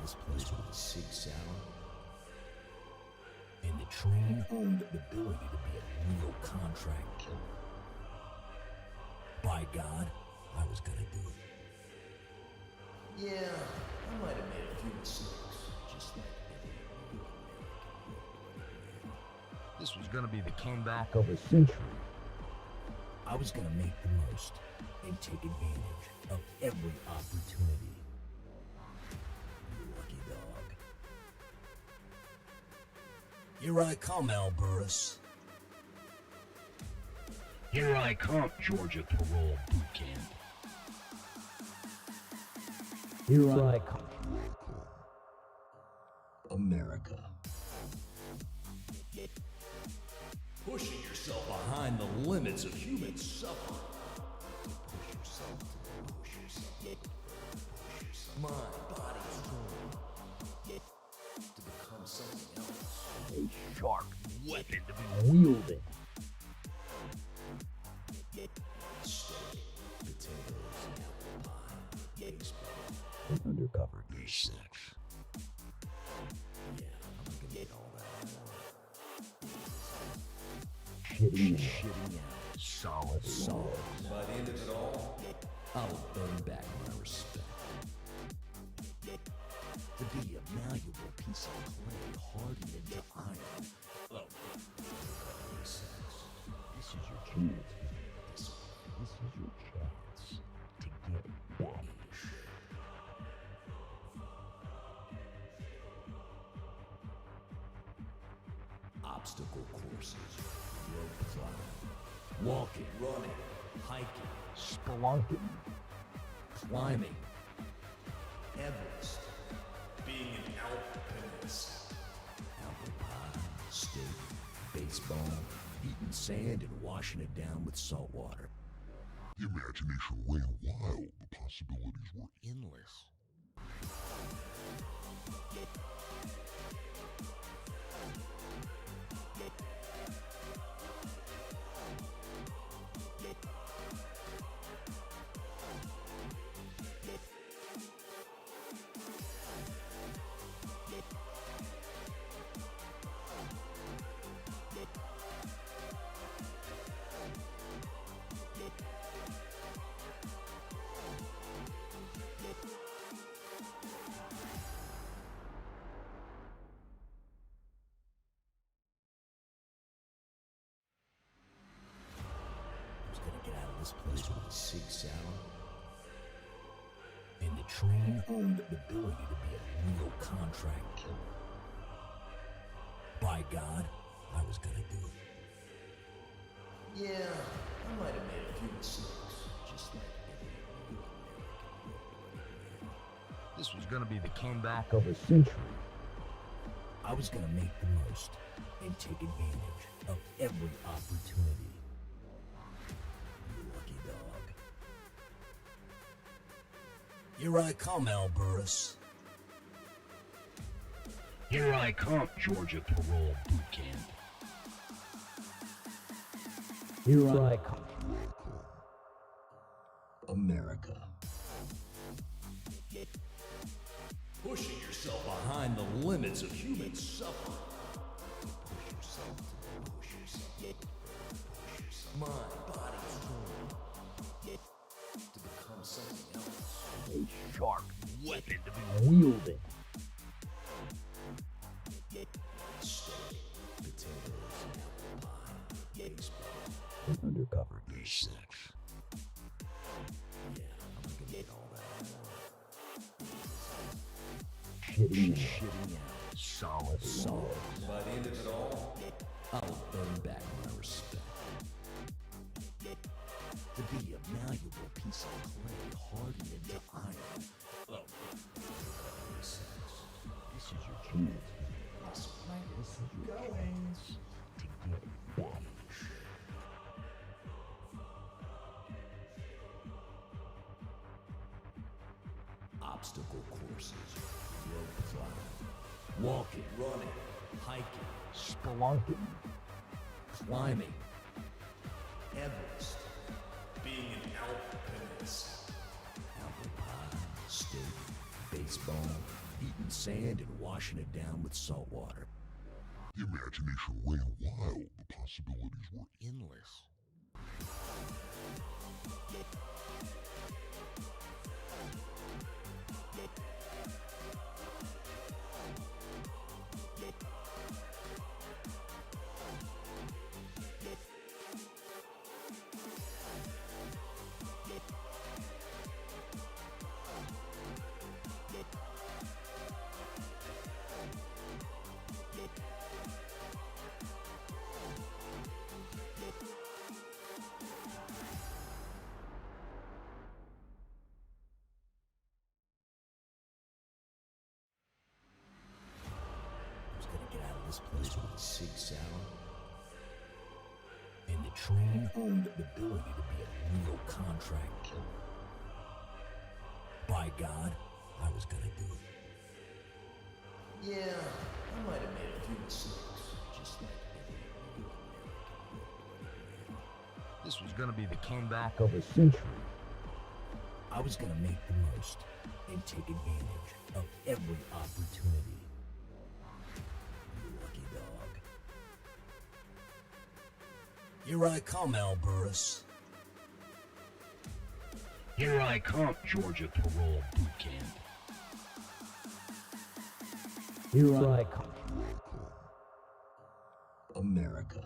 this place with a sig sour. And the train owned the ability to be a real contract killer. By God, I was gonna do it. Yeah, I might have made a few mistakes, just like every real American. This was gonna be the comeback of a century. I was gonna make the most and take advantage of every opportunity. You lucky dog. Here I come, Al Burris. Here I come, Georgia Parole Boot Camp. Here I come, America. Pushing yourself behind the limits of human suffering. Push yourself to push yourself. Mind, body, soul. To become something else. A sharp weapon to be wielded. Steak, potatoes, and apple pie. Baseball. An undercover sex. Yeah, I'm gonna get all that. Shitting out. Solid. By the end of it all, I will burn back my respect. To be a malleable piece of clay hardened into iron. Oh, sex. This is your chance. This is your chance to get back. Obstacle courses, rope climbing, walking, running, hiking, Spelunking. climbing, Everest, being an alpinist, apple pie, steak, baseball, eating sand and washing it down with salt water. The imagination ran wild. The possibilities were endless. I was gonna get out of this place with a sig sour. And the train owned the ability to be a real contract killer. By God, I was gonna do it. Yeah, I might have made a few mistakes, just like every real American. This was gonna be the comeback of a century. I was gonna make the most and take advantage of every opportunity. You lucky dog. Here I come, Al Burris. Here I come, Georgia Parole Boot Camp. Here I come, America. Pushing yourself behind the limits of human suffering. Push yourself to push yourself. Mind, body, soul. To become something else. A sharp weapon to be wielded. Steak, potatoes, and apple pie. Baseball. An undercover sex. Yeah, I'm gonna get all that. Shitting out. Solid. By the end of it all, I will burn back my respect. To be a malleable piece of clay hardened into iron. Oh, sex. This is your chance. This is your chance to get back. Obstacle courses, rope climbing, walking, running, hiking, Spelunking. climbing, Everest, being an alpinist, apple pie, steak, baseball, heating sand and washing it down with salt water. The imagination ran wild. The possibilities were endless. This place with a Sig Sauer. And the train owned the ability to be a real contract killer. By God, I was gonna do it. Yeah, I might have made a few mistakes, just like any real American. This was gonna be the comeback of a century. I was gonna make the most and take advantage of every opportunity. Lucky dog. Here I come, Alburus. Here I come, Georgia Parole Boot Camp. Here I come, America.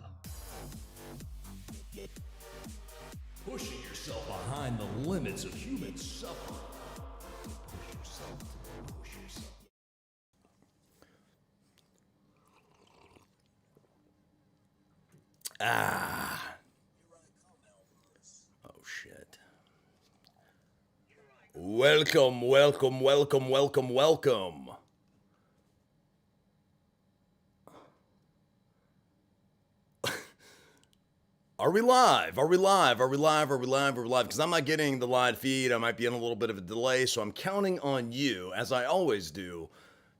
Pushing yourself behind the limits of human suffering. Push yourself to push yourself. Oh, shit. Welcome, welcome, welcome, welcome, welcome. Are we live? Are we live? Are we live? Are we live? Are we live? Because I'm not getting the live feed. I might be in a little bit of a delay, so I'm counting on you, as I always do,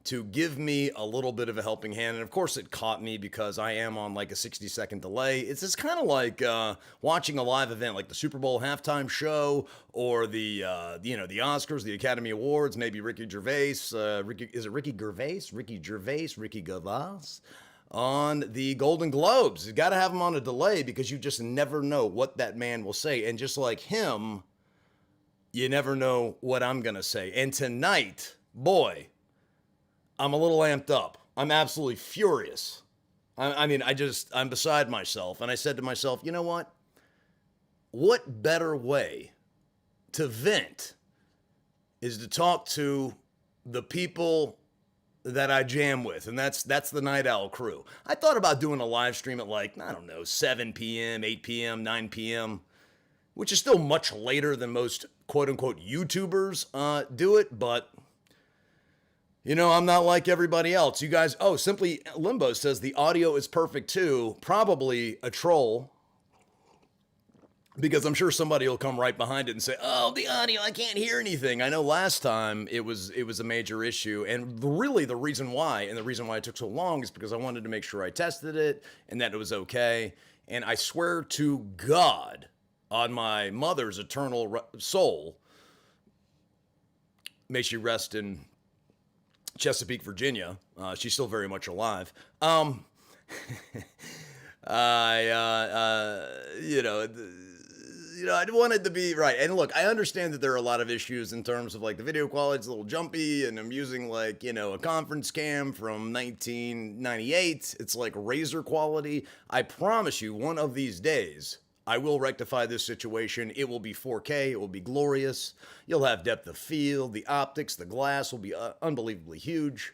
to give me a little bit of a helping hand. And of course it caught me because I am on like a 60-second delay. It's just kind of like watching a live event, like the Super Bowl halftime show or the Oscars, the Academy Awards, maybe Ricky Gervais. Is it Ricky Gervais? Ricky Gervais? Ricky Gervais? On the Golden Globes. You got to have him on a delay because you just never know what that man will say. And just like him, you never know what I'm going to say. And tonight, boy, I'm a little amped up. I'm absolutely furious. I'm beside myself. And I said to myself, you know what? What better way to vent is to talk to the people that I jam with, and that's the Night Owl crew. I thought about doing a live stream at 7 p.m., 8 p.m., 9 p.m., which is still much later than most quote-unquote YouTubers do it, but I'm not like everybody else. You guys, Simply Limbo says the audio is perfect too. Probably a troll, because I'm sure somebody will come right behind it and say, oh, the audio, I can't hear anything. I know last time it was a major issue. And really the reason why it took so long is because I wanted to make sure I tested it and that it was okay. And I swear to God, on my mother's eternal soul, may she rest in Chesapeake, Virginia. She's still very much alive. I wanted to be right. And look, I understand that there are a lot of issues in terms of like the video quality is a little jumpy, and I'm using a conference cam from 1998. It's like razor quality. I promise you, one of these days, I will rectify this situation. It will be 4K. It will be glorious. You'll have depth of field. The optics, the glass will be unbelievably huge.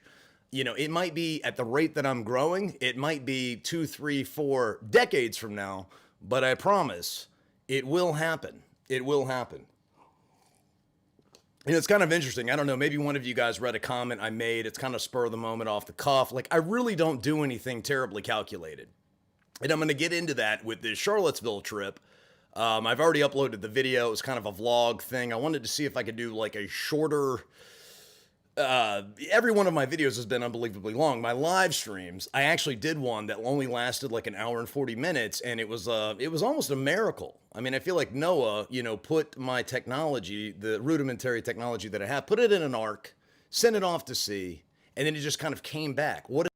It might be at the rate that I'm growing. It might be 2, 3, 4 decades from now, but I promise it will happen. It will happen. It's kind of interesting. I don't know. Maybe one of you guys read a comment I made. It's kind of spur of the moment, off the cuff. I really don't do anything terribly calculated. And I'm going to get into that with this Charlottesville trip. I've already uploaded the video. It was kind of a vlog thing. I wanted to see if I could do a shorter... every one of my videos has been unbelievably long. My live streams, I actually did one that only lasted an hour and 40 minutes, and it was almost a miracle. I feel like Noah, put my technology, the rudimentary technology that I have, put it in an ark, sent it off to sea, and then it just kind of came back. What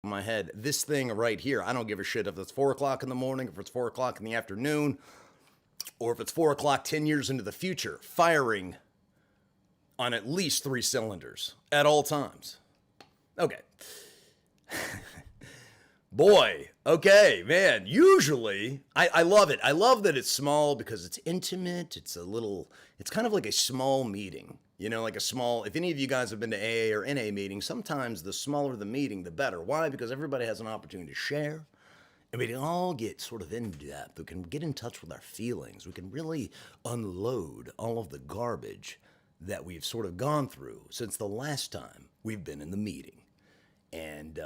my head, this thing right here, I don't give a shit if it's 4 o'clock in the morning, if it's 4 o'clock in the afternoon, or if it's 4 o'clock 10 years into the future, firing on at least 3 cylinders at all times. Okay. Boy, okay, man. Usually, I love it. I love that it's small because it's intimate. It's kind of like a small meeting. You know, like a small, if any of you guys have been to AA or NA meetings, sometimes the smaller the meeting, the better. Why? Because everybody has an opportunity to share. And we can all get sort of in depth. We can get in touch with our feelings. We can really unload all of the garbage that we've sort of gone through since the last time we've been in the meeting. And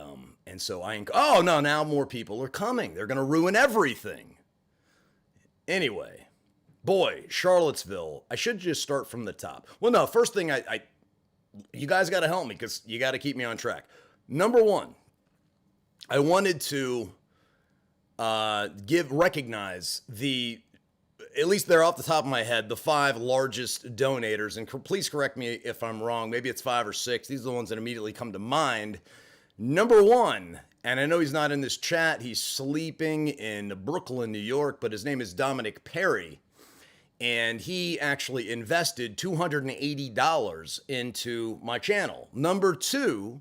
so oh no, now more people are coming. They're going to ruin everything. Anyway, boy, Charlottesville, I should just start from the top. Well, no, first thing you guys got to help me because you got to keep me on track. Number one, I wanted to recognize at least they're off the top of my head, the 5 largest donators. And please correct me if I'm wrong. Maybe it's 5 or 6. These are the ones that immediately come to mind. Number 1, and I know he's not in this chat. He's sleeping in Brooklyn, New York, but his name is Dominic Perry. And he actually invested $280 into my channel. Number 2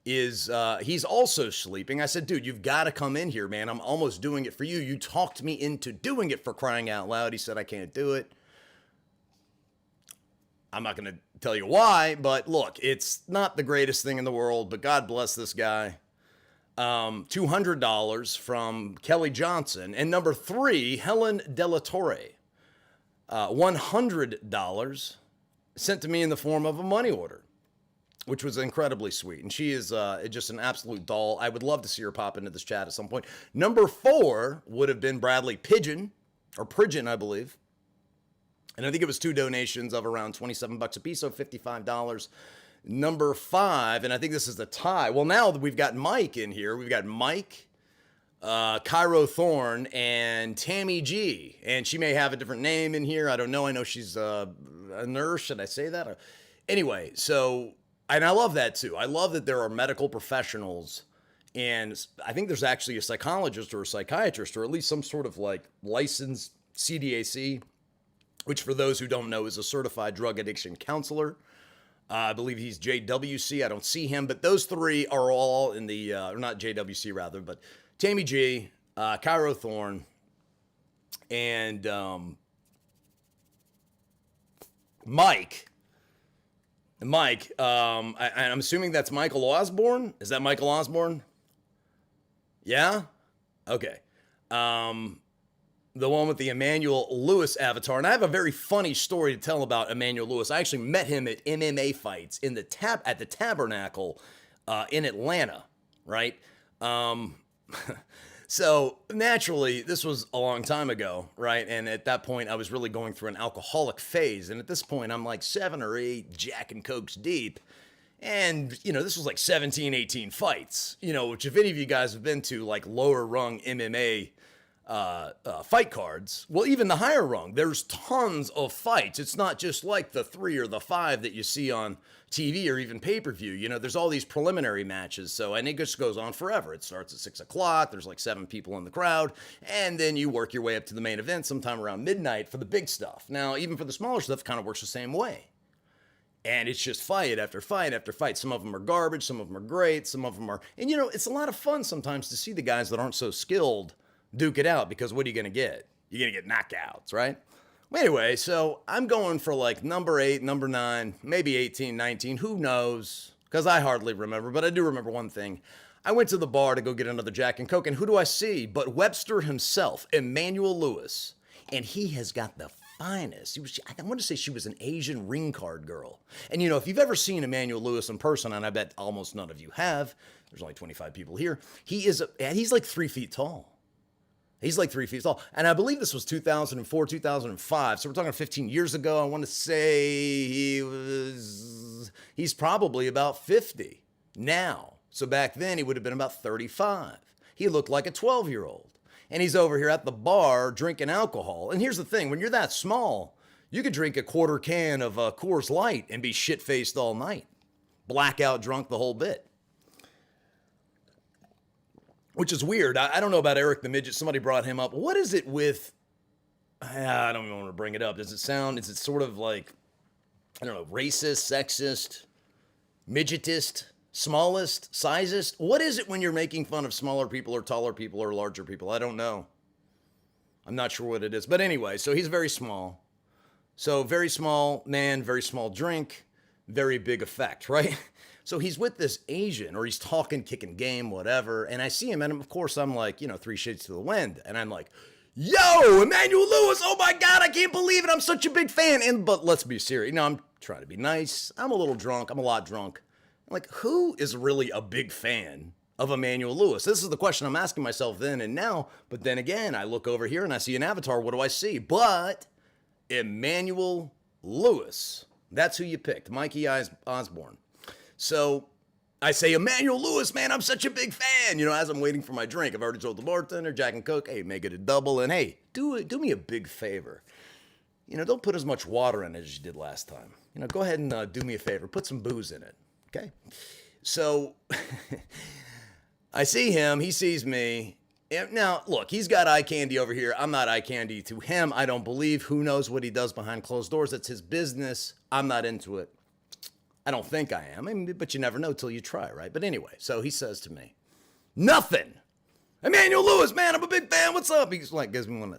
is he's also sleeping. I said, dude, you've got to come in here, man. I'm almost doing it for you. You talked me into doing it, for crying out loud. He said, I can't do it. I'm not going to tell you why, but look, it's not the greatest thing in the world, but God bless this guy. $200 from Kelly Johnson. And number 3, Helen Delatorre. $100 sent to me in the form of a money order, which was incredibly sweet. And she is just an absolute doll. I would love to see her pop into this chat at some point. Number 4 would have been Bradley Pigeon. or Pridgeon, I believe. And I think it was 2 donations of around $27 a piece, so $55. Number 5, and I think this is the tie. Well, now that we've got Mike in here, we've got Mike, Cairo Thorne, and Tammy G. And she may have a different name in here. I don't know. I know she's a nurse. Should I say that? Anyway, so, and I love that too. I love that there are medical professionals, and I think there's actually a psychologist or a psychiatrist, or at least some sort of like licensed CDAC, which for those who don't know is a certified drug addiction counselor. I believe he's JWC. I don't see him, but those 3 are all in the, or not JWC rather, but Tammy G, Cairo Thorne, and Mike. Mike, I'm assuming that's Michael Osborne. Is that Michael Osborne? Yeah? Okay. The one with the Emmanuel Lewis avatar. And I have a very funny story to tell about Emmanuel Lewis. I actually met him at MMA fights in the at the Tabernacle in Atlanta, right? So naturally, this was a long time ago, right? And at that point, I was really going through an alcoholic phase. And at this point, I'm like 7 or 8 Jack and Cokes deep. And, you know, this was like 17, 18 fights, you know, which if any of you guys have been to like lower rung MMA fight cards, well, even the higher rung, there's tons of fights. It's not just like the 3 or the 5 that you see on TV or even pay-per-view. You know, there's all these preliminary matches. So, and it just goes on forever. It starts at 6 o'clock. There's like 7 people in the crowd. And then you work your way up to the main event sometime around midnight for the big stuff. Now, even for the smaller stuff, it kind of works the same way. And it's just fight after fight after fight. Some of them are garbage. Some of them are great. Some of them are, and you know, it's a lot of fun sometimes to see the guys that aren't so skilled duke it out, because what are you going to get? You're going to get knockouts, right? Well, anyway, so I'm going for like number 8, number 9, maybe 18, 19, who knows? Because I hardly remember, but I do remember one thing. I went to the bar to go get another Jack and Coke, and who do I see but Webster himself, Emmanuel Lewis. And he has got the finest. I want to say she was an Asian ring card girl. And you know, if you've ever seen Emmanuel Lewis in person, and I bet almost none of you have, there's only 25 people here, he's like 3 feet tall. He's like 3 feet tall. And I believe this was 2004, 2005. So we're talking 15 years ago. I want to say he's probably about 50 now. So back then he would have been about 35. He looked like a 12-year-old. And he's over here at the bar drinking alcohol. And here's the thing, when you're that small, you could drink a quarter can of Coors Light and be shit-faced all night. Blackout drunk the whole bit. Which is weird. I don't know about Eric the Midget. Somebody brought him up. What is it with, I don't even want to bring it up. Is it sort of like, I don't know, racist, sexist, midgetist, smallest, sizest? What is it when you're making fun of smaller people or taller people or larger people? I don't know. I'm not sure what it is. But anyway, so he's very small. So very small man, very small drink, very big effect, right? So he's with this Asian, or he's talking, kicking game, whatever. And I see him, and of course I'm like, 3 shades to the wind. And I'm like, yo, Emmanuel Lewis, oh my God, I can't believe it. I'm such a big fan. But let's be serious. I'm trying to be nice. I'm a little drunk. I'm a lot drunk. I'm like, who is really a big fan of Emmanuel Lewis? This is the question I'm asking myself then and now. But then again, I look over here and I see an avatar. What do I see? But Emmanuel Lewis. That's who you picked, Mikey Osborne. So I say, Emmanuel Lewis, man, I'm such a big fan. As I'm waiting for my drink, I've already told the bartender, Jack and Coke, hey, make it a double. And hey, do me a big favor. Don't put as much water in it as you did last time. Go ahead and do me a favor. Put some booze in it. Okay. So I see him. He sees me. Now, look, he's got eye candy over here. I'm not eye candy to him. I don't believe. Who knows what he does behind closed doors? That's his business. I'm not into it. I don't think I am, but you never know till you try, right? But anyway, so he says to me, nothing. Emmanuel Lewis, man, I'm a big fan. What's up? He's like, gives me one.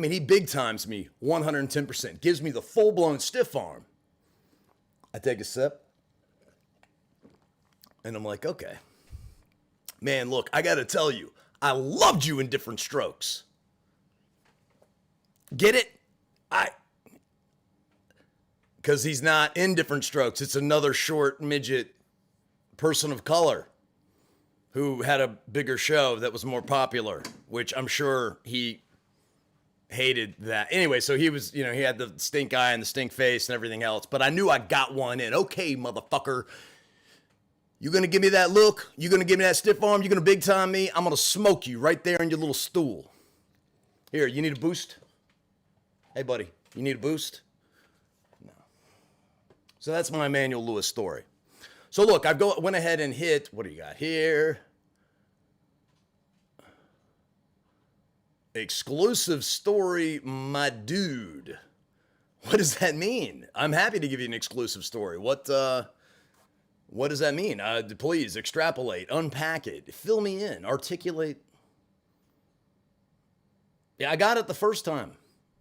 He big times me 110%. Gives me the full-blown stiff arm. I take a sip. And I'm like, okay. Man, look, I got to tell you, I loved you in Different Strokes. Get it? Because he's not in Different Strokes. It's another short midget person of color who had a bigger show that was more popular, which I'm sure he hated that. Anyway, so he was, he had the stink eye and the stink face and everything else, but I knew I got one in. Okay, motherfucker. You gonna give me that look? You gonna give me that stiff arm? You gonna big time me? I'm gonna smoke you right there in your little stool. Here, you need a boost? Hey, buddy, you need a boost? No. So that's my Emmanuel Lewis story. So look, went ahead and hit, what do you got here? Exclusive story, my dude. What does that mean? I'm happy to give you an exclusive story. What does that mean? Please extrapolate, unpack it, fill me in, articulate. Yeah, I got it the first time.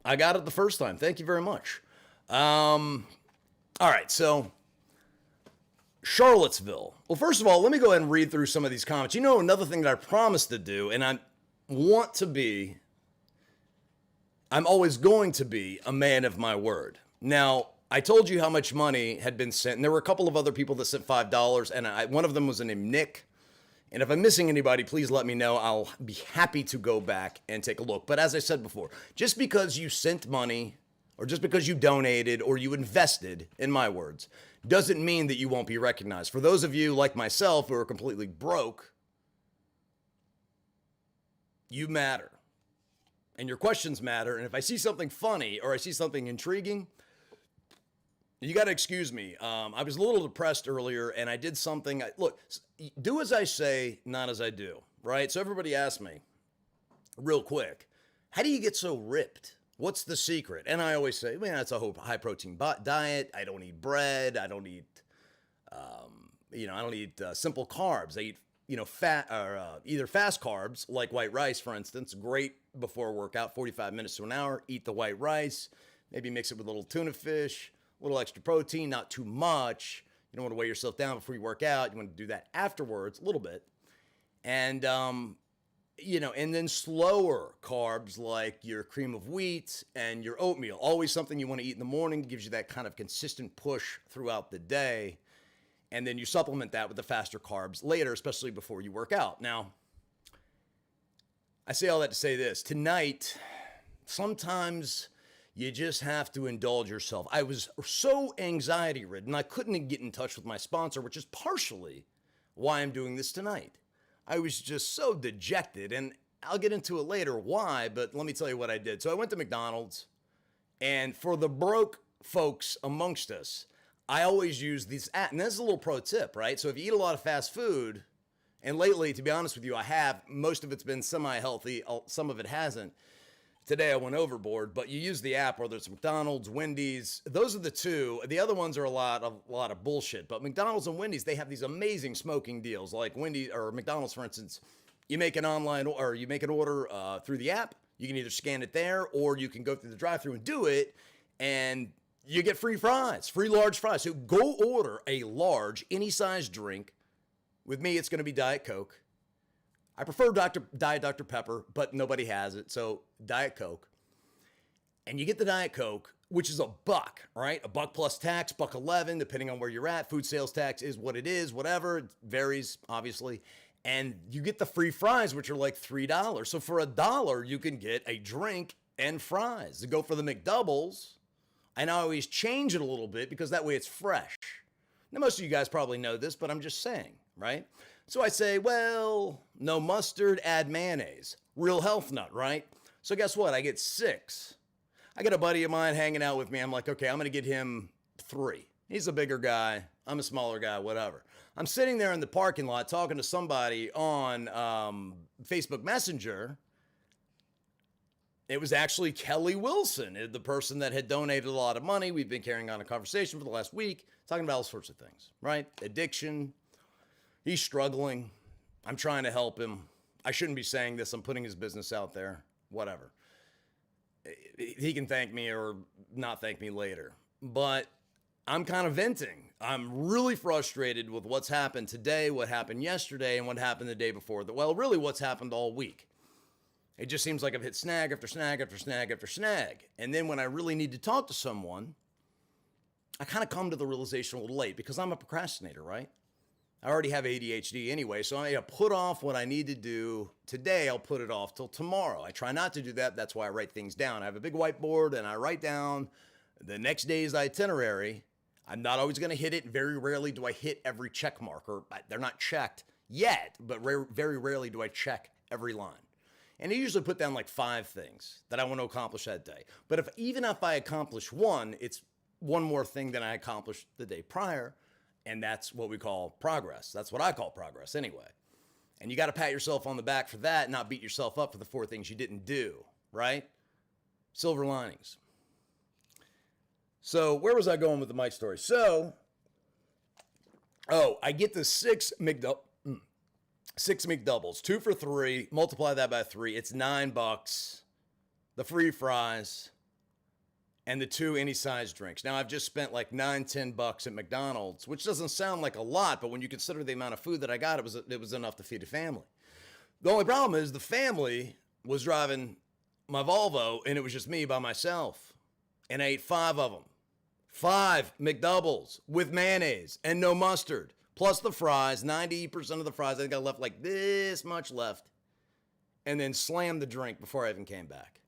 Thank you very much. All right, so Charlottesville. Well, first of all, let me go ahead and read through some of these comments. Another thing that I promised to do, and I'm always going to be a man of my word. Now, I told you how much money had been sent, and there were a couple of other people that sent $5, and one of them was named Nick. And if I'm missing anybody, please let me know. I'll be happy to go back and take a look. But as I said before, just because you sent money, or just because you donated, or you invested, in my words, doesn't mean that you won't be recognized. For those of you like myself who are completely broke, you matter. And your questions matter. And if I see something funny or I see something intriguing, you got to excuse me. I was a little depressed earlier and I did something. Look, do as I say, not as I do, right? So everybody asked me real quick, how do you get so ripped? What's the secret? And I always say, man, it's a high protein diet. I don't eat bread. I don't eat, I don't eat simple carbs. I eat fat or either fast carbs like white rice, for instance, great before a workout, 45 minutes to an hour, eat the white rice, maybe mix it with a little tuna fish, a little extra protein, not too much. You don't want to weigh yourself down before you work out. You want to do that afterwards, a little bit. And, and then slower carbs like your cream of wheat and your oatmeal, always something you want to eat in the morning, gives you that kind of consistent push throughout the day. And then you supplement that with the faster carbs later, especially before you work out. Now, I say all that to say this. Tonight, sometimes you just have to indulge yourself. I was so anxiety-ridden, I couldn't get in touch with my sponsor, which is partially why I'm doing this tonight. I was just so dejected, and I'll get into it later why, but let me tell you what I did. So I went to McDonald's, and for the broke folks amongst us, I always use these, and this is a little pro tip, right? So if you eat a lot of fast food, and lately, to be honest with you, I have, most of it's been semi-healthy, some of it hasn't. Today I went overboard, but you use the app, whether it's McDonald's, Wendy's, those are the two. The other ones are a lot of bullshit, but McDonald's and Wendy's, they have these amazing smoking deals. Like Wendy's or McDonald's, for instance, you make an order through the app. You can either scan it there, or you can go through the drive-thru and do it, and you get free fries, free large fries. So go order a large, any size drink. With me, it's going to be Diet Coke. I prefer Diet Dr. Pepper, but nobody has it, so Diet Coke. And you get the Diet Coke, which is $1, right? $1 plus tax, $1.11, depending on where you're at. Food sales tax is what it is, whatever. It varies, obviously. And you get the free fries, which are like $3. So for $1, you can get a drink and fries. To go for the McDoubles, and I always change it a little bit because that way it's fresh. Now, most of you guys probably know this, but I'm just saying, right? So I say, well, no mustard, add mayonnaise. Real health nut, right? So guess what? I get 6. I got a buddy of mine hanging out with me. I'm like, okay, I'm going to get him 3. He's a bigger guy. I'm a smaller guy, whatever. I'm sitting there in the parking lot talking to somebody on Facebook Messenger. It was actually Kelly Wilson, the person that had donated a lot of money. We've been carrying on a conversation for the last week, talking about all sorts of things, right? Addiction. He's struggling. I'm trying to help him. I shouldn't be saying this. I'm putting his business out there. Whatever. He can thank me or not thank me later. But I'm kind of venting. I'm really frustrated with what's happened today, what happened yesterday, and what happened the day before. Well, really what's happened all week. It just seems like I've hit snag after snag after snag after snag. And then when I really need to talk to someone, I kind of come to the realization a little late because I'm a procrastinator, right? I already have ADHD anyway, so I put off what I need to do today. I'll put it off till tomorrow. I try not to do that. That's why I write things down. I have a big whiteboard and I write down the next day's itinerary. I'm not always going to hit it. Very rarely do I hit every check marker. They're not checked yet, but very rarely do I check every line. And I usually put down like 5 things that I want to accomplish that day. But even if I accomplish one, it's one more thing than I accomplished the day prior. And that's what we call progress. That's what I call progress anyway. And you got to pat yourself on the back for that, not beat yourself up for the 4 things you didn't do, right? Silver linings. So where was I going with the Mike story? So, I get the 6 McDoubles, 2 for $3, multiply that by 3. It's $9, the free fries, and the 2 any size drinks. Now I've just spent like $9-10 at McDonald's, which doesn't sound like a lot, but when you consider the amount of food that I got, it was enough to feed a family. The only problem is the family was driving my Volvo, and it was just me by myself, and I ate 5 of them. 5 McDoubles with mayonnaise and no mustard, plus the fries. 90% of the fries, I think I left like this much left, and then slammed the drink before I even came back.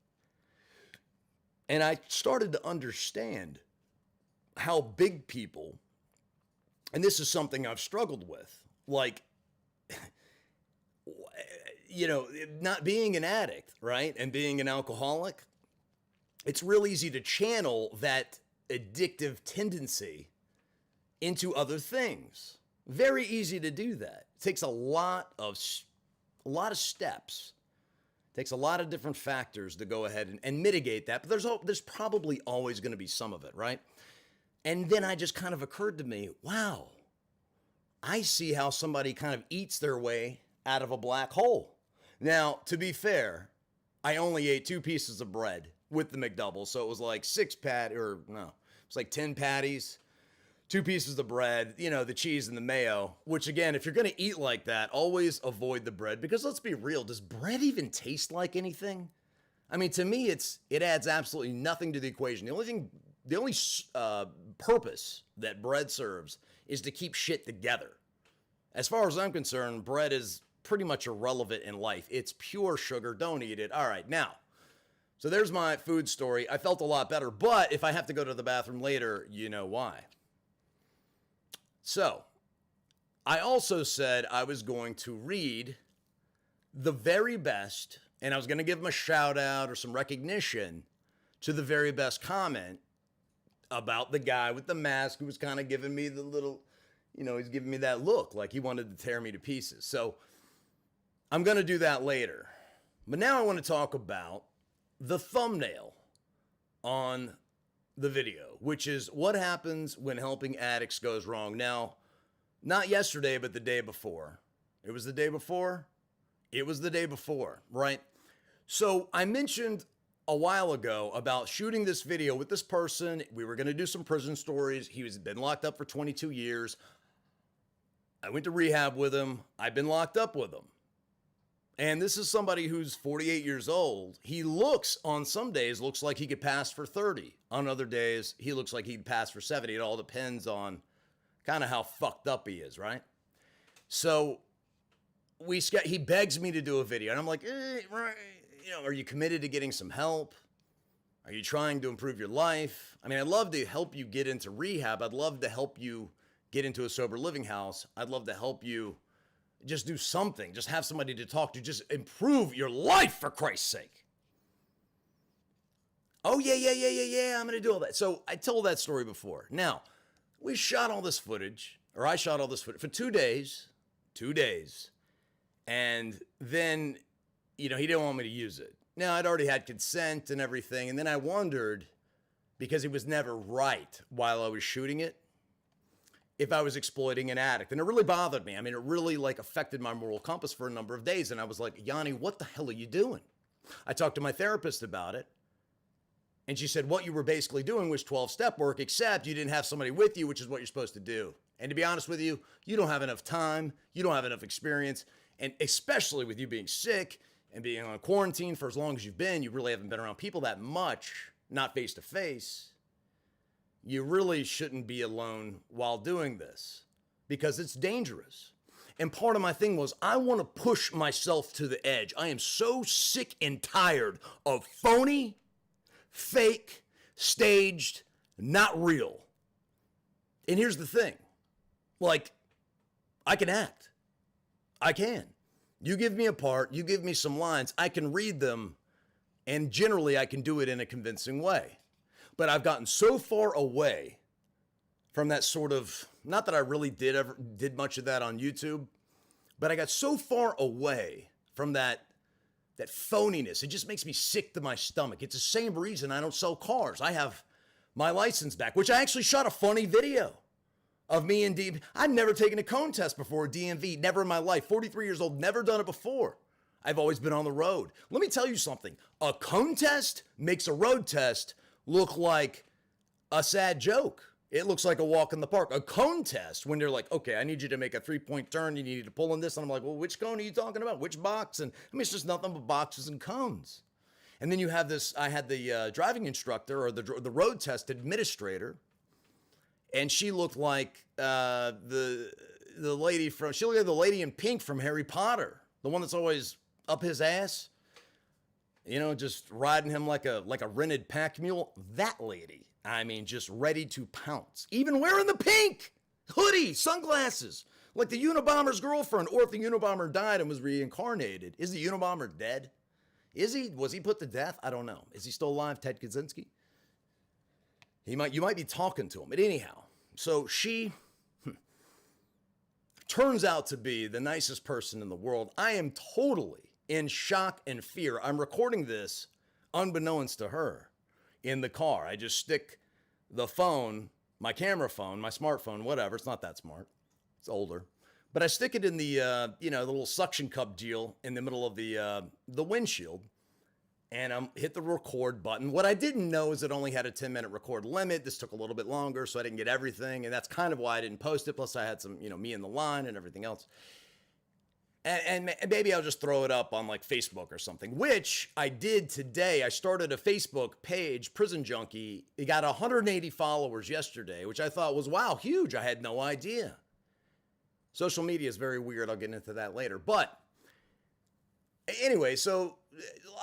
And I started to understand how big people, and this is something I've struggled with, like, not being an addict, right? And being an alcoholic, it's real easy to channel that addictive tendency into other things. Very easy to do that. It takes a lot of steps. Takes a lot of different factors to go ahead and mitigate that, but there's probably always going to be some of it, right? And then I just kind of occurred to me, wow, I see how somebody kind of eats their way out of a black hole. Now, to be fair, I only ate 2 pieces of bread with the McDouble, so it was like 10 patties, 2 pieces of bread, the cheese and the mayo, which again, if you're going to eat like that, always avoid the bread, because let's be real, does bread even taste like anything? I mean, to me, it adds absolutely nothing to the equation. The only purpose that bread serves is to keep shit together. As far as I'm concerned, bread is pretty much irrelevant in life. It's pure sugar. Don't eat it. All right, now, so there's my food story. I felt a lot better, but if I have to go to the bathroom later, you know why. So, I also said I was going to read the very best, and I was going to give him a shout out or some recognition to the very best comment about the guy with the mask who was kind of giving me the little, he's giving me that look like he wanted to tear me to pieces. So, I'm going to do that later. But now I want to talk about the thumbnail on the video, which is what happens when helping addicts goes wrong. Now, not yesterday, but the day before. It was the day before? It was the day before, right? So I mentioned a while ago about shooting this video with this person. We were going to do some prison stories. He was been locked up for 22 years. I went to rehab with him. I've been locked up with him. And this is somebody who's 48 years old. He on some days, looks like he could pass for 30. On other days, he looks like he'd pass for 70. It all depends on kind of how fucked up he is, right? So he begs me to do a video. And I'm like, right, are you committed to getting some help? Are you trying to improve your life? I mean, I'd love to help you get into rehab. I'd love to help you get into a sober living house. I'd love to help you just do something. Just have somebody to talk to. Just improve your life, for Christ's sake. Oh, yeah. I'm going to do all that. So I told that story before. Now, we shot all this footage, or I shot all this footage for 2 days. 2 days. And then, he didn't want me to use it. Now, I'd already had consent and everything. And then I wondered, because he was never right while I was shooting it, if I was exploiting an addict. And it really bothered me. I mean, it really affected my moral compass for a number of days. And I was like, Yanni, what the hell are you doing? I talked to my therapist about it. And she said, what you were basically doing was 12-step work, except you didn't have somebody with you, which is what you're supposed to do. And to be honest with you, you don't have enough time. You don't have enough experience. And especially with you being sick and being on quarantine for as long as you've been, you really haven't been around people that much, not face to face. You really shouldn't be alone while doing this. because it's dangerous. And part of my thing was I want to push myself to the edge. I am so sick and tired of phony, fake, staged, not real. And here's the thing. Like, I can act. I can. You give me a part, you give me some lines, I can read them, and generally I can do it in a convincing way. But I've gotten so far away from that sort of, not that I really did much of that on YouTube, but I got so far away from that phoniness. It just makes me sick to my stomach. It's the same reason I don't sell cars. I have my license back, which I actually shot a funny video of me and DMV. I've never taken a cone test before, DMV, never in my life. 43 years old, never done it before. I've always been on the road. Let me tell you something. A cone test makes a road test look like a sad joke. It looks like a walk in the park. A cone test, when they're like, okay, I need you to make a 3-point turn. You need to pull in this. And I'm like, well, which cone are you talking about? Which box? And I mean, it's just nothing but boxes and cones. And then you have this, I had the driving instructor or the road test administrator. And she looked like the lady she looked like the lady in pink from Harry Potter. The one that's always up his ass. You know, just riding him like a rented pack mule. That lady. I mean, just ready to pounce. Even wearing the pink hoodie, sunglasses. Like the Unabomber's girlfriend, or if the Unabomber died and was reincarnated. Is the Unabomber dead? Is he? Was he put to death? I don't know. Is he still alive, Ted Kaczynski? You might be talking to him. But anyhow, so she turns out to be the nicest person in the world. I am totally in shock and fear. I'm recording this unbeknownst to her in the car. I just stick the phone, my camera phone, my smartphone, whatever. It's not that smart. It's older. But I stick it in the, the little suction cup deal in the middle of the windshield. And I hit the record button. What I didn't know is it only had a 10-minute record limit. This took a little bit longer, so I didn't get everything. And that's kind of why I didn't post it. Plus, I had some, me in the line and everything else. And maybe I'll just throw it up on like Facebook or something, which I did today. I started a Facebook page, Prison Junkie. It got 180 followers yesterday, which I thought was, wow, huge. I had no idea. Social media is very weird. I'll get into that later. But anyway, so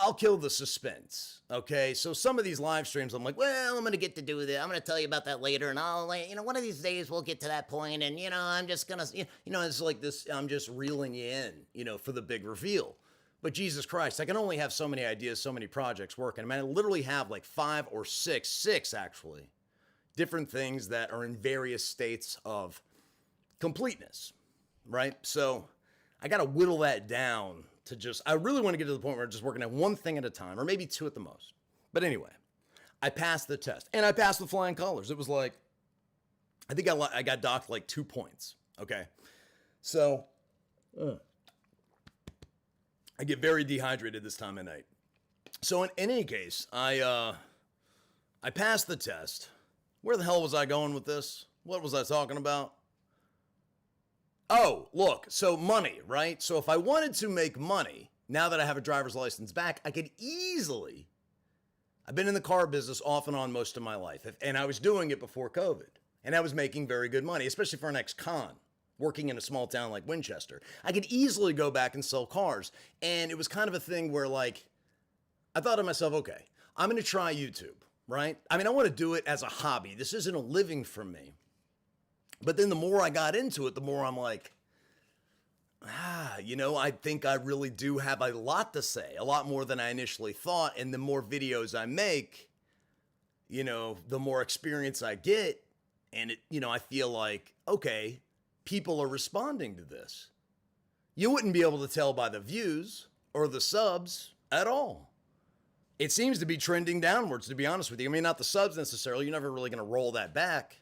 I'll kill the suspense, okay? So some of these live streams, I'm like, well, I'm going to get to do that. I'm going to tell you about that later, and I'll, one of these days we'll get to that point, and, I'm just going to, it's like this, I'm just reeling you in, for the big reveal. But Jesus Christ, I can only have so many ideas, so many projects working. I mean, I literally have like 5 or 6 actually, different things that are in various states of completeness, right? So I got to whittle that down to just, I really want to get to the point where I'm just working at one thing at a time, or maybe 2 at the most. But anyway, I passed the test, and I passed with flying colors. It was like, I think I got docked like 2 points, okay? So, I get very dehydrated this time of night. So in any case, I passed the test. Where the hell was I going with this? What was I talking about? Oh, look, so money, right? So if I wanted to make money, now that I have a driver's license back, I could easily, I've been in the car business off and on most of my life, and I was doing it before COVID, and I was making very good money, especially for an ex-con, working in a small town like Winchester. I could easily go back and sell cars, and it was kind of a thing where, like, I thought to myself, okay, I'm going to try YouTube, right? I mean, I want to do it as a hobby. This isn't a living for me. But then the more I got into it, the more I'm like, I think I really do have a lot to say, a lot more than I initially thought. And the more videos I make, the more experience I get. And I feel like, okay, people are responding to this. You wouldn't be able to tell by the views or the subs at all. It seems to be trending downwards, to be honest with you. I mean, not the subs necessarily. You're never really going to roll that back.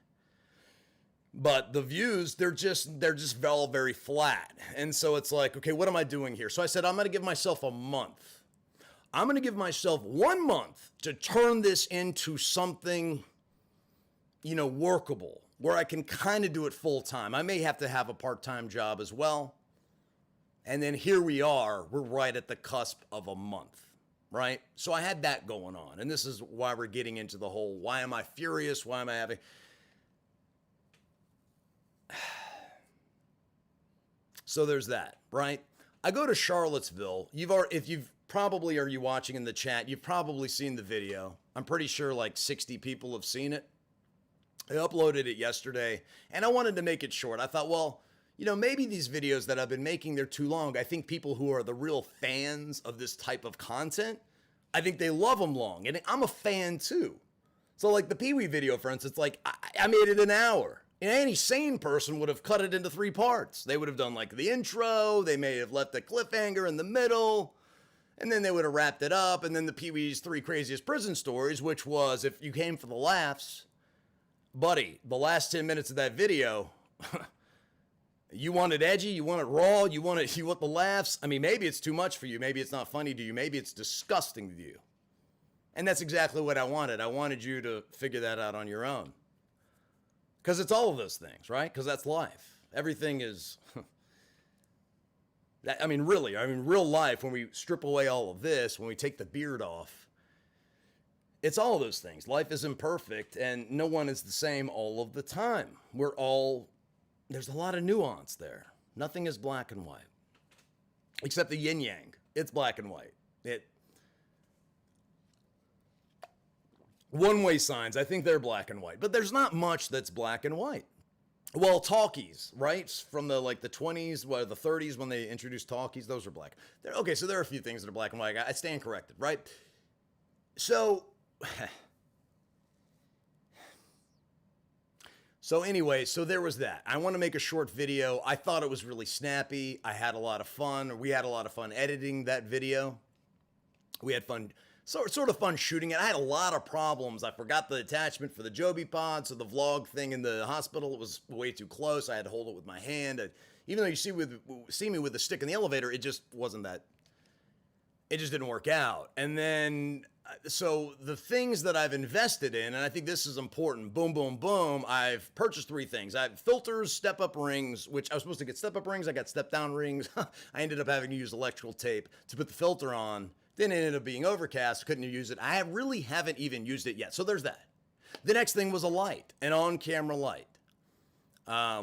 But the views, they're just all very flat. And so it's like, okay, what am I doing here? So I said, I'm going to give myself a month. I'm going to give myself 1 month to turn this into something, workable, where I can kind of do it full time. I may have to have a part-time job as well. And then here we are, we're right at the cusp of a month, right? So I had that going on. And this is why we're getting into the whole, why am I furious? Why am I having... So there's that, right? I go to Charlottesville. If you've probably, are you watching in the chat? You've probably seen the video. I'm pretty sure like 60 people have seen it. I uploaded it yesterday and I wanted to make it short. I thought, well, maybe these videos that I've been making, they're too long. I think people who are the real fans of this type of content, I think they love them long. And I'm a fan too. So like the Pee Wee video, for instance, like I made it an hour. And any sane person would have cut it into 3 parts. They would have done like the intro. They may have left a cliffhanger in the middle. And then they would have wrapped it up. And then the Pee Wee's 3 craziest prison stories, which was, if you came for the laughs, buddy, the last 10 minutes of that video, you want it edgy, you want it raw, you want the laughs. I mean, maybe it's too much for you. Maybe it's not funny to you. Maybe it's disgusting to you. And that's exactly what I wanted. I wanted you to figure that out on your own. Because it's all of those things, right? Because that's life. Everything is, real life, when we strip away all of this, when we take the beard off, it's all of those things. Life is imperfect, and no one is the same all of the time. There's a lot of nuance there. Nothing is black and white. Except the yin-yang. It's black and white. One-way signs, I think they're black and white. But there's not much that's black and white. Well, talkies, right? From the 20s, the 30s when they introduced talkies, those are black. So there are a few things that are black and white. I stand corrected, right? So anyway, there was that. I want to make a short video. I thought it was really snappy. I had a lot of fun. We had a lot of fun editing that video. We had fun. Sort of fun shooting it. I had a lot of problems. I forgot the attachment for the Joby pod, so the vlog thing in the hospital, it was way too close. I had to hold it with my hand. Even though you see me with the stick in the elevator, it just wasn't that. It just didn't work out. And then, so the things that I've invested in, and I think this is important, boom, boom, boom, I've purchased 3 things. I have filters, step-up rings, which I was supposed to get step-up rings. I got step-down rings. I ended up having to use electrical tape to put the filter on. Then it ended up being overcast. Couldn't use it. I really haven't even used it yet. So there's that. The next thing was a light, an on-camera light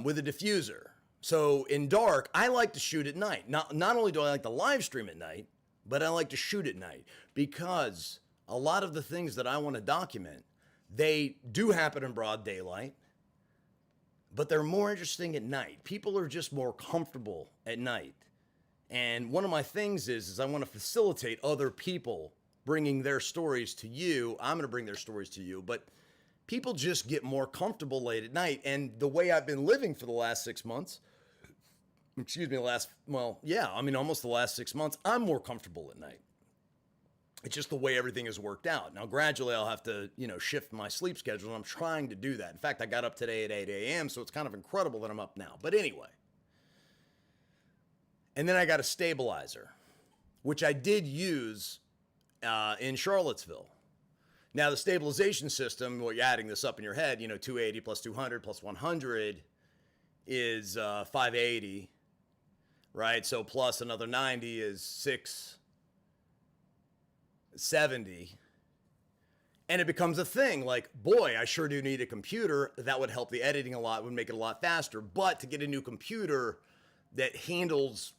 with a diffuser. So in dark, I like to shoot at night. Not only do I like to live stream at night, but I like to shoot at night because a lot of the things that I want to document, they do happen in broad daylight, but they're more interesting at night. People are just more comfortable at night. And one of my things is I want to facilitate other people bringing their stories to you. I'm going to bring their stories to you, but people just get more comfortable late at night. And the way I've been living for the last 6 months, almost the last 6 months, I'm more comfortable at night. It's just the way everything has worked out. Now, gradually, I'll have to, shift my sleep schedule, and I'm trying to do that. In fact, I got up today at 8 a.m., so it's kind of incredible that I'm up now. But anyway. And then I got a stabilizer, which I did use in Charlottesville. Now, the stabilization system, you're adding this up in your head, 280 plus 200 plus 100 is 580, right? So plus another 90 is 670. And it becomes a thing like, boy, I sure do need a computer. That would help the editing a lot, would make it a lot faster. But to get a new computer that handles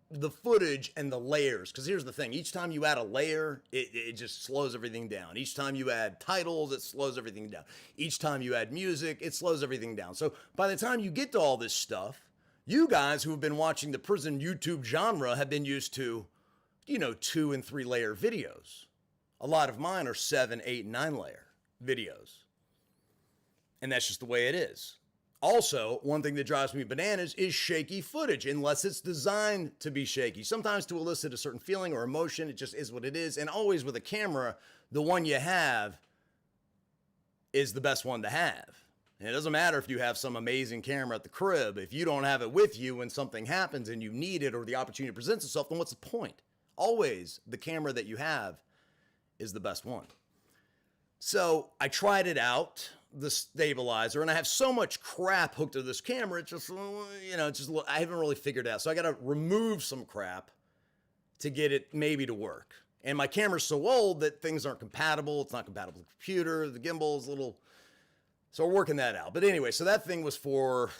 the footage and the layers, because here's the thing, each time you add a layer, it just slows everything down. Each time you add titles, it slows everything down. Each time you add music, it slows everything down. So by the time you get to all this stuff, you guys who have been watching the prison YouTube genre have been used to, 2 and 3 layer videos. A lot of mine are 7, 8, 9 layer videos. And that's just the way it is. Also, one thing that drives me bananas is shaky footage, unless it's designed to be shaky. Sometimes to elicit a certain feeling or emotion, it just is what it is. And always with a camera, the one you have is the best one to have. And it doesn't matter if you have some amazing camera at the crib. If you don't have it with you when something happens and you need it or the opportunity presents itself, then what's the point? Always the camera that you have is the best one. So I tried it out, the stabilizer, and I have so much crap hooked to this camera. It's just, I haven't really figured it out. So I got to remove some crap to get it maybe to work. And my camera's so old that things aren't compatible. It's not compatible with the computer. The gimbal's a little, so we're working that out. But anyway, so that thing was for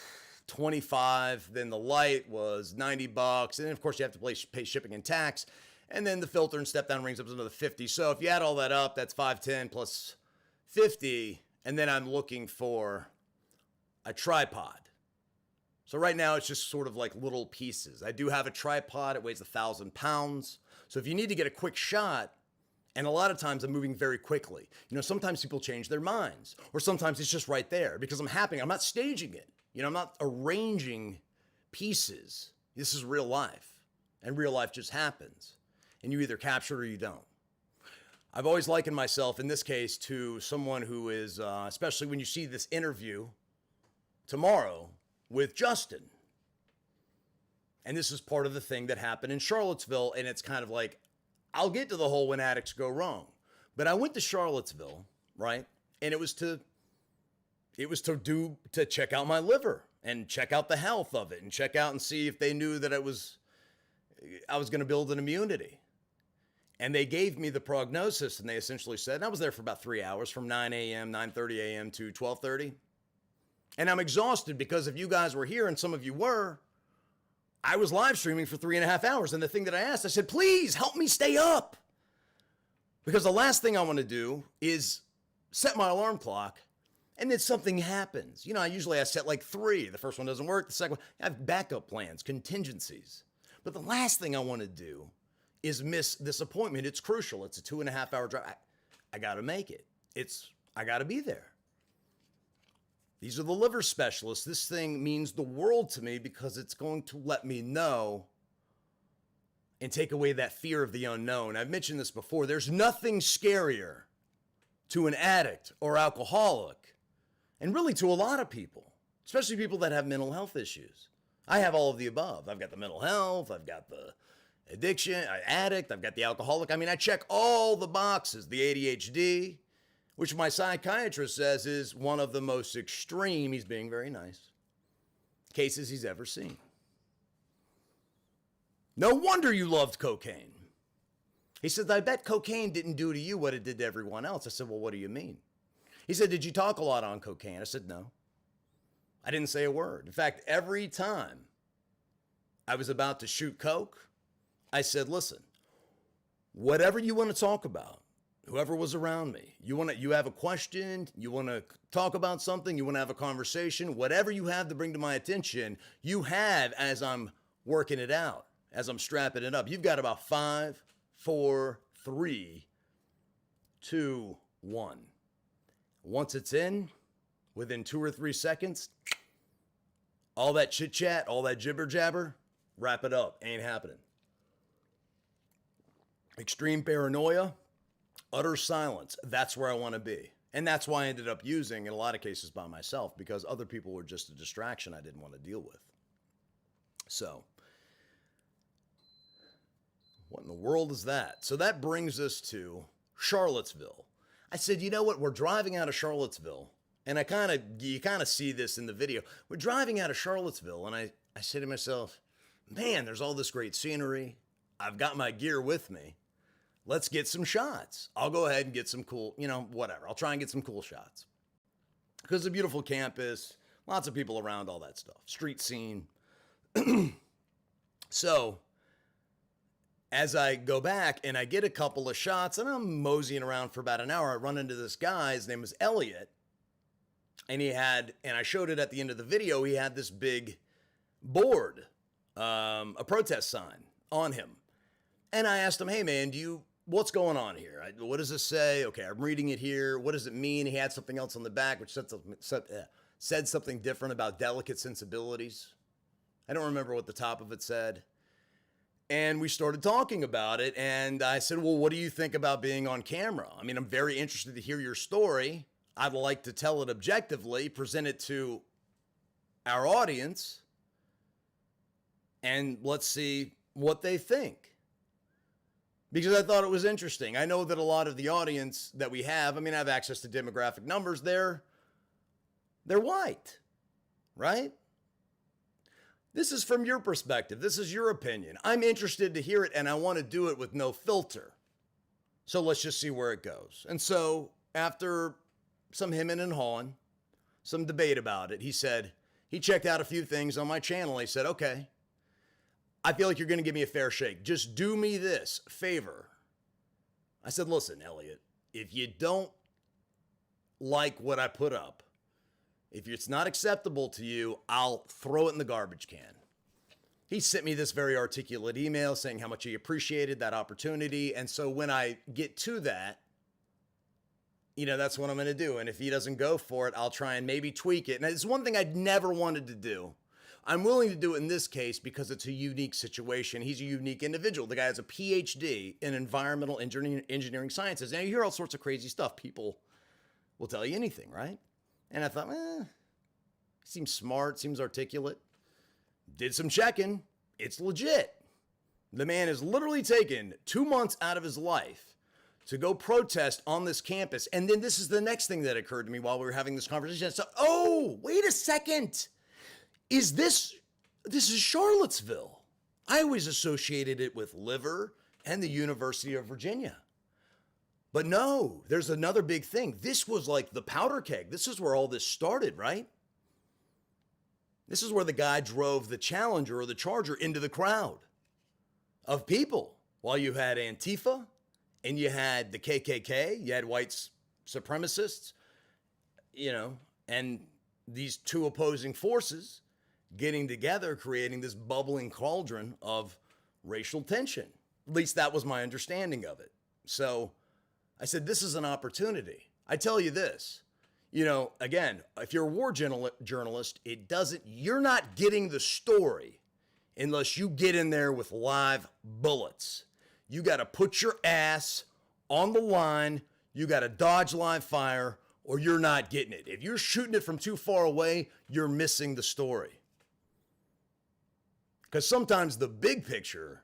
$25. Then the light was $90. And then, of course, you have to pay shipping and tax. And then the filter and step down rings up to another $50. So if you add all that up, that's $510 plus $50. And then I'm looking for a tripod. So right now it's just sort of like little pieces. I do have a tripod. It weighs 1,000 pounds. So if you need to get a quick shot, and a lot of times I'm moving very quickly. You know, sometimes people change their minds, or sometimes it's just right there because I'm happening. I'm not staging it. You know, I'm not arranging pieces. This is real life, and real life just happens, and you either capture it or you don't. I've always likened myself in this case to someone who is, especially when you see this interview tomorrow with Justin. And this is part of the thing that happened in Charlottesville. And it's kind of like, I'll get to the whole when addicts go wrong. But I went to Charlottesville, right? And it was to check out my liver and check out the health of it and check out and see if they knew that I was going to build an immunity. And they gave me the prognosis, and they essentially said, and I was there for about 3 hours, from 9 a.m., 9:30 a.m. to 12:30. And I'm exhausted because if you guys were here, and some of you were, I was live streaming for 3.5 hours. And the thing that I asked, I said, please help me stay up. Because the last thing I want to do is set my alarm clock and then something happens. You know, I set like 3. The first one doesn't work. The second one, I have backup plans, contingencies. But the last thing I want to do is miss this appointment. It's crucial. It's a 2.5 hour drive. I got to make it. I got to be there. These are the liver specialists. This thing means the world to me because it's going to let me know and take away that fear of the unknown. I've mentioned this before. There's nothing scarier to an addict or alcoholic, and really to a lot of people, especially people that have mental health issues. I have all of the above. I've got the mental health. I've got the addiction, addict. I've got the alcoholic. I mean, I check all the boxes. The ADHD, which my psychiatrist says is one of the most extreme, he's being very nice, cases he's ever seen. No wonder you loved cocaine. He said, I bet cocaine didn't do to you what it did to everyone else. I said, well, what do you mean? He said, did you talk a lot on cocaine? I said, no. I didn't say a word. In fact, every time I was about to shoot coke, I said, listen, whatever you want to talk about, whoever was around me, you have a question, you want to talk about something, you want to have a conversation, whatever you have to bring to my attention, you have as I'm working it out, as I'm strapping it up. You've got about 5, 4, 3, 2, 1. Once it's in, within 2 or 3 seconds, all that chit chat, all that jibber jabber, wrap it up. Ain't happening. Extreme paranoia, utter silence. That's where I want to be. And that's why I ended up using, in a lot of cases, by myself, because other people were just a distraction I didn't want to deal with. So, what in the world is that? So that brings us to Charlottesville. I said, you know what? We're driving out of Charlottesville. And you kind of see this in the video. We're driving out of Charlottesville, and I say to myself, man, there's all this great scenery. I've got my gear with me. Let's get some shots. I'll go ahead and get some cool, whatever. I'll try and get some cool shots. Because it's a beautiful campus, lots of people around, all that stuff. Street scene. So, as I go back and I get a couple of shots, and I'm moseying around for about an hour, I run into this guy. His name was Elliot. And I showed it at the end of the video, he had this big board, a protest sign on him. And I asked him, hey man, what's going on here? What does this say? Okay, I'm reading it here. What does it mean? He had something else on the back, which said something different about delicate sensibilities. I don't remember what the top of it said. And we started talking about it. And I said, well, what do you think about being on camera? I mean, I'm very interested to hear your story. I'd like to tell it objectively, present it to our audience, and let's see what they think. Because I thought it was interesting. I know that a lot of the audience that we have, I have access to demographic numbers, they're white, right? This is from your perspective. This is your opinion. I'm interested to hear it, and I want to do it with no filter. So let's just see where it goes. And so after some hemming and hawing, some debate about it, he said, He checked out a few things on my channel. He said, okay, I feel like you're going to give me a fair shake. Just do me this favor. I said, listen, Elliot, if you don't like what I put up, if it's not acceptable to you, I'll throw it in the garbage can. He sent me this very articulate email saying how much he appreciated that opportunity. And so when I get to that, that's what I'm going to do. And if he doesn't go for it, I'll try and maybe tweak it. And it's one thing I'd never wanted to do. I'm willing to do it in this case because it's a unique situation. He's a unique individual. The guy has a PhD in environmental engineering sciences. Now, you hear all sorts of crazy stuff. People will tell you anything, right? And I thought, seems smart, seems articulate. Did some checking. It's legit. The man has literally taken 2 months out of his life to go protest on this campus. And then this is the next thing that occurred to me while we were having this conversation. So, wait a second. This is Charlottesville. I always associated it with liver and the University of Virginia. But no, there's another big thing. This was like the powder keg. This is where all this started, right? This is where the guy drove the Challenger or the Charger into the crowd of people. While you had Antifa and you had the KKK, you had white supremacists, and these two opposing forces getting together, creating this bubbling cauldron of racial tension. At least that was my understanding of it. So I said, this is an opportunity. I tell you this, again, if you're a war journalist, you're not getting the story unless you get in there with live bullets. You got to put your ass on the line. You got to dodge live fire or you're not getting it. If you're shooting it from too far away, you're missing the story. Because sometimes the big picture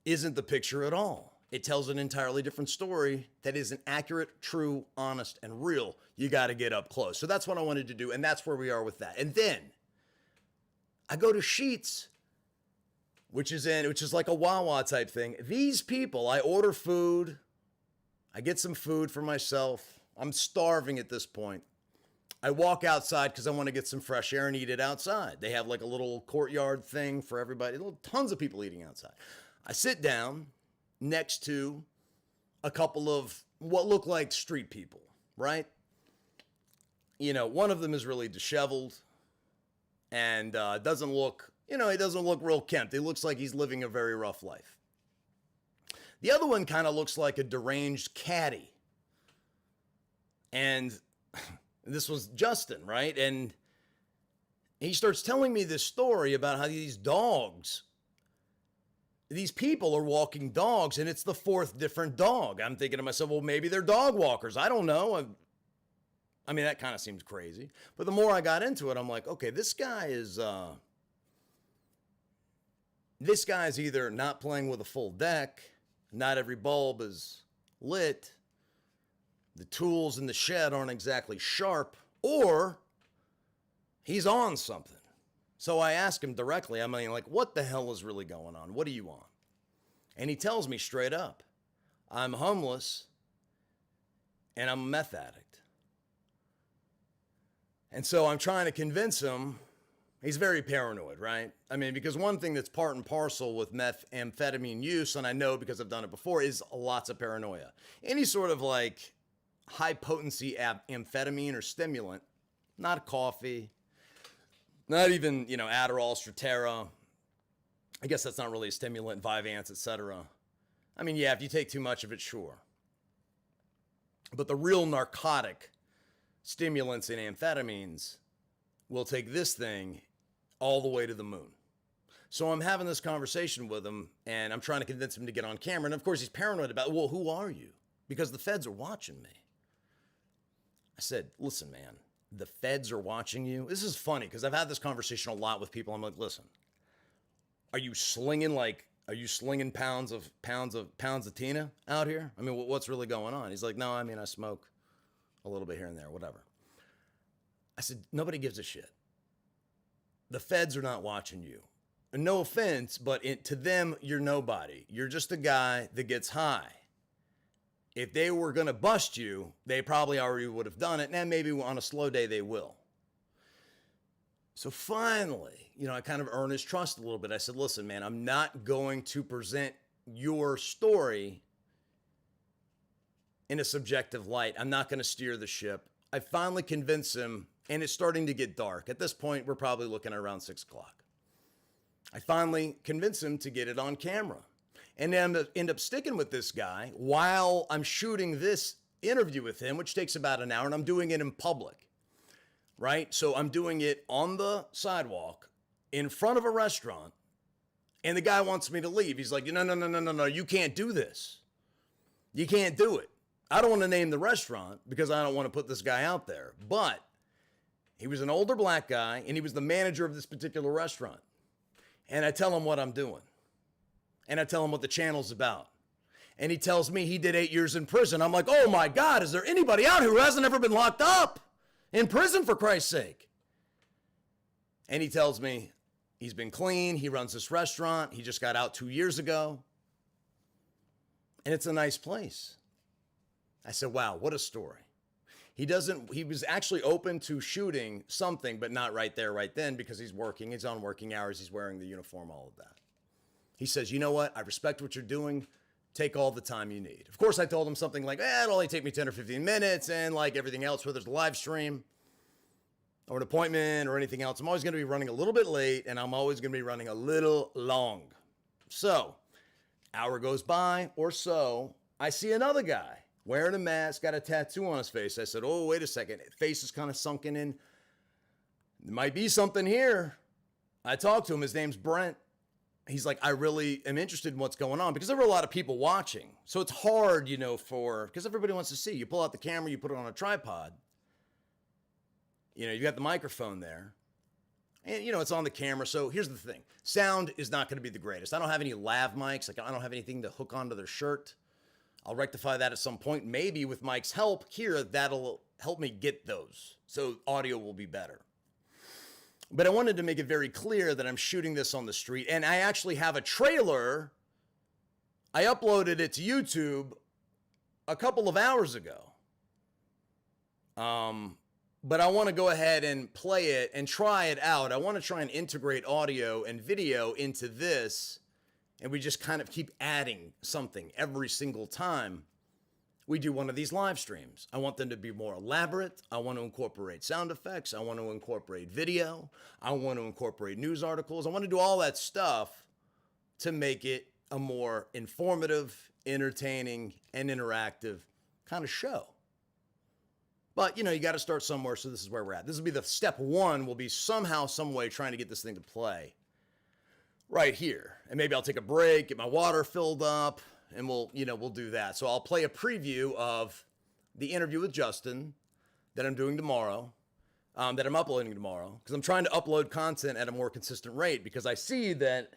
isn't the picture at all. It tells an entirely different story that isn't accurate, true, honest, and real. You got to get up close. So that's what I wanted to do, and that's where we are with that. And then I go to Sheetz, which is like a Wawa type thing. These people, I order food. I get some food for myself. I'm starving at this point. I walk outside because I want to get some fresh air and eat it outside. They have like a little courtyard thing for everybody. Tons of people eating outside. I sit down next to a couple of what look like street people, right? One of them is really disheveled and doesn't look, he doesn't look real kempt. He looks like he's living a very rough life. The other one kind of looks like a deranged caddy. And this was Justin, right? And he starts telling me this story about how these people are walking dogs, and it's the fourth different dog. I'm thinking to myself, well, maybe they're dog walkers. I don't know. I mean, that kind of seems crazy. But the more I got into it, I'm like, okay, this guy is either not playing with a full deck, not every bulb is lit, the tools in the shed aren't exactly sharp, or he's on something. So I ask him directly, what the hell is really going on? What are you on? And he tells me straight up, I'm homeless and I'm a meth addict. And so I'm trying to convince him, he's very paranoid, right? Because one thing that's part and parcel with methamphetamine use, and I know because I've done it before, is lots of paranoia. Any sort of like high potency amphetamine or stimulant, not coffee, not even, Adderall, Strattera. I guess that's not really a stimulant, Vyvanse, etc. If you take too much of it, sure. But the real narcotic stimulants and amphetamines will take this thing all the way to the moon. So I'm having this conversation with him, and I'm trying to convince him to get on camera. And of course, he's paranoid about, well, who are you? Because the feds are watching me. I said, listen, man, the feds are watching you. This is funny because I've had this conversation a lot with people. I'm like, listen, are you slinging pounds of Tina out here? What's really going on? He's like, no, I smoke a little bit here and there, whatever. I said, nobody gives a shit. The feds are not watching you. And no offense, but to them, you're nobody. You're just a guy that gets high. If they were going to bust you, they probably already would have done it. And maybe on a slow day, they will. So finally, I kind of earned his trust a little bit. I said, listen, man, I'm not going to present your story in a subjective light. I'm not going to steer the ship. I finally convinced him, and it's starting to get dark. At this point, we're probably looking at around 6 o'clock. I finally convinced him to get it on camera. And then I end up sticking with this guy while I'm shooting this interview with him, which takes about an hour, and I'm doing it in public, right? So I'm doing it on the sidewalk in front of a restaurant, and the guy wants me to leave. He's like, no, you can't do this. You can't do it. I don't want to name the restaurant because I don't want to put this guy out there. But he was an older black guy, and he was the manager of this particular restaurant. And I tell him what I'm doing. And I tell him what the channel's about. And he tells me he did 8 years in prison. I'm like, oh my God, is there anybody out here who hasn't ever been locked up in prison, for Christ's sake? And he tells me he's been clean. He runs this restaurant. He just got out 2 years ago. And it's a nice place. I said, wow, what a story. He was actually open to shooting something, but not right there, right then, because he's working. He's on working hours. He's wearing the uniform, all of that. He says, you know what? I respect what you're doing. Take all the time you need. Of course, I told him something like, it'll only take me 10 or 15 minutes. And like everything else, whether it's a live stream or an appointment or anything else, I'm always going to be running a little bit late, and I'm always going to be running a little long. So, hour goes by or so, I see another guy wearing a mask, got a tattoo on his face. I said, oh, wait a second. Face is kind of sunken in. There might be something here. I talked to him. His name's Brent. He's like, I really am interested in what's going on, because there were a lot of people watching. So it's hard, because everybody wants to see. You pull out the camera, you put it on a tripod. You got the microphone there. And, it's on the camera. So here's the thing. Sound is not going to be the greatest. I don't have any lav mics. Like, I don't have anything to hook onto their shirt. I'll rectify that at some point. Maybe with Mike's help here, that'll help me get those. So audio will be better. But I wanted to make it very clear that I'm shooting this on the street. And I actually have a trailer. I uploaded it to YouTube a couple of hours ago. But I want to go ahead and play it and try it out. I want to try and integrate audio and video into this. And we just kind of keep adding something every single time we do one of these live streams. I want them to be more elaborate. I want to incorporate sound effects. I want to incorporate video. I want to incorporate news articles. I want to do all that stuff to make it a more informative, entertaining, and interactive kind of show. But, you got to start somewhere, so this is where we're at. This will be the step one, will be somehow, some way trying to get this thing to play right here. And maybe I'll take a break, get my water filled up, and we'll do that. So I'll play a preview of the interview with Justin that I'm doing tomorrow, that I'm uploading tomorrow, because I'm trying to upload content at a more consistent rate, because I see that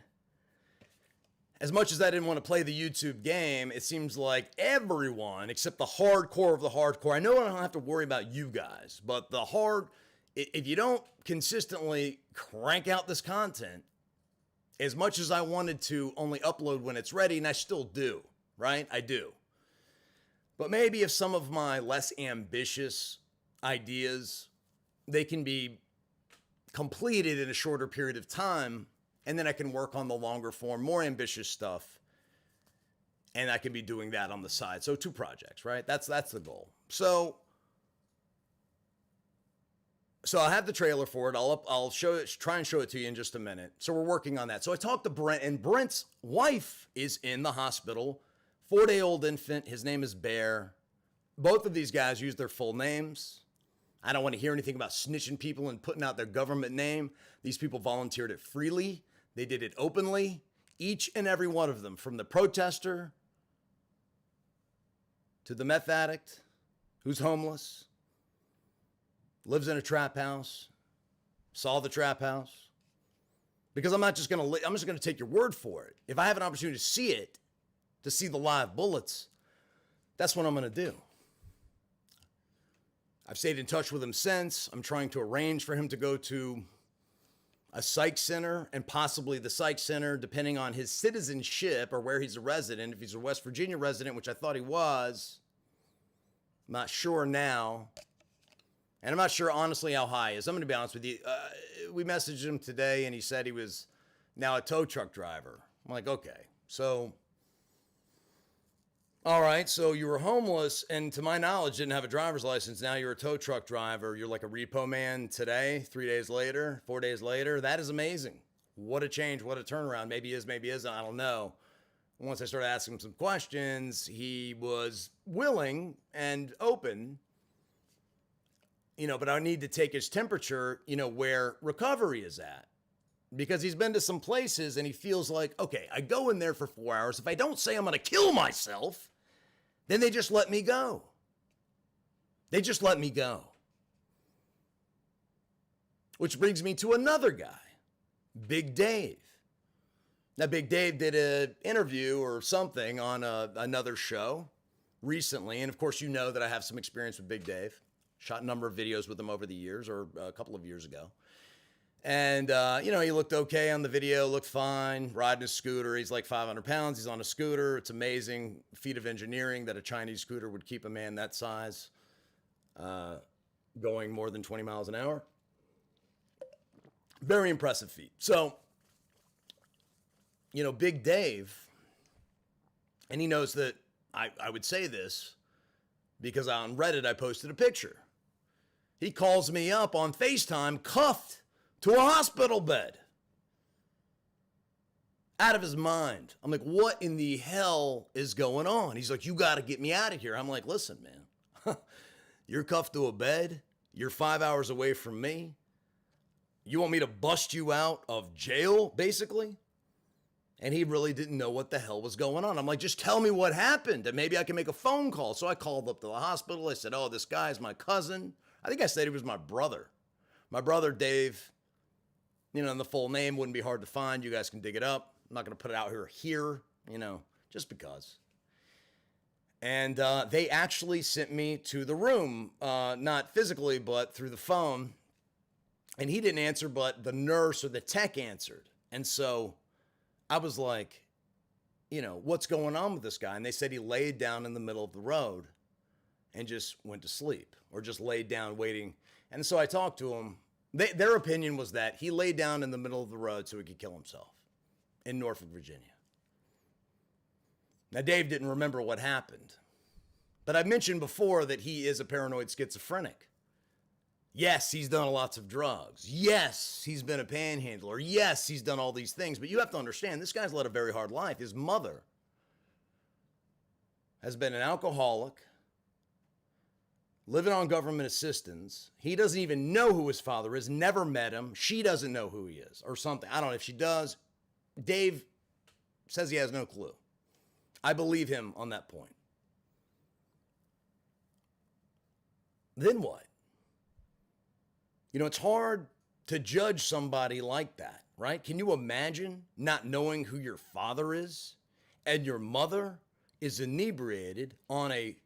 as much as I didn't want to play the YouTube game, it seems like everyone, except the hardcore of the hardcore, I know I don't have to worry about you guys, but if you don't consistently crank out this content, as much as I wanted to only upload when it's ready, and I still do, right? I do. But maybe if some of my less ambitious ideas, they can be completed in a shorter period of time, and then I can work on the longer form, more ambitious stuff, and I can be doing that on the side. So 2 projects, right? That's the goal. So I have the trailer for it. I'll show it, try and show it to you in just a minute. So we're working on that. So I talked to Brent, and Brent's wife is in the hospital. 4-day-old infant. His name is Bear. Both of these guys use their full names. I don't want to hear anything about snitching people and putting out their government name. These people volunteered it freely. They did it openly. Each and every one of them, from the protester to the meth addict who's homeless, lives in a trap house, saw the trap house. Because I'm just going to take your word for it. If I have an opportunity to see it, to see the live bullets, that's what I'm going to do. I've stayed in touch with him since. I'm trying to arrange for him to go to a psych center, and possibly the psych center, depending on his citizenship or where he's a resident. If he's a West Virginia resident, which I thought he was, I'm not sure now. And I'm not sure, honestly, how high he is. I'm going to be honest with you. we messaged him today, and he said he was now a tow truck driver. I'm like, okay, so, all right, so you were homeless, and to my knowledge, didn't have a driver's license. Now you're a tow truck driver. You're like a repo man today, 3 days later, 4 days later. That is amazing. What a change, what a turnaround. Maybe is, maybe isn't, I don't know. Once I started asking him some questions, he was willing and open, but I need to take his temperature, where recovery is at. Because he's been to some places and he feels like, okay, I go in there for 4 hours. If I don't say I'm going to kill myself, then they just let me go. They just let me go. Which brings me to another guy, Big Dave. Now, Big Dave did an interview or something on another show recently. And of course, you know that I have some experience with Big Dave. Shot a number of videos with him over the years, or a couple of years ago. And, he looked okay on the video, looked fine, riding a scooter. He's like 500 pounds. He's on a scooter. It's amazing feat of engineering that a Chinese scooter would keep a man that size going more than 20 miles an hour. Very impressive feat. So, Big Dave, and he knows that I would say this because on Reddit I posted a picture. He calls me up on FaceTime, cuffed to a hospital bed. Out of his mind. I'm like, what in the hell is going on? He's like, you got to get me out of here. I'm like, listen, man, you're cuffed to a bed. You're 5 hours away from me. You want me to bust you out of jail, basically? And he really didn't know what the hell was going on. I'm like, just tell me what happened, and maybe I can make a phone call. So I called up to the hospital. I said, oh, this guy's my cousin. I think I said he was my brother. My brother, Dave, and the full name wouldn't be hard to find. You guys can dig it up. I'm not going to put it out here, just because. And they actually sent me to the room, not physically, but through the phone. And he didn't answer, but the nurse or the tech answered. And so I was like, what's going on with this guy? And they said he laid down in the middle of the road and just went to sleep, or just laid down waiting. And so I talked to him. Their opinion was that he laid down in the middle of the road so he could kill himself in Norfolk, Virginia. Now, Dave didn't remember what happened, but I mentioned before that he is a paranoid schizophrenic. Yes, he's done lots of drugs. Yes, he's been a panhandler. Yes, he's done all these things, but you have to understand, this guy's led a very hard life. His mother has been an alcoholic, living on government assistance. He doesn't even know who his father is, never met him. She doesn't know who he is or something. I don't know if she does. Dave says he has no clue. I believe him on that point. Then what? It's hard to judge somebody like that, right? Can you imagine not knowing who your father is and your mother is inebriated on a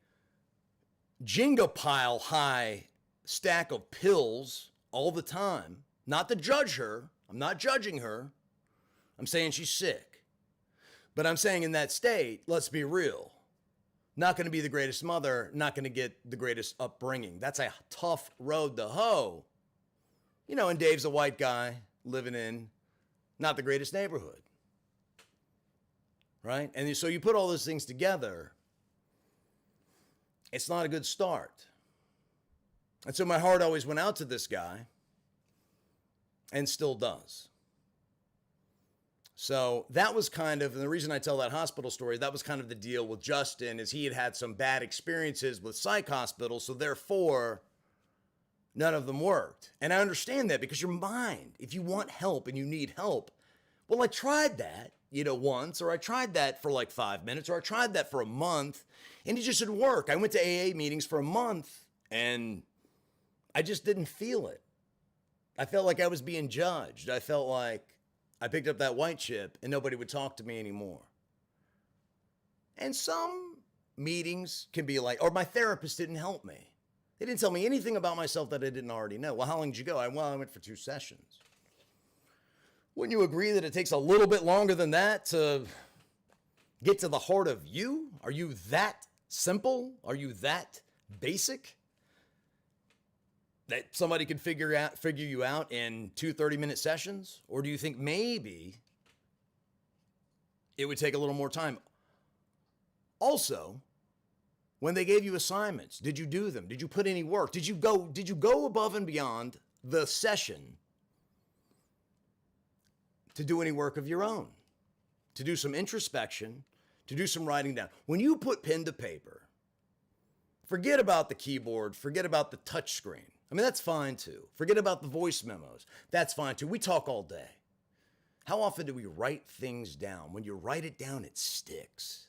Jenga pile high stack of pills all the time? Not to judge her. I'm not judging her. I'm saying she's sick. But I'm saying in that state, let's be real. Not going to be the greatest mother, not going to get the greatest upbringing. That's a tough road to hoe. And Dave's a white guy living in not the greatest neighborhood. Right? And so you put all those things together, it's not a good start. And so my heart always went out to this guy and still does. So that was kind of, and the reason I tell that hospital story, that was kind of the deal with Justin, is he had had some bad experiences with psych hospitals, so therefore none of them worked. And I understand that, because your mind, if you want help and you need help, well, I tried that, once, or I tried that for like 5 minutes, or I tried that for a month, and it just didn't work. I went to AA meetings for a month, and I just didn't feel it. I felt like I was being judged. I felt like I picked up that white chip, and nobody would talk to me anymore. And some meetings can be like, or my therapist didn't help me. They didn't tell me anything about myself that I didn't already know. Well, how long did you go? I went for 2 sessions. Wouldn't you agree that it takes a little bit longer than that to get to the heart of you? Are you that simple? Are you that basic? that somebody could figure you out in 2 30-minute sessions? Or do you think maybe it would take a little more time? Also, when they gave you assignments, did you do them? Did you put any work? Did you go above and beyond the session to do any work of your own? To do some introspection, to do some writing down. When you put pen to paper, forget about the keyboard, forget about the touch screen. I mean, that's fine too. Forget about the voice memos. That's fine too. We talk all day. How often do we write things down? When you write it down, it sticks.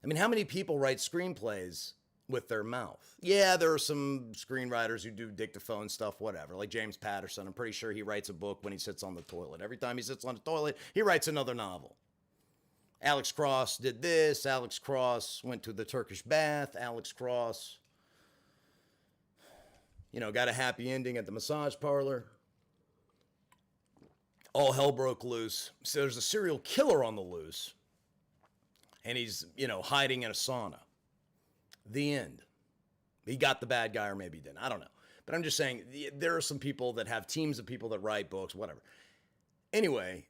I mean, how many people write screenplays with their mouth? Yeah, there are some screenwriters who do dictaphone stuff, whatever. Like James Patterson, I'm pretty sure he writes a book when he sits on the toilet. Every time he sits on the toilet, he writes another novel. Alex Cross did this. Alex Cross went to the Turkish bath. Alex Cross, got a happy ending at the massage parlor. All hell broke loose. So there's a serial killer on the loose. And he's, hiding in a sauna. The end. He got the bad guy, or maybe he didn't. I don't know. But I'm just saying, there are some people that have teams of people that write books, whatever. Anyway,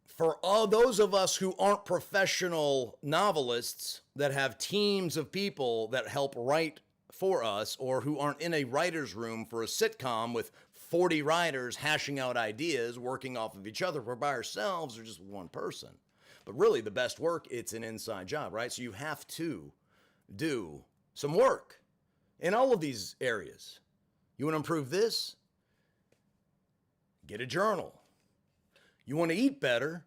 for all those of us who aren't professional novelists, that have teams of people that help write for us, or who aren't in a writer's room for a sitcom with 40 writers hashing out ideas, working off of each other, we're by ourselves or just one person. But really, the best work, it's an inside job, right? So you have to do some work in all of these areas. You want to improve this? Get a journal. You want to eat better?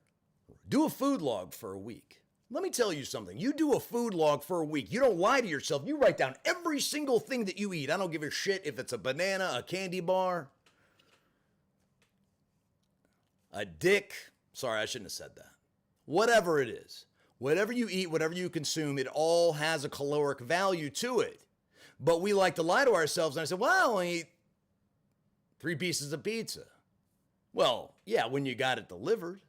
Do a food log for a week. Let me tell you something. You do a food log for a week. You don't lie to yourself. You write down every single thing that you eat. I don't give a shit if it's a banana, a candy bar, a dick. Sorry, I shouldn't have said that. Whatever it is, whatever you eat, whatever you consume, it all has a caloric value to it. But we like to lie to ourselves. And I said, well, I eat 3 pieces of pizza. Well, yeah, when you got it delivered.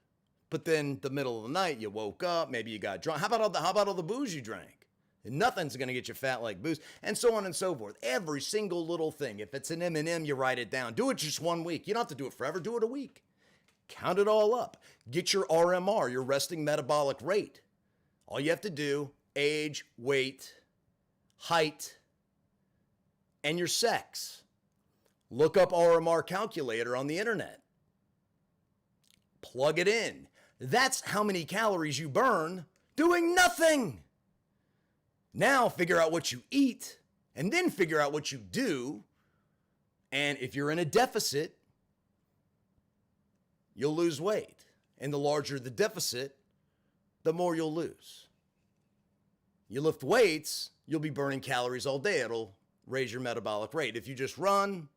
But then the middle of the night, you woke up, maybe you got drunk. How about all the booze you drank? And nothing's going to get you fat like booze, and so on and so forth. Every single little thing. If it's an M&M, you write it down. Do it just 1 week. You don't have to do it forever. Do it a week. Count it all up. Get your RMR, your resting metabolic rate. All you have to do, age, weight, height, and your sex. Look up RMR calculator on the internet. Plug it in. That's how many calories you burn doing nothing. Now figure out what you eat, and then figure out what you do. And if you're in a deficit, you'll lose weight. And the larger the deficit, the more you'll lose. You lift weights, you'll be burning calories all day. It'll raise your metabolic rate. If you just run,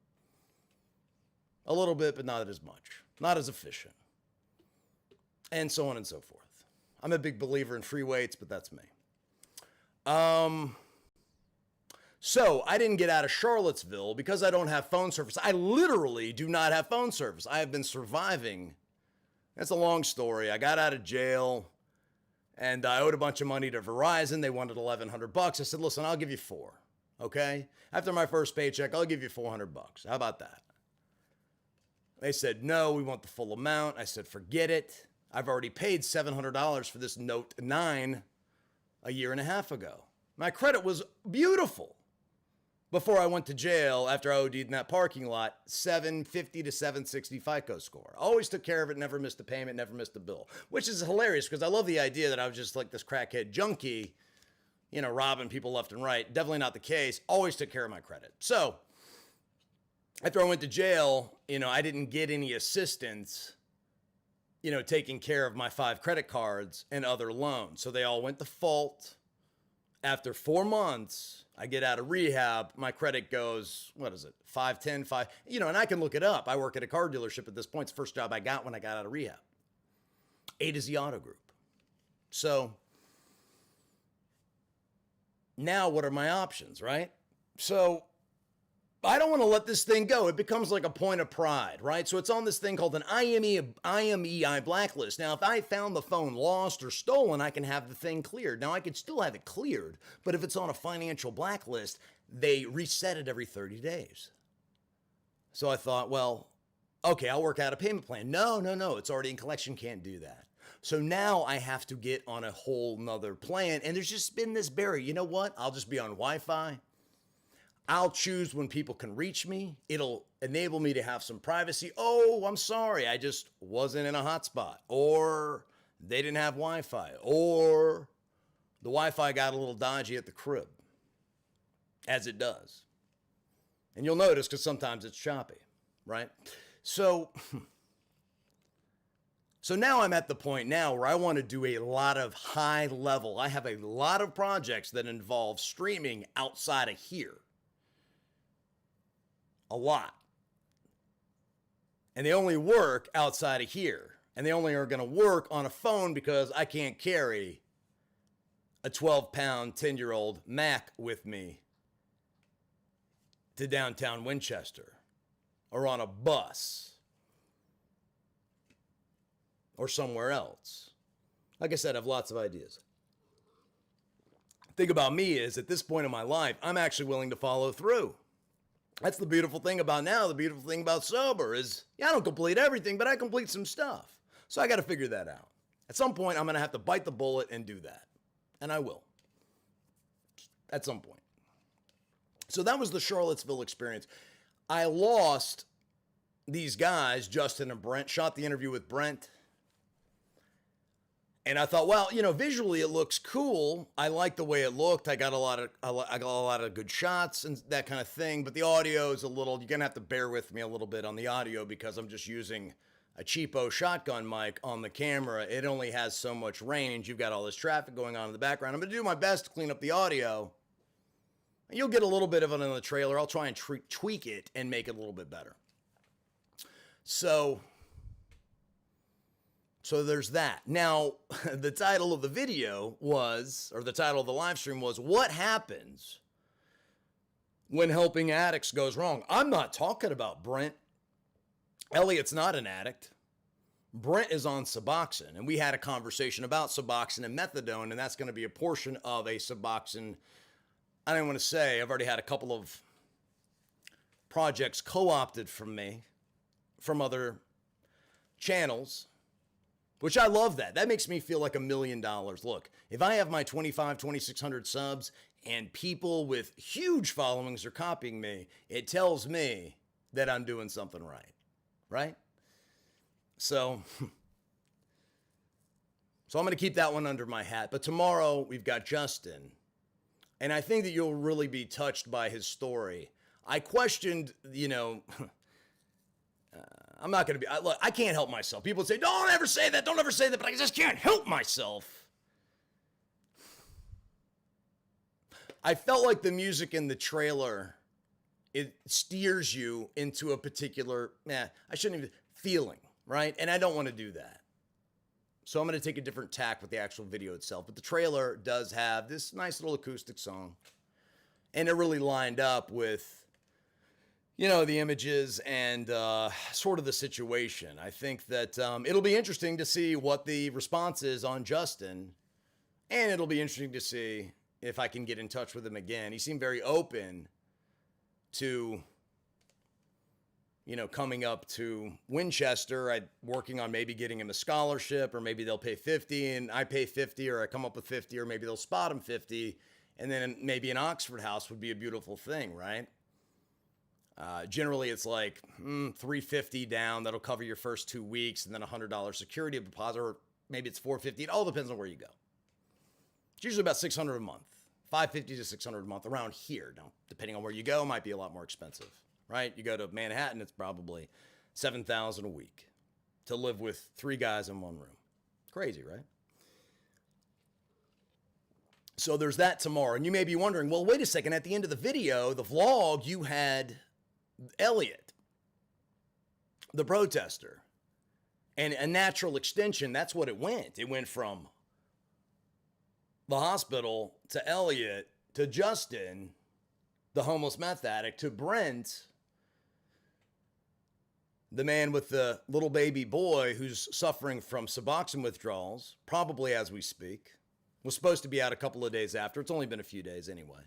a little bit, but not as much. Not as efficient. And so on and so forth. I'm a big believer in free weights, but that's me. So I didn't get out of Charlottesville because I don't have phone service. I literally do not have phone service. I have been surviving. That's a long story. I got out of jail and I owed a bunch of money to Verizon. They wanted $1,100. I said, listen, I'll give you $4. Okay? After my first paycheck, I'll give you $400. How about that? They said, no, we want the full amount. I said, forget it. I've already paid $700 for this Note 9 a year and a half ago. My credit was beautiful. Before I went to jail, after I OD'd in that parking lot, 750 to 760 FICO score. Always took care of it, never missed a payment, never missed a bill. Which is hilarious because I love the idea that I was just like this crackhead junkie, robbing people left and right. Definitely not the case. Always took care of my credit. So, after I went to jail, I didn't get any assistance, taking care of my 5 credit cards and other loans. So they all went default. After 4 months, I get out of rehab. My credit goes, 510, 5, and I can look it up. I work at a car dealership at this point. It's the first job I got when I got out of rehab. A to Z Auto Group. So now what are my options, right? So I don't want to let this thing go. It becomes like a point of pride, right? So it's on this thing called an IMEI blacklist. Now, if I found the phone lost or stolen, I can have the thing cleared. Now, I could still have it cleared, but if it's on a financial blacklist, they reset it every 30 days. So I thought, well, okay, I'll work out a payment plan. No, it's already in collection, can't do that. So now I have to get on a whole nother plan. And there's just been this barrier. You know what? I'll just be on Wi-Fi. I'll choose when people can reach me. It'll enable me to have some privacy. Oh, I'm sorry, I just wasn't in a hotspot. Or they didn't have Wi-Fi. Or the Wi-Fi got a little dodgy at the crib, as it does. And you'll notice because sometimes it's choppy, right? So now I'm at the point now where I want to do a lot of high level. I have a lot of projects that involve streaming outside of here. A lot. And they only work outside of here. And they only are going to work on a phone because I can't carry a 12-pound, 10-year-old Mac with me to downtown Winchester or on a bus or somewhere else. Like I said, I have lots of ideas. The thing about me is at this point in my life, I'm actually willing to follow through. That's the beautiful thing about now. The beautiful thing about sober is, yeah, I don't complete everything, but I complete some stuff. So I got to figure that out. At some point, I'm going to have to bite the bullet and do that. And I will. At some point. So that was the Charlottesville experience. I lost these guys, Justin and Brent, shot the interview with Brent. And I thought, well, visually it looks cool. I like the way it looked. I got a lot of good shots and that kind of thing. But the audio is you're going to have to bear with me a little bit on the audio because I'm just using a cheapo shotgun mic on the camera. It only has so much range. You've got all this traffic going on in the background. I'm going to do my best to clean up the audio. And you'll get a little bit of it in the trailer. I'll try and tweak it and make it a little bit better. So there's that. Now, the title of the video was, or the title of the live stream was, What Happens When Helping Addicts Goes Wrong? I'm not talking about Brent. Elliot's not an addict. Brent is on Suboxone, and we had a conversation about Suboxone and methadone, and that's going to be a portion of a Suboxone. I don't want to say, I've already had a couple of projects co-opted from me, from other channels, which I love that. That makes me feel like $1 million. Look, if I have my 2,600 subs and people with huge followings are copying me, it tells me that I'm doing something right, right? So I'm going to keep that one under my hat. But tomorrow we've got Justin, and I think that you'll really be touched by his story. I questioned, I'm not going to be, look, I can't help myself. People say, don't ever say that, but I just can't help myself. I felt like the music in the trailer, it steers you into a particular, I shouldn't even, feeling, right? And I don't want to do that. So I'm going to take a different tack with the actual video itself. But the trailer does have this nice little acoustic song. And it really lined up with, the images and sort of the situation. I think that it'll be interesting to see what the response is on Justin. And it'll be interesting to see if I can get in touch with him again. He seemed very open to, coming up to Winchester. Working on maybe getting him a scholarship, or maybe they'll pay $50 and I pay $50, or I come up with $50, or maybe they'll spot him $50. And then maybe an Oxford house would be a beautiful thing, right? Generally, it's like $350 down. That'll cover your first 2 weeks, and then $100 security deposit, or maybe it's $450. It all depends on where you go. It's usually about $600 a month, $550 to $600 a month around here. Now, depending on where you go, it might be a lot more expensive, right? You go to Manhattan, it's probably $7,000 a week to live with 3 guys in one room. Crazy, right? So there's that tomorrow. And you may be wondering, well, wait a second. At the end of the video, the vlog, you had Elliot, the protester. And a natural extension, that's what it went. It went from the hospital to Elliot to Justin, the homeless meth addict, to Brent, the man with the little baby boy who's suffering from Suboxone withdrawals, probably as we speak. Was supposed to be out a couple of days after. It's only been a few days anyway.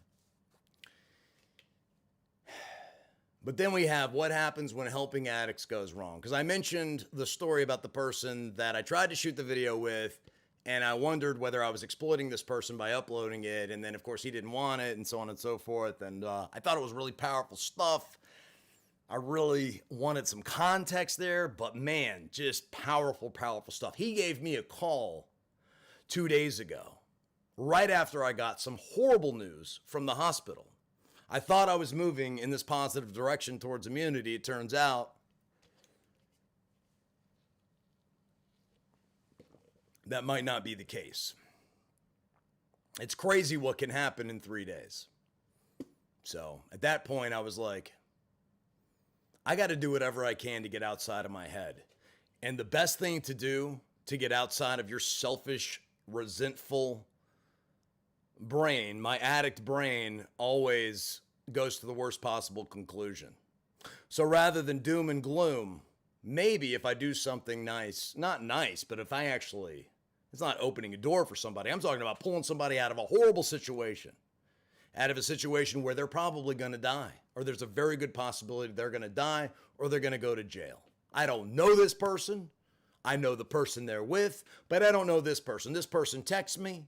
But then we have what happens when helping addicts goes wrong. Because I mentioned the story about the person that I tried to shoot the video with, and I wondered whether I was exploiting this person by uploading it. And then, of course, he didn't want it, and so on and so forth. And I thought it was really powerful stuff. I really wanted some context there, but man, just powerful, powerful stuff. He gave me a call 2 days ago, right after I got some horrible news from the hospital. I thought I was moving in this positive direction towards immunity. It turns out that might not be the case. It's crazy what can happen in 3 days. So at that point, I was like, I got to do whatever I can to get outside of my head. And the best thing to do to get outside of your selfish, resentful brain, my addict brain, always goes to the worst possible conclusion. So rather than doom and gloom, maybe if I do something nice, not nice, but if I actually, it's not opening a door for somebody. I'm talking about pulling somebody out of a horrible situation, out of a situation where they're probably going to die, or there's a very good possibility they're going to die, or they're going to go to jail. I don't know this person. I know the person they're with, but I don't know this person. This person texts me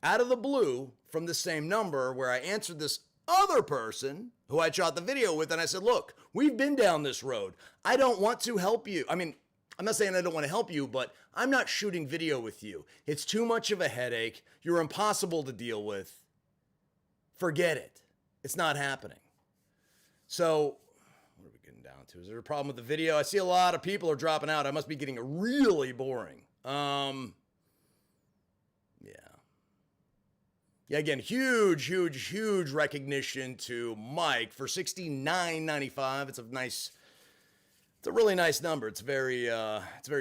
out of the blue from the same number where I answered this other person who I shot the video with, and I said, look, we've been down this road. I don't want to help you. I mean, I'm not saying I don't want to help you, but I'm not shooting video with you. It's too much of a headache. You're impossible to deal with. Forget it. It's not happening. So, what are we getting down to? Is there a problem with the video? I see a lot of people are dropping out. I must be getting really boring. Yeah, again, huge recognition to Mike for $69.95. It's a really nice number. It's very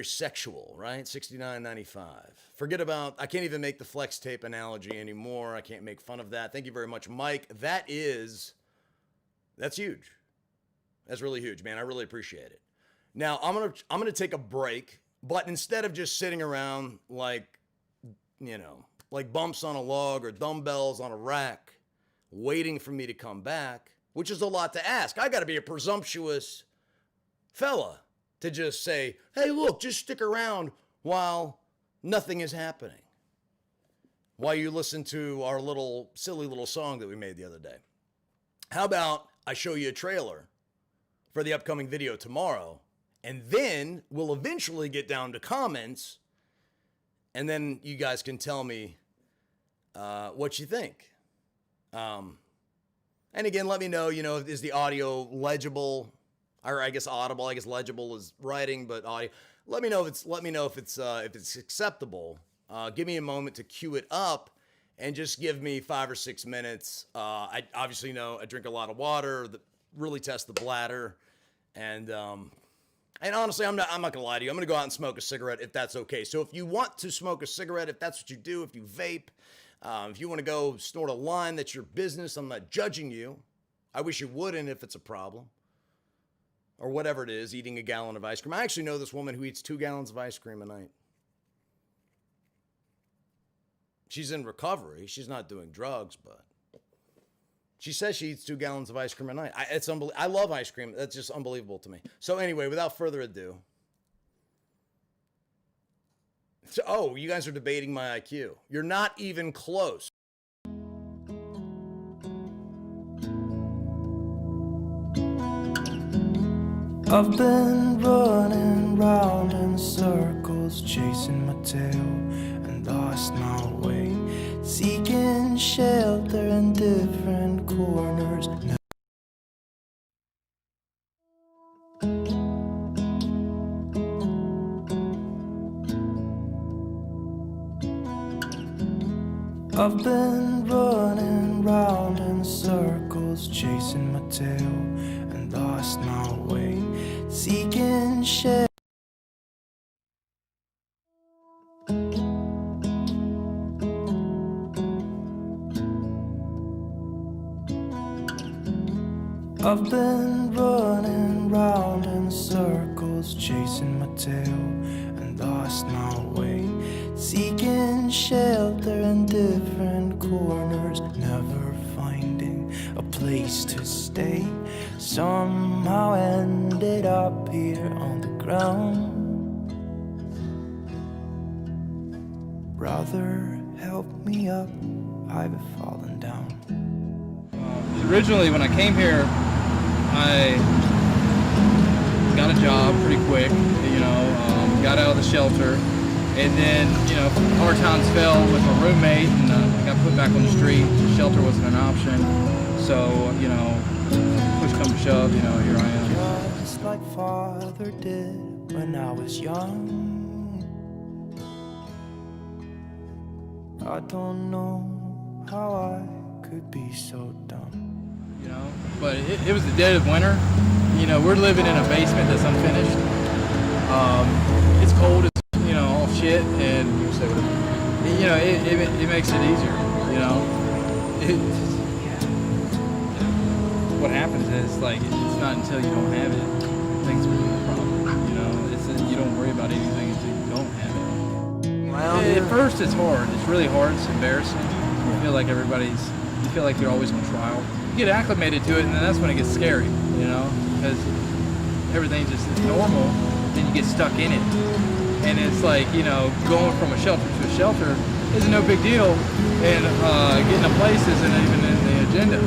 sexual, right? $69.95. Forget about, I can't even make the flex tape analogy anymore. I can't make fun of that. Thank you very much, Mike. That's huge. That's really huge, man. I really appreciate it. Now, I'm gonna take a break, but instead of just sitting around like bumps on a log or dumbbells on a rack, waiting for me to come back, which is a lot to ask. I got to be a presumptuous fella to just say, hey, look, just stick around while nothing is happening, while you listen to our silly little song that we made the other day. How about I show you a trailer for the upcoming video tomorrow, and then we'll eventually get down to comments, and then you guys can tell me what you think. And again, let me know, is the audio legible, or I guess audible? I guess legible is writing, but audio. Let me know if it's acceptable. Give me a moment to cue it up, and just give me 5 or 6 minutes. I obviously know I drink a lot of water, really test the bladder, and honestly, I'm not gonna lie to you. I'm gonna go out and smoke a cigarette if that's okay. So if you want to smoke a cigarette, if that's what you do, if you vape, if you want to go snort a line, that's your business. I'm not judging you. I wish you wouldn't if it's a problem. Or whatever it is, eating a gallon of ice cream. I actually know this woman who eats 2 gallons of ice cream a night. She's in recovery. She's not doing drugs, but she says she eats 2 gallons of ice cream a night. It's unbelievable. I love ice cream. That's just unbelievable to me. So anyway, without further ado. Oh, you guys are debating my IQ. You're not even close. I've been running round in circles, chasing my tail and lost my way, seeking shelter in different corners. I've been running round in circles, chasing my tail and lost my way, seeking shelter. I've been running round in circles, chasing my tail and lost my way, seeking shelter in different corners, never finding a place. place to stay. Somehow ended up here on the ground. Brother, help me up, I've fallen down. Originally, when I came here, I got a job pretty quick, got out of the shelter, and then, hard times fell with my roommate, and I got put back on the street. The shelter wasn't an option, so, push come to shove, here I am. Just like father did when I was young. I don't know how I could be so dumb. But it was the dead of winter. We're living in a basement that's unfinished. It's cold as, all shit, and, it makes it easier, What happens is, it's not until you don't have it, things become a problem, It's you don't worry about anything until you don't have it. At first it's hard. It's really hard. It's embarrassing. You feel like you feel like you're always on trial. You get acclimated to it, and then that's when it gets scary, because everything's just normal, then you get stuck in it. And it's like, going from a shelter to a shelter is no big deal, and getting a place isn't even in the agenda.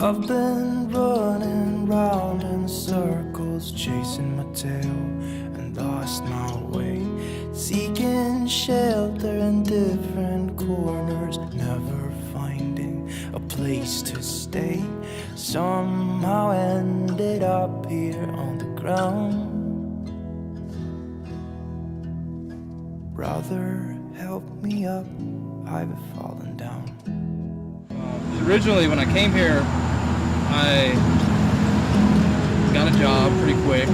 I've been running round in circles, chasing my tail and lost my way, seeking shelter in different corners, never finding a place to stay. Somehow ended up here on the ground. Brother, help me up, I've fallen down. Originally, when I came here, I got a job pretty quick,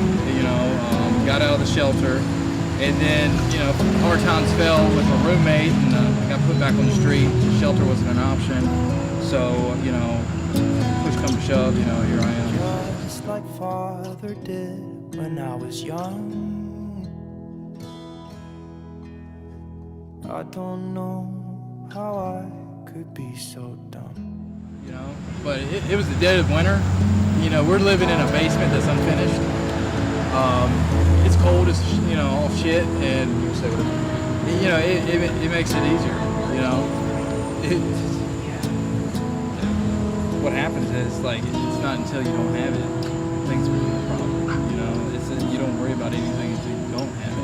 got out of the shelter, and then, hard times fell with my roommate, and I got put back on the street. The shelter wasn't an option, so, push come to shove, here I am. Just like father did when I was young. I don't know how I could be so dumb. But it was the dead of winter. We're living in a basement that's unfinished. It's cold as, all shit, and, it makes it easier, What happens is, it's not until you don't have it, things become a problem, It's you don't worry about anything until you don't have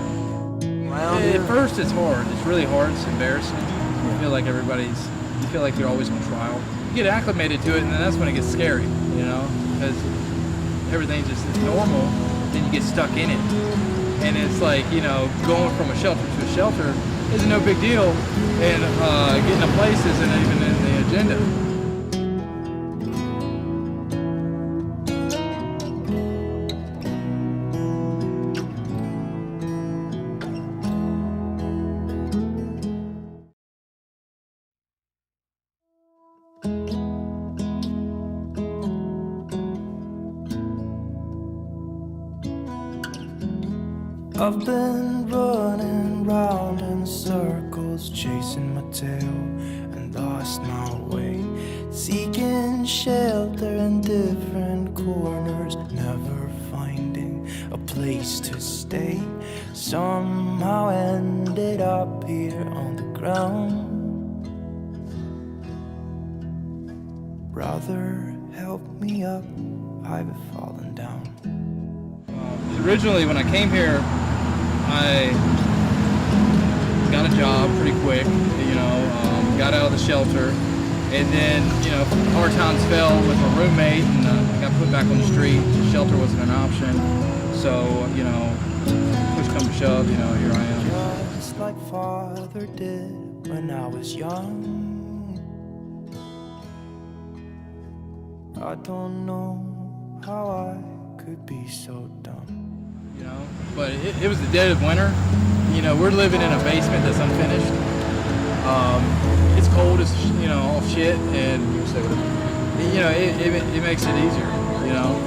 it. At first it's hard. It's really hard. It's embarrassing. You feel like you feel like you're always on trial. You get acclimated to it, and then that's when it gets scary, because everything's just normal, then you get stuck in it. And it's like, going from a shelter to a shelter is no big deal, and getting a place isn't even in the agenda. I've been running round in circles, chasing my tail and lost my way, seeking shelter in different corners, never finding a place to stay. Somehow ended up here on the ground. Brother, help me up, I've fallen down. Originally, when I came here, I got a job pretty quick, got out of the shelter, and then, hard times fell with my roommate, and I got put back on the street. The shelter wasn't an option, so, push come to shove, here I am. Just like father did when I was young. I don't know how I could be so dumb. But it was the dead of winter. you know, we're living in a basement that's unfinished. It's cold as, you know, all shit, and, you know, it makes it easier, you know.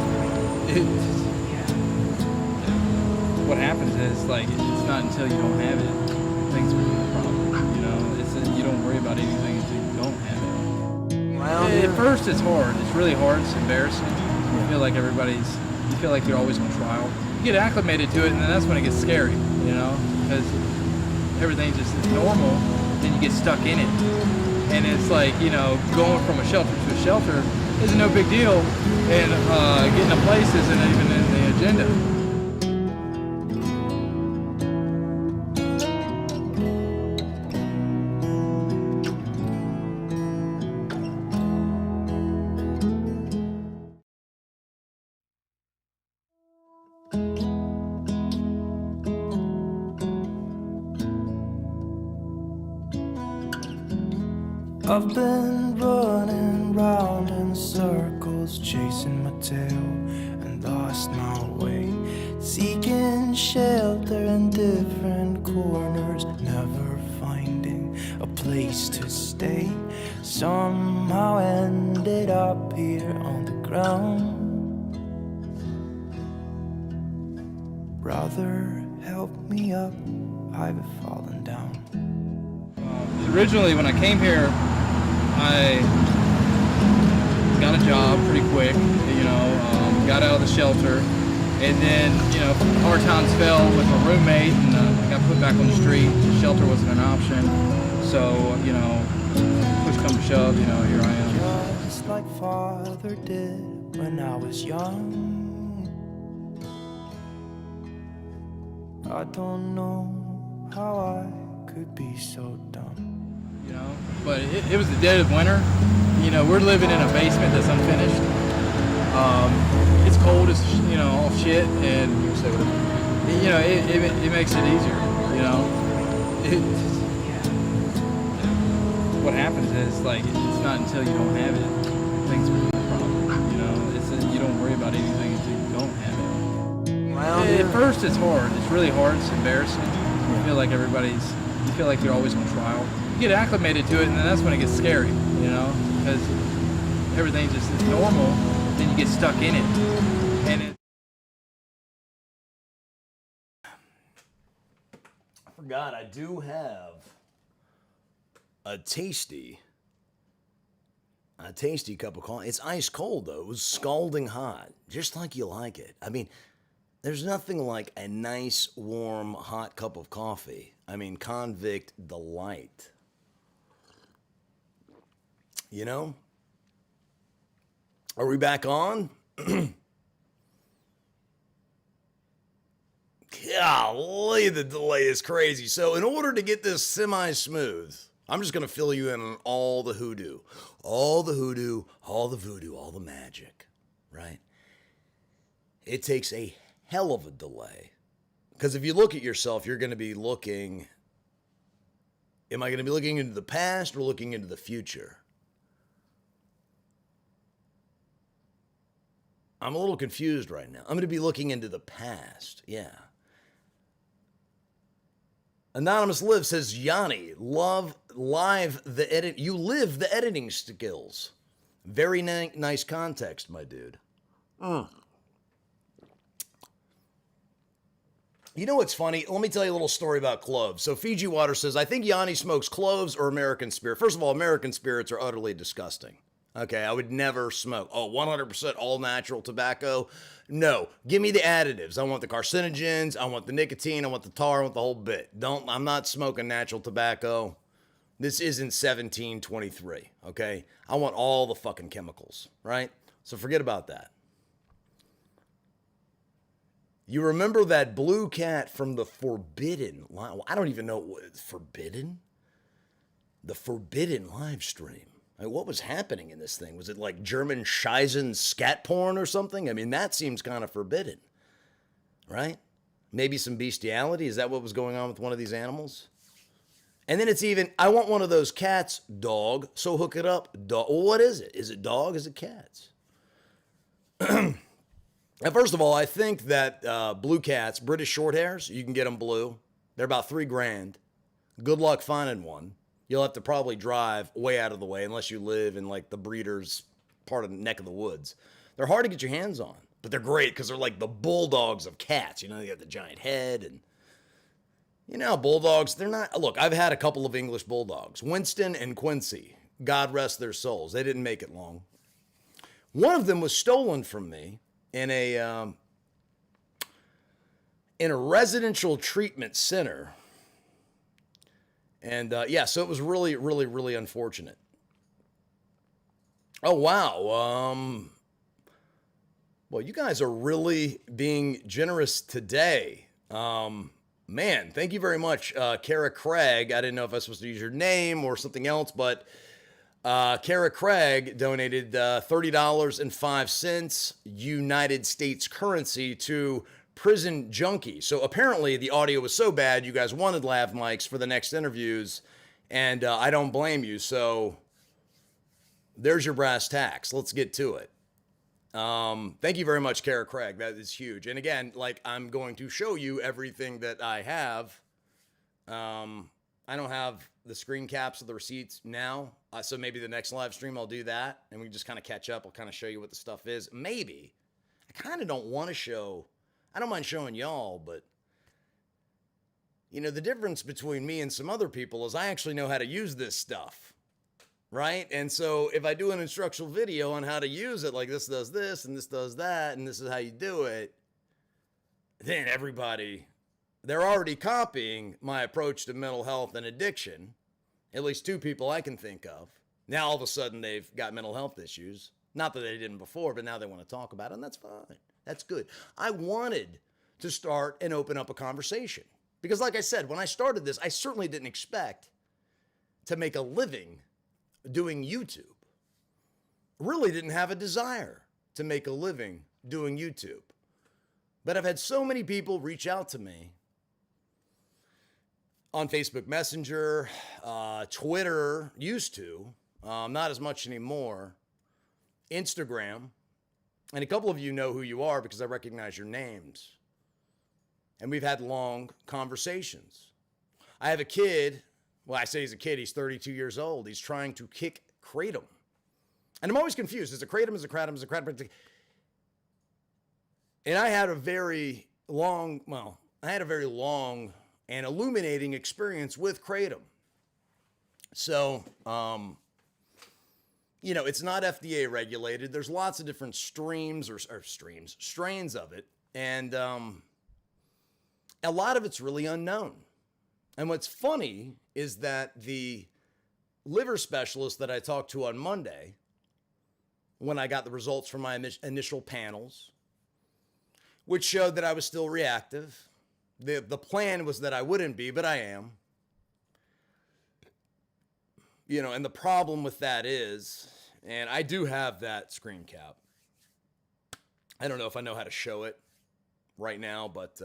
What happens is, like, it's not until you don't have it, things become a problem, you know. You don't worry about anything until you don't have it. At first, it's hard. It's really hard. It's embarrassing. You feel like you feel like you're always on trial. You get acclimated to it, and then that's when it gets scary, you know, because everything's just normal, then you get stuck in it. And it's like, you know, going from a shelter to a shelter is no big deal, and getting a place isn't even in the agenda. I've been running round in circles, chasing my tail and lost my way, seeking shelter in different corners, never finding a place to stay. Somehow ended up here on the ground. Brother, help me up, I've fallen down. Originally, when I came here, I got a job pretty quick, you know, got out of the shelter, and then, you know, hard times fell with my roommate, and I got put back on the street. The shelter wasn't an option, so, you know, push come to shove, you know, here I am. Just like father did when I was young. I don't know how I could be so dumb. You know, but it was the dead of winter. You know, we're living in a basement that's unfinished. It's cold as, you know, all shit, and, you know, it makes it easier, you know. What happens is, like, it's not until you don't have it, things become a problem, you know. You don't worry about anything until you don't have it. At first, it's hard. It's really hard. It's embarrassing. You feel like you feel like you're always on trial. You get acclimated to it, and then that's when it gets scary, you know, because everything's just normal, then you get stuck in it. And I forgot I do have a tasty cup of coffee. It's ice cold, though. It was scalding hot, just like you like it. I mean, there's nothing like a nice, warm, hot cup of coffee. I mean, Convict Delight. You know? Are we back on? Golly, the delay is crazy. So in order to get this semi-smooth, I'm just going to fill you in on all the hoodoo. All the hoodoo, all the voodoo, all the magic, right? It takes a hell of a delay. Because if you look at yourself, you're going to be looking... Am I going to be looking into the past or looking into the future? I'm a little confused right now. I'm going to be looking into the past. Yeah. Anonymous Live says, Yanni, you live the editing skills. Very nice context, my dude. You know what's funny? Let me tell you a little story about cloves. So Fiji Water says, I think Yanni smokes cloves or American Spirit. First of all, American Spirits are utterly disgusting. Okay, I would never smoke. 100% all natural tobacco? No. Give me the additives. I want the carcinogens. I want the nicotine. I want the tar. I want the whole bit. I'm not smoking natural tobacco. This isn't 1723, okay? I want all the fucking chemicals, right? So forget about that. You remember that blue cat from the Forbidden? I don't even know what Forbidden? The Forbidden live stream. Like, what was happening in this thing? Was it like German Scheisen scat porn or something? I mean, that seems kind of forbidden, right? Maybe some bestiality. Is that what was going on with one of these animals? And then it's even, I want one of those cats, dog, so hook it up. Dog. Well, what is it? Is it dog? Is it cats? And first of all, I think that blue cats, British short hairs, you can get them blue. They're about $3,000. Good luck finding one. You'll have to probably drive way out of the way unless you live in like the breeder's part of the neck of the woods. They're hard to get your hands on, but they're great because they're like the bulldogs of cats. You know, they got the giant head and, you know, bulldogs, they're not, look, I've had a couple of English bulldogs, Winston and Quincy. God rest their souls. They didn't make it long. One of them was stolen from me in a residential treatment center. And yeah, so it was really, really, really unfortunate. Oh, wow. Well, you guys are really being generous today. Man, thank you very much, Kara Craig. I didn't know if I was supposed to use your name or something else, but Kara Craig donated $30.05 United States currency to Prison Junkie. So apparently the audio was so bad, you guys wanted lav mics for the next interviews, and I don't blame you. So there's your brass tacks. Let's get to it. Thank you very much, Kara Craig. That is huge. And again, like, I'm going to show you everything that I have. I don't have the screen caps of the receipts now. So maybe the next live stream I'll do that, and we can just kind of catch up. I'll kind of show you what the stuff is. Maybe. I kind of don't want to show. I don't mind showing y'all, but you know, the difference between me and some other people is I actually know how to use this stuff. Right? And so if I do an instructional video on how to use it, like this does this and this does that, and this is how you do it, then everybody, they're already copying my approach to mental health and addiction. At least two people I can think of. Now all of a sudden they've got mental health issues. Not that they didn't before, but now they want to talk about it, and that's fine. That's good. I wanted to start and open up a conversation. Because like I said, when I started this, I certainly didn't expect to make a living doing YouTube. Really didn't have a desire to make a living doing YouTube. But I've had so many people reach out to me on Facebook Messenger, Twitter, used to, not as much anymore, Instagram, and a couple of you know who you are because I recognize your names. And we've had long conversations. I have a kid. Well, I say he's a kid. He's 32 years old. He's trying to kick kratom. And I'm always confused. Is it kratom? Is it kratom? Is it kratom? And I had a very long and illuminating experience with kratom. So, you know, it's not FDA regulated. There's lots of different strains of it. And a lot of it's really unknown. And what's funny is that the liver specialist that I talked to on Monday, when I got the results from my initial panels, which showed that I was still reactive. The plan was that I wouldn't be, but I am. You know, and the problem with that is, and I do have that screen cap. I don't know if I know how to show it right now, but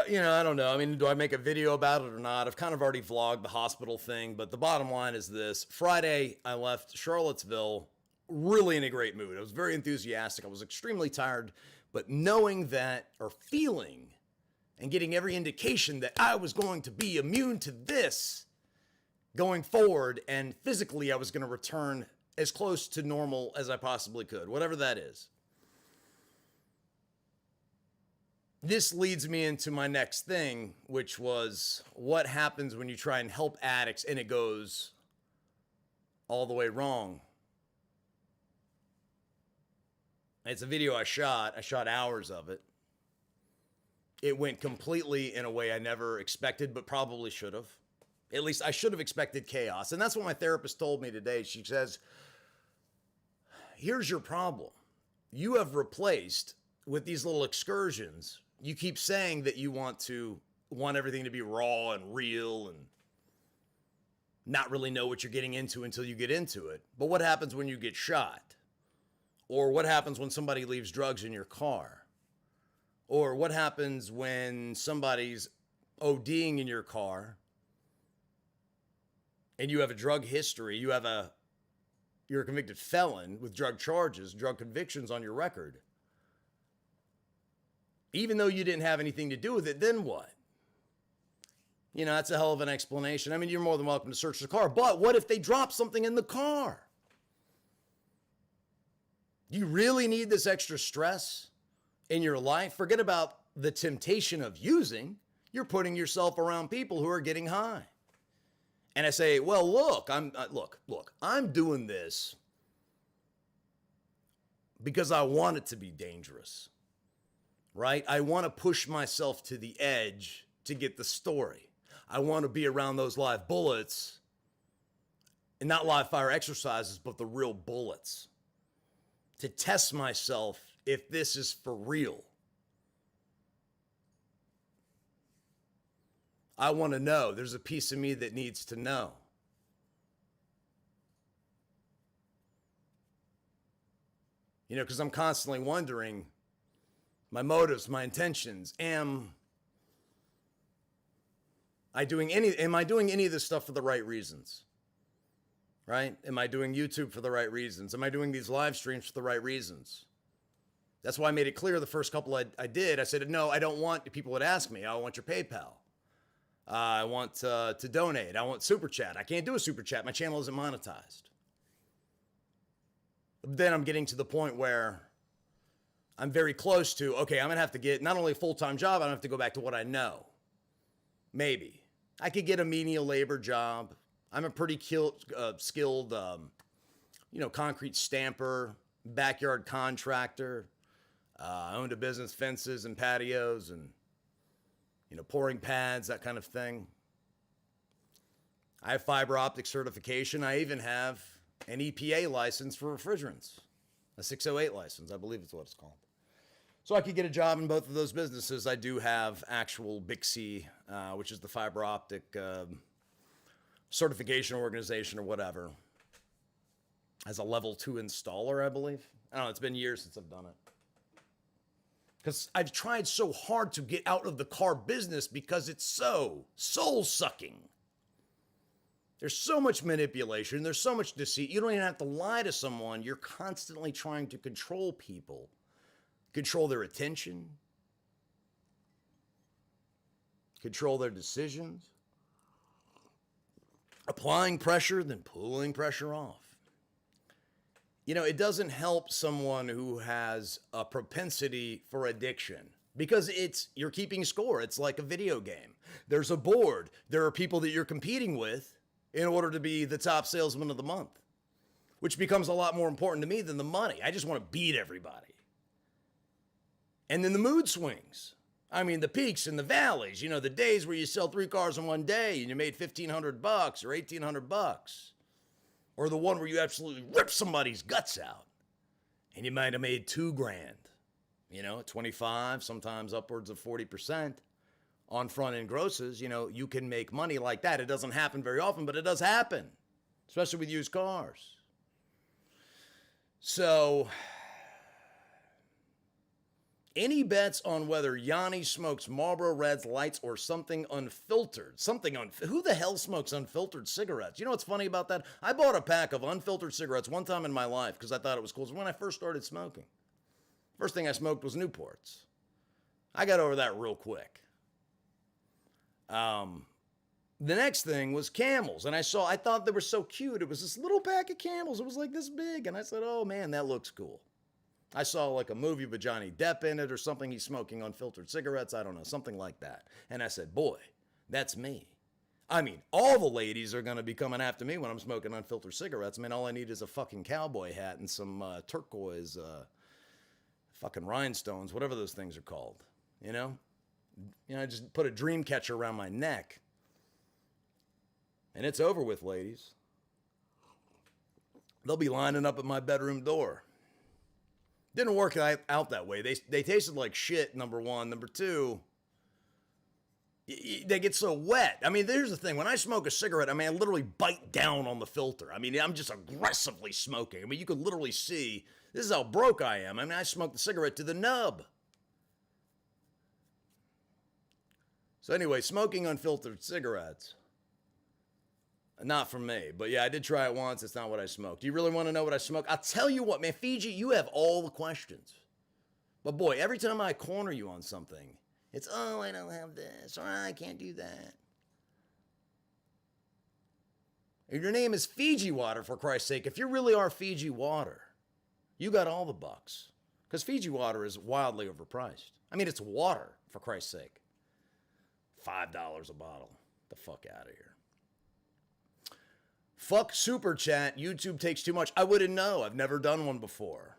you know, I don't know. I mean, do I make a video about it or not? I've kind of already vlogged the hospital thing, but the bottom line is this. Friday, I left Charlottesville really in a great mood. I was very enthusiastic. I was extremely tired, but knowing that, or feeling and getting every indication that I was going to be immune to this going forward, and physically I was going to return as close to normal as I possibly could, whatever that is. This leads me into my next thing, which was what happens when you try and help addicts and it goes all the way wrong. It's a video I shot hours of it. It went completely in a way I never expected, but probably should have. At least I should have expected chaos. And that's what my therapist told me today. She says, here's your problem. You have replaced, with these little excursions, you keep saying that you want everything to be raw and real and not really know what you're getting into until you get into it. But what happens when you get shot? Or what happens when somebody leaves drugs in your car? Or what happens when somebody's ODing in your car and you have a drug history, you're a convicted felon with drug charges, drug convictions on your record? Even though you didn't have anything to do with it, then what? You know, that's a hell of an explanation. I mean, you're more than welcome to search the car, but what if they drop something in the car? Do you really need this extra stress in your life? Forget about the temptation of using. You're putting yourself around people who are getting high. And I say, well, look, I'm doing this because I want it to be dangerous, right? I want to push myself to the edge to get the story. I want to be around those live bullets, and not live fire exercises, but the real bullets, to test myself if this is for real. I want to know. There's a piece of me that needs to know. You know, because I'm constantly wondering my motives, my intentions. Am I doing any of this stuff for the right reasons? Right? Am I doing YouTube for the right reasons? Am I doing these live streams for the right reasons? That's why I made it clear the first couple I did. I said, no, I don't want, people would ask me, I want your PayPal. I want to donate. I want Super Chat. I can't do a Super Chat. My channel isn't monetized. Then I'm getting to the point where I'm very close to, okay, I'm going to have to get not only a full-time job, I'm going to have to go back to what I know. Maybe. I could get a menial labor job. I'm a pretty skilled, concrete stamper, backyard contractor. I owned a business, fences and patios and, pouring pads, that kind of thing. I have fiber optic certification. I even have an EPA license for refrigerants, a 608 license, I believe it's what it's called. So I could get a job in both of those businesses. I do have actual BICSI, which is the fiber optic certification organization or whatever, as a level 2 installer, I believe. I don't know, it's been years since I've done it. Because I've tried so hard to get out of the car business because it's so soul-sucking. There's so much manipulation. There's so much deceit. You don't even have to lie to someone. You're constantly trying to control people, control their attention, control their decisions, applying pressure, then pulling pressure off. It doesn't help someone who has a propensity for addiction because you're keeping score. It's like a video game. There's a board. There are people that you're competing with in order to be the top salesman of the month, which becomes a lot more important to me than the money. I just want to beat everybody. And then the mood swings. I mean, the peaks and the valleys, the days where you sell 3 cars in one day and you made $1,500 or $1,800. Or the one where you absolutely rip somebody's guts out and you might have made $2,000, 25, sometimes upwards of 40% on front end grosses. You can make money like that. It doesn't happen very often, but it does happen, especially with used cars. So, any bets on whether Yanni smokes Marlboro Reds, Lights, or something unfiltered? Who the hell smokes unfiltered cigarettes? You know what's funny about that? I bought a pack of unfiltered cigarettes one time in my life because I thought it was cool. It was when I first started smoking. First thing I smoked was Newports. I got over that real quick. The next thing was Camels, and I thought they were so cute. It was this little pack of Camels. It was like this big, and I said, oh man, that looks cool. I saw like a movie with Johnny Depp in it or something. He's smoking unfiltered cigarettes. I don't know, something like that. And I said, boy, that's me. I mean, all the ladies are going to be coming after me when I'm smoking unfiltered cigarettes. I mean, all I need is a fucking cowboy hat and some turquoise fucking rhinestones, whatever those things are called, I just put a dream catcher around my neck. And it's over with, ladies. They'll be lining up at my bedroom door. Didn't work out that way. They tasted like shit, number one. Number two, they get so wet. I mean, here's the thing. When I smoke a cigarette, I literally bite down on the filter. I'm just aggressively smoking. You could literally see, this is how broke I am. I smoke the cigarette to the nub. So anyway, smoking unfiltered cigarettes, not for me. But yeah, I did try it once. It's not what I smoked. Do you really want to know what I smoke? I'll tell you what, man. Fiji, you have all the questions. But boy, every time I corner you on something, it's, oh, I don't have this, or I can't do that. And your name is Fiji Water, for Christ's sake. If you really are Fiji Water, you got all the bucks. Because Fiji Water is wildly overpriced. I mean, it's water, for Christ's sake. $5 a bottle. The fuck out of here. Fuck Super Chat. YouTube takes too much. I wouldn't know. I've never done one before.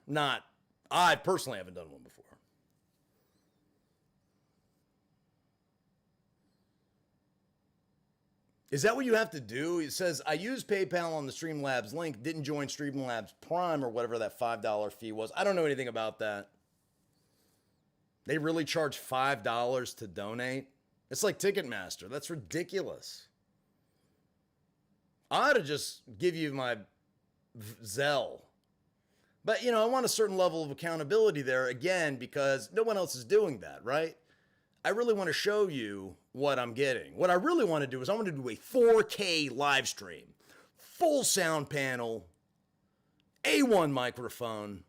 I personally haven't done one before. Is that what you have to do? It says, I used PayPal on the Streamlabs link, didn't join Streamlabs Prime or whatever that $5 fee was. I don't know anything about that. They really charge $5 to donate? It's like Ticketmaster. That's ridiculous. I ought to just give you my Zelle. But, I want a certain level of accountability there, again, because no one else is doing that, right? I really want to show you what I'm getting. What I really want to do is I want to do a 4K live stream, full sound panel, A1 microphone,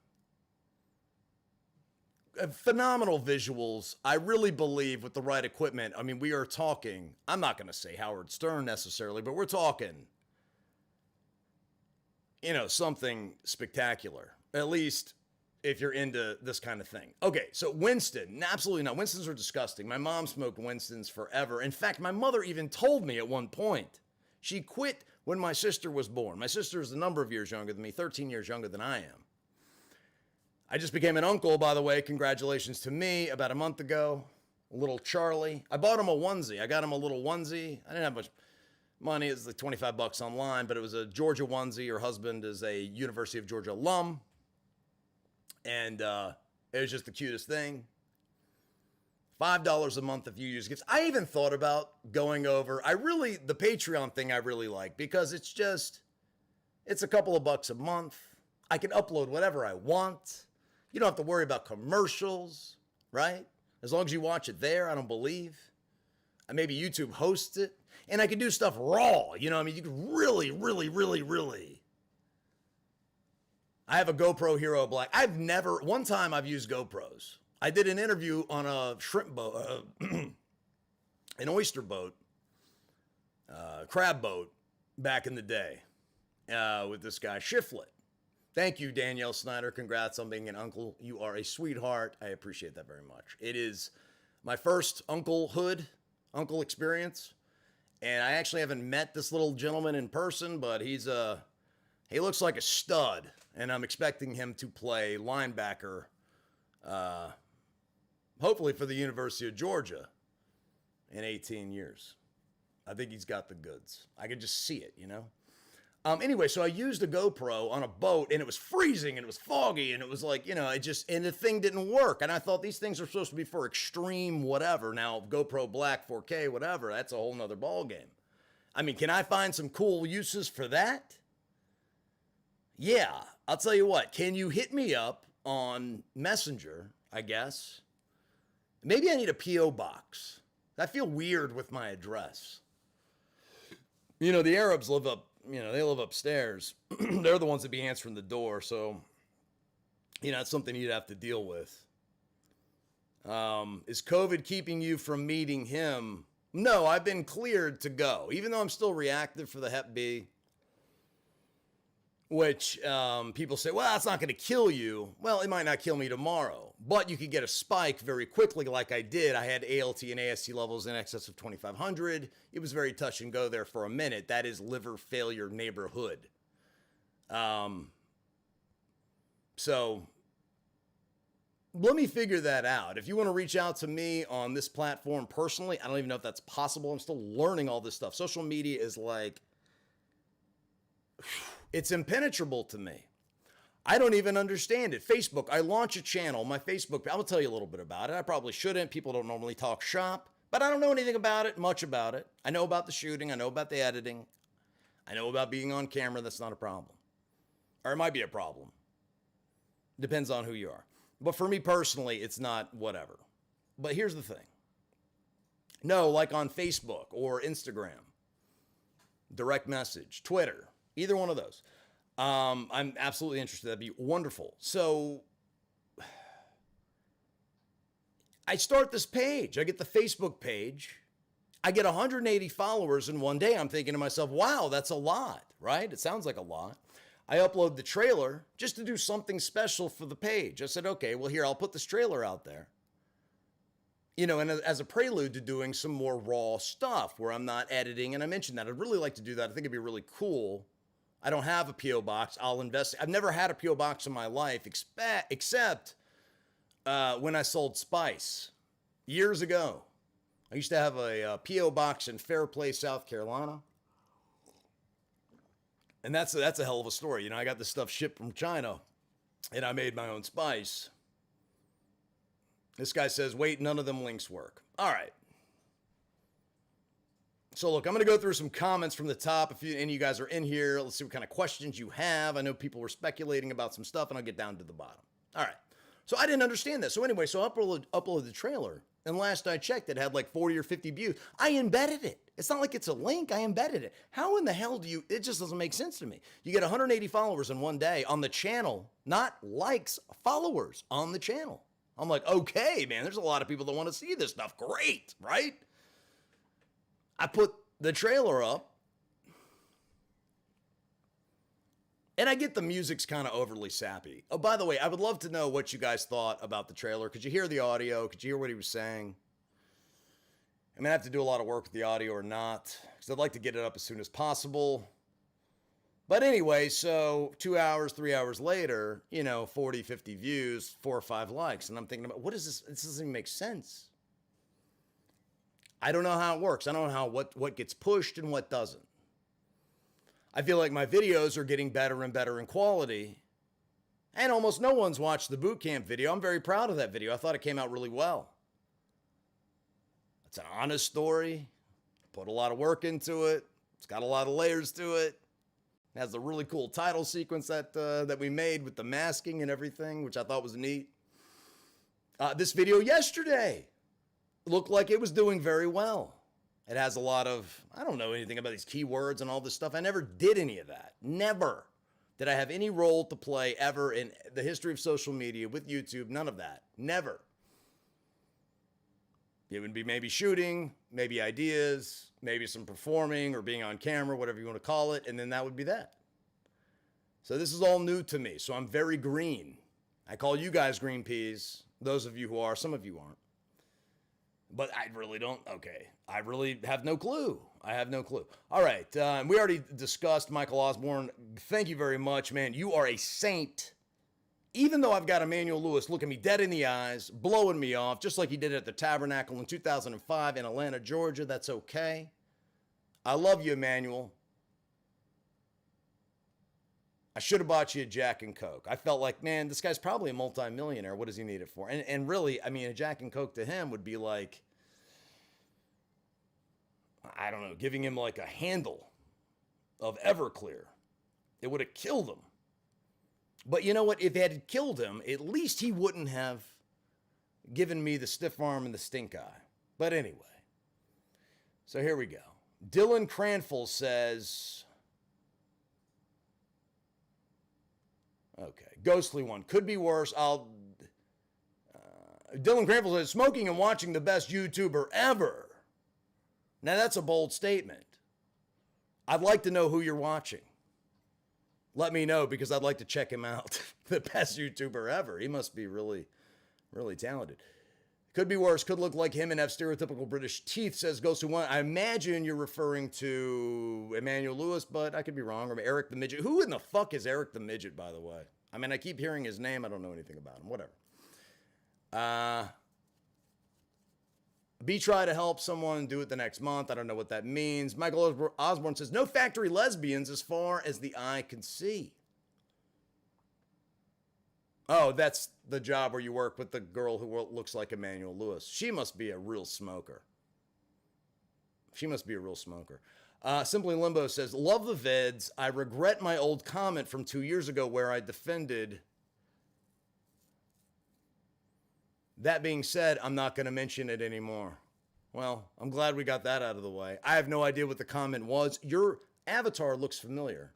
phenomenal visuals. I really believe with the right equipment, I mean, we are talking, I'm not going to say Howard Stern necessarily, but we're talking, something spectacular, at least if you're into this kind of thing. Okay, so Winston, absolutely not. Winstons are disgusting. My mom smoked Winstons forever. In fact, my mother even told me at one point. She quit when my sister was born. My sister is a number of years younger than me, 13 years younger than I am. I just became an uncle, by the way. Congratulations to me about a month ago. Little Charlie. I bought him a onesie. I got him a little onesie. I didn't have much money. It was like $25 online, but it was a Georgia onesie. Her husband is a University of Georgia alum. And it was just the cutest thing. $5 a month if you use gifts. I even thought about going over. The Patreon thing I really like because it's a couple of bucks a month. I can upload whatever I want. You don't have to worry about commercials, right? As long as you watch it there, I don't believe. And maybe YouTube hosts it. And I can do stuff raw. You can really, really, really, really. I have a GoPro Hero Black. One time I've used GoPros. I did an interview on a shrimp boat, an oyster boat, crab boat back in the day with this guy, Shiflet. Thank you, Danielle Snyder. Congrats on being an uncle. You are a sweetheart. I appreciate that very much. It is my first uncle experience. And I actually haven't met this little gentleman in person, but he looks like a stud. And I'm expecting him to play linebacker, hopefully for the University of Georgia in 18 years. I think he's got the goods. I can just see it, Anyway, so I used a GoPro on a boat, and it was freezing, and it was foggy, and it was like, and the thing didn't work. And I thought these things are supposed to be for extreme whatever. Now, GoPro Black, 4K, whatever, that's a whole nother ballgame. I mean, can I find some cool uses for that? Yeah, I'll tell you what. Can you hit me up on Messenger, I guess? Maybe I need a P.O. box. I feel weird with my address. The Arabs live they live upstairs. They're the ones that be answering the door, so, it's something you'd have to deal with. Is COVID keeping you from meeting him? No, I've been cleared to go, even though I'm still reactive for the Hep B. Which people say, well, that's not going to kill you. Well, it might not kill me tomorrow, but you could get a spike very quickly like I did. I had ALT and AST levels in excess of 2,500. It was very touch and go there for a minute. That is liver failure neighborhood. So let me figure that out. If you want to reach out to me on this platform personally, I don't even know if that's possible. I'm still learning all this stuff. Social media is like... It's impenetrable to me. I don't even understand it. Facebook, I launch a channel, my Facebook, I'll tell you a little bit about it. I probably shouldn't. People don't normally talk shop, but I don't know anything about it, much about it. I know about the shooting. I know about the editing. I know about being on camera. That's not a problem. Or it might be a problem. Depends on who you are. But for me personally, it's not whatever. But here's the thing. No, like on Facebook or Instagram, direct message, Twitter, either one of those. I'm absolutely interested. That'd be wonderful. So I start this page. I get the Facebook page. I get 180 followers in one day. I'm thinking to myself, wow, that's a lot, right? It sounds like a lot. I upload the trailer just to do something special for the page. I said, okay, well, here, I'll put this trailer out there. You know, and as a prelude to doing some more raw stuff where I'm not editing. And I mentioned that. I'd really like to do that. I think it'd be really cool. I don't have a P.O. box. I'll invest. I've never had a P.O. box in my life except when I sold Spice years ago. I used to have a P.O. box in Fairplay, South Carolina. And that's a hell of a story. You know, I got this stuff shipped from China and I made my own spice. This guy says, wait, none of them links work. All right. So look, I'm going to go through some comments from the top. If any of you guys are in here, let's see what kind of questions you have. I know people were speculating about some stuff and I'll get down to the bottom. All right. So I didn't understand that. So anyway, so I uploaded the trailer. And last I checked, it had like 40 or 50 views. I embedded it. It's not like it's a link. I embedded it. How in the hell it just doesn't make sense to me. You get 180 followers in one day on the channel, not likes, followers on the channel. I'm like, okay, man, there's a lot of people that want to see this stuff. Great, right? I put the trailer up. And I get the music's kind of overly sappy. Oh, by the way, I would love to know what you guys thought about the trailer. Could you hear the audio? Could you hear what he was saying? I'm going to have to do a lot of work with the audio or not, because I'd like to get it up as soon as possible. But anyway, so 2 hours, 3 hours later, 40, 50 views, 4 or 5 likes. And I'm thinking about, what is this? This doesn't even make sense. I don't know how it works. I don't know what gets pushed and what doesn't. I feel like my videos are getting better and better in quality. And almost no one's watched the boot camp video. I'm very proud of that video. I thought it came out really well. It's an honest story. Put a lot of work into it. It's got a lot of layers to it. It has a really cool title sequence that we made with the masking and everything, which I thought was neat. This video yesterday looked like it was doing very well. It has a lot of, I don't know anything about these keywords and all this stuff. I never did any of that. Never did I have any role to play ever in the history of social media with YouTube. None of that. Never. It would be maybe shooting, maybe ideas, maybe some performing or being on camera, whatever you want to call it. And then that would be that. So this is all new to me. So I'm very green. I call you guys green peas. Those of you who are, some of you aren't. But I really don't. Okay. I really have no clue. I have no clue. All right. We already discussed Michael Osborne. Thank you very much, man. You are a saint. Even though I've got Emmanuel Lewis looking me dead in the eyes, blowing me off, just like he did at the Tabernacle in 2005 in Atlanta, Georgia, that's okay. I love you, Emmanuel. I should have bought you a Jack and Coke. I felt like, man, this guy's probably a multimillionaire. What does he need it for? And really, I mean, a Jack and Coke to him would be like, I don't know, giving him like a handle of Everclear. It would have killed him. But you know what? If it had killed him, at least he wouldn't have given me the stiff arm and the stink eye. But anyway, so here we go. Dylan Cranful says, okay, ghostly one. Could be worse. Dylan Cranful says, smoking and watching the best YouTuber ever. Now that's a bold statement. I'd like to know who you're watching. Let me know because I'd like to check him out. The best YouTuber ever. He must be really, really talented. Could be worse. Could look like him and have stereotypical British teeth, says Ghost Who Won. I imagine you're referring to Emmanuel Lewis, but I could be wrong. Or Eric the Midget. Who in the fuck is Eric the Midget, by the way? I mean, I keep hearing his name. I don't know anything about him. Whatever. Try to help someone do it the next month. I don't know what that means. Michael Osborne says, no factory lesbians as far as the eye can see. Oh, that's the job where you work with the girl who looks like Emmanuel Lewis. She must be a real smoker. Simply Limbo says, love the vids. I regret my old comment from 2 years ago where I defended. That being said, I'm not going to mention it anymore. Well, I'm glad we got that out of the way. I have no idea what the comment was. Your avatar looks familiar.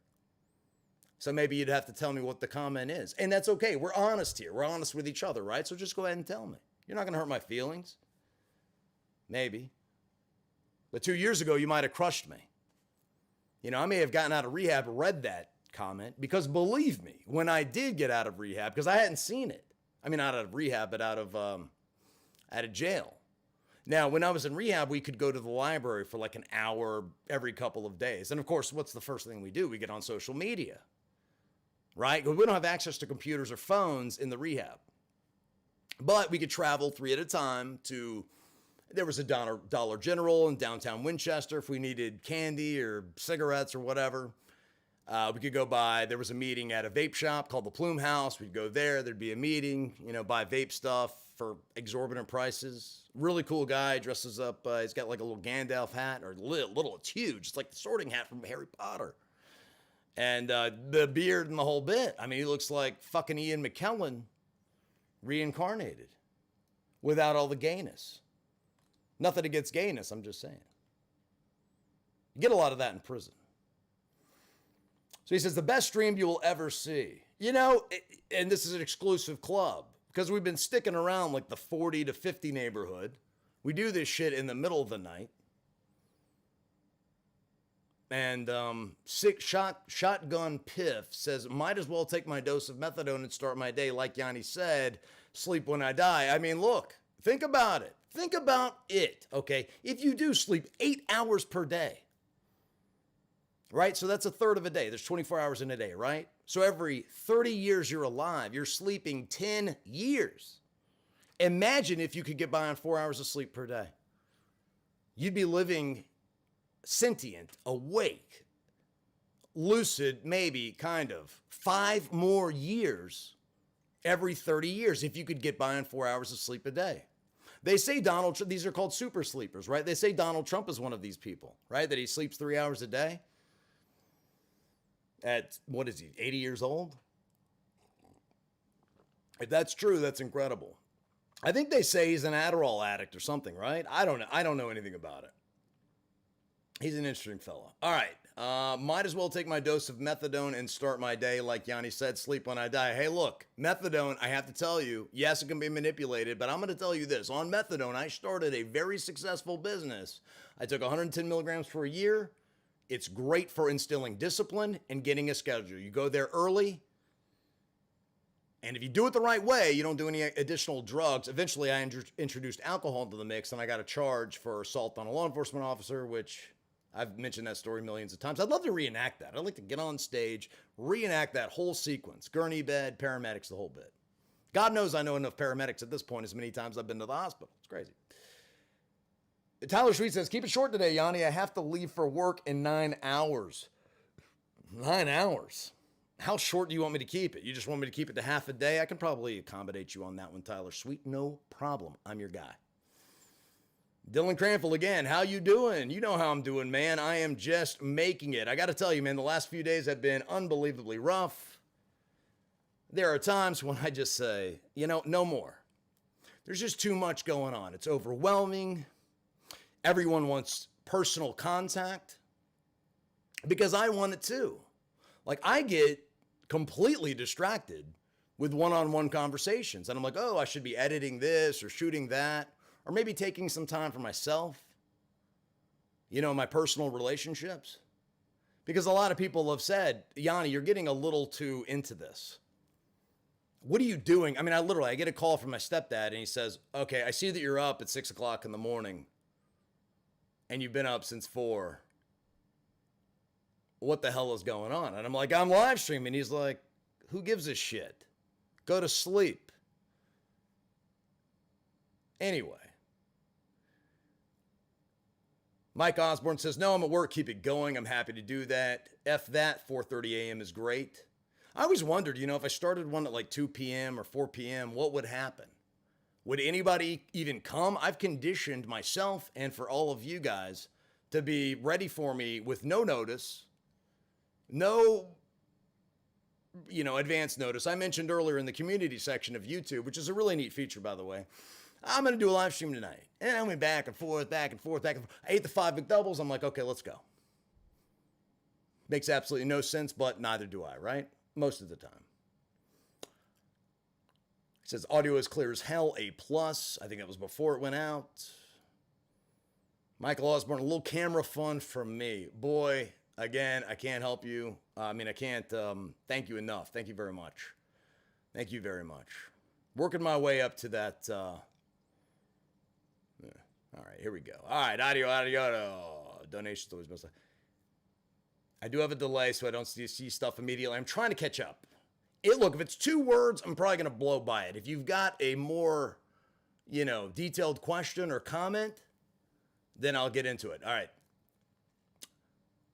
So maybe you'd have to tell me what the comment is. And that's okay. We're honest here. We're honest with each other, right? So just go ahead and tell me. You're not going to hurt my feelings. Maybe. But 2 years ago, you might have crushed me. You know, I may have gotten out of rehab, read that comment, because believe me, when I did get out of rehab, because I hadn't seen it. I mean, not out of rehab, but out of jail. Now, when I was in rehab, we could go to the library for like an hour every couple of days. And of course, what's the first thing we do? We get on social media, right? Because we don't have access to computers or phones in the rehab. But we could travel 3 at a time to, there was a Dollar General in downtown Winchester if we needed candy or cigarettes or whatever. We could go by, there was a meeting at a vape shop called the Plume House. We'd go there, there'd be a meeting, you know, buy vape stuff for exorbitant prices. Really cool guy, dresses up, he's got like a little Gandalf hat, or little, it's huge. It's like the sorting hat from Harry Potter. And the beard and the whole bit. I mean, he looks like fucking Ian McKellen reincarnated without all the gayness. Nothing against gayness, I'm just saying. You get a lot of that in prison. So he says, the best stream you will ever see. You know, and this is an exclusive club, because we've been sticking around like the 40 to 50 neighborhood. We do this shit in the middle of the night. And Shotgun Piff says, might as well take my dose of methadone and start my day. Like Yanni said, sleep when I die. I mean, look, think about it. Think about it, okay? If you do sleep 8 hours per day, right? So that's a third of a day. There's 24 hours in a day, right? So every 30 years you're alive, you're sleeping 10 years. Imagine if you could get by on 4 hours of sleep per day. You'd be living sentient, awake, lucid, maybe, kind of. 5 more years every 30 years if you could get by on 4 hours of sleep a day. They say these are called super sleepers, right? They say Donald Trump is one of these people, right? That he sleeps 3 hours a day. At, what is he, 80 years old? If that's true, that's incredible. I think they say he's an Adderall addict or something, right? I don't know. I don't know anything about it. He's an interesting fellow. All right. Might as well take my dose of methadone and start my day. Like Yanni said, sleep when I die. Hey, look, methadone, I have to tell you, yes, it can be manipulated, but I'm going to tell you this. On methadone, I started a very successful business. I took 110 milligrams for a year. It's great for instilling discipline and getting a schedule. You go there early, and if you do it the right way, you don't do any additional drugs. Eventually, I introduced alcohol into the mix, and I got a charge for assault on a law enforcement officer, which I've mentioned that story millions of times. I'd love to reenact that. I'd like to get on stage, reenact that whole sequence. Gurney bed, paramedics, the whole bit. God knows I know enough paramedics at this point as many times I've been to the hospital. It's crazy. Tyler Sweet says, keep it short today, Yanni. I have to leave for work in 9 hours. 9 hours? How short do you want me to keep it? You just want me to keep it to half a day? I can probably accommodate you on that one, Tyler Sweet. No problem. I'm your guy. Dylan Cranfield again. How you doing? You know how I'm doing, man. I am just making it. I got to tell you, man, the last few days have been unbelievably rough. There are times when I just say, you know, no more. There's just too much going on. It's overwhelming. Everyone wants personal contact because I want it too. Like, I get completely distracted with one-on-one conversations. And I'm like, oh, I should be editing this or shooting that, or maybe taking some time for myself, you know, my personal relationships. Because a lot of people have said, Yanni, you're getting a little too into this. What are you doing? I mean, I get a call from my stepdad and he says, okay, I see that you're up at 6 o'clock in the morning and you've been up since 4. What the hell is going on? And I'm like, I'm live streaming. He's like, who gives a shit? Go to sleep. Anyway. Mike Osborne says, no, I'm at work. Keep it going. I'm happy to do that. F that. 4:30 a.m. is great. I always wondered, you know, if I started one at like 2 p.m. or 4 p.m., what would happen? Would anybody even come? I've conditioned myself and for all of you guys to be ready for me with no notice, no, you know, advance notice. I mentioned earlier in the community section of YouTube, which is a really neat feature, by the way. I'm going to do a live stream tonight. And I went back and forth, back and forth, back and forth. I ate the 5 McDoubles. I'm like, okay, let's go. Makes absolutely no sense, but neither do I, right? Most of the time. It says audio is clear as hell, A+. I think that was before it went out. Michael Osborne, a little camera fun from me. Boy, again, I can't help you. I can't thank you enough. Thank you very much. Thank you very much. Working my way up to that. All right, here we go. All right, audio. Donations always best. I do have a delay, so I don't see stuff immediately. I'm trying to catch up. Look, if it's 2 words, I'm probably going to blow by it. If you've got a more, detailed question or comment, then I'll get into it. All right.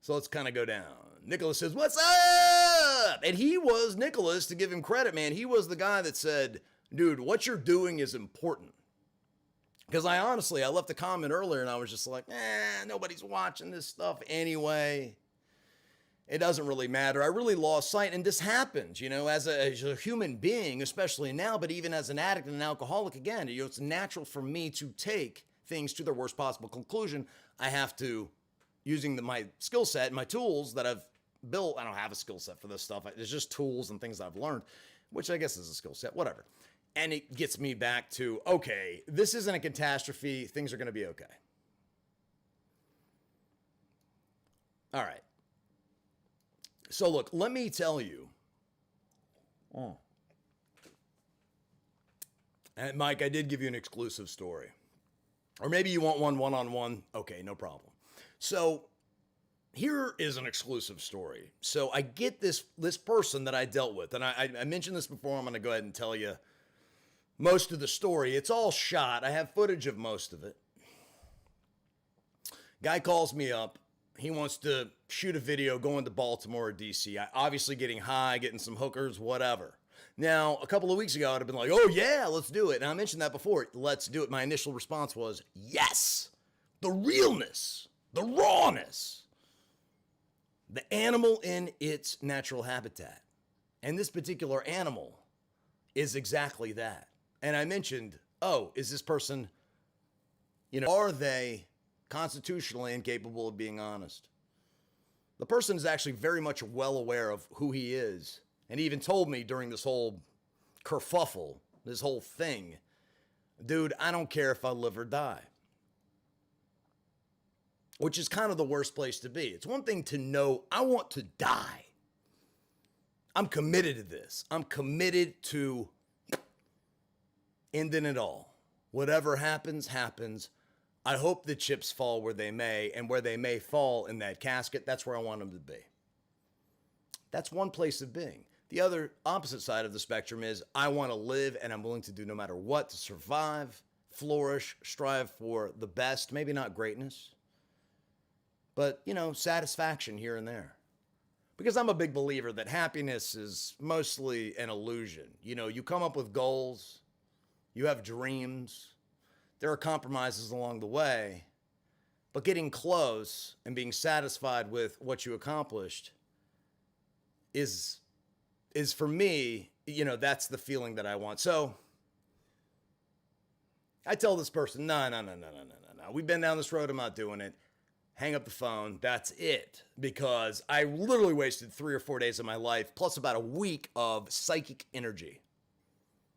So let's kind of go down. Nicholas says, "What's up?" And he was, Nicholas, to give him credit, man, he was the guy that said, "Dude, what you're doing is important." Because I left a comment earlier and I was just like, nobody's watching this stuff anyway. It doesn't really matter. I really lost sight. And this happens, as a human being, especially now, but even as an addict and an alcoholic, again, it's natural for me to take things to their worst possible conclusion. I have to, using my skill set and my tools that I've built. I don't have a skill set for this stuff. It's just tools and things I've learned, which I guess is a skill set, whatever. And it gets me back to, okay, this isn't a catastrophe. Things are going to be okay. All right. So look, let me tell you. And Mike, I did give you an exclusive story. Or maybe you want one-on-one. Okay, no problem. So here is an exclusive story. So I get this person that I dealt with. And I mentioned this before. I'm going to go ahead and tell you most of the story. It's all shot. I have footage of most of it. Guy calls me up. He wants to shoot a video going to Baltimore or DC. Obviously getting high, getting some hookers, whatever. Now, a couple of weeks ago, I'd have been like, oh yeah, let's do it. And I mentioned that before. Let's do it. My initial response was, yes. The realness, the rawness, the animal in its natural habitat. And this particular animal is exactly that. And I mentioned, is this person, are they constitutionally incapable of being honest? The person is actually very much well aware of who he is. And he even told me during this whole kerfuffle, this whole thing, dude, I don't care if I live or die. Which is kind of the worst place to be. It's one thing to know I want to die. I'm committed to this. I'm committed to ending it all. Whatever happens, happens. I hope the chips fall where they may, and where they may fall in that casket, that's where I want them to be. That's one place of being. The other opposite side of the spectrum is I want to live and I'm willing to do no matter what to survive, flourish, strive for the best, maybe not greatness, but, satisfaction here and there. Because I'm a big believer that happiness is mostly an illusion. You come up with goals, you have dreams, there are compromises along the way, but getting close and being satisfied with what you accomplished is for me, that's the feeling that I want. So I tell this person, no. We've been down this road. I'm not doing it. Hang up the phone. That's it. Because I literally wasted 3 or 4 days of my life, plus about a week of psychic energy,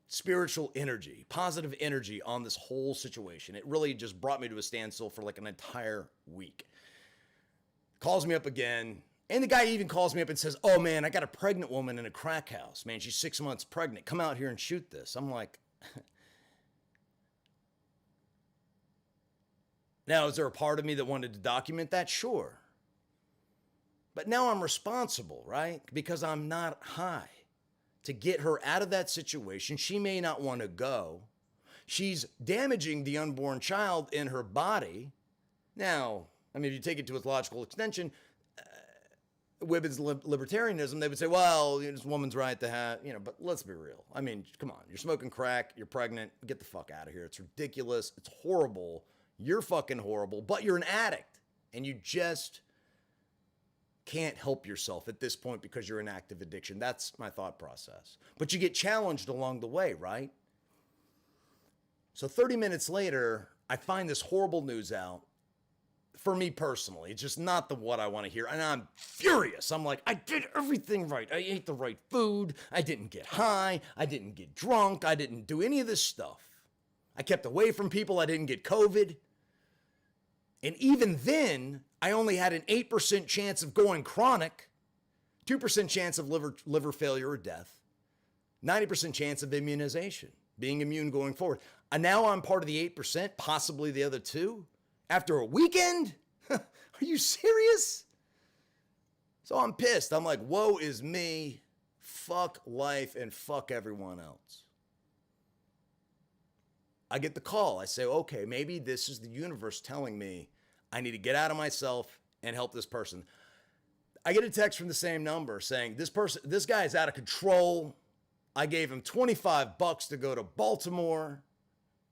spiritual energy, positive energy on this whole situation. It really just brought me to a standstill for like an entire week. Calls me up again. And the guy even calls me up and says, oh man, I got a pregnant woman in a crack house. Man, she's 6 months pregnant. Come out here and shoot this. I'm like, now, is there a part of me that wanted to document that? Sure. But now I'm responsible, right? Because I'm not high. To get her out of that situation, she may not want to go. She's damaging the unborn child in her body. Now, if you take it to its logical extension, women's libertarianism, they would say, well, this woman's right to have, but let's be real. Come on, you're smoking crack, you're pregnant, get the fuck out of here. It's ridiculous, it's horrible, you're fucking horrible, but you're an addict, and you just can't help yourself at this point because you're in active addiction. That's my thought process. But you get challenged along the way, right? So 30 minutes later, I find this horrible news out. For me personally, it's just not what I want to hear. And I'm furious. I'm like, I did everything right. I ate the right food. I didn't get high. I didn't get drunk. I didn't do any of this stuff. I kept away from people. I didn't get COVID. And even then, I only had an 8% chance of going chronic, 2% chance of liver failure or death, 90% chance of immunization, being immune going forward. And now I'm part of the 8%, possibly the other 2, after a weekend? Are you serious? So I'm pissed. I'm like, woe is me. Fuck life and fuck everyone else. I get the call. I say, okay, maybe this is the universe telling me I need to get out of myself and help this person. I get a text from the same number saying, this guy is out of control. I gave him $25 to go to Baltimore.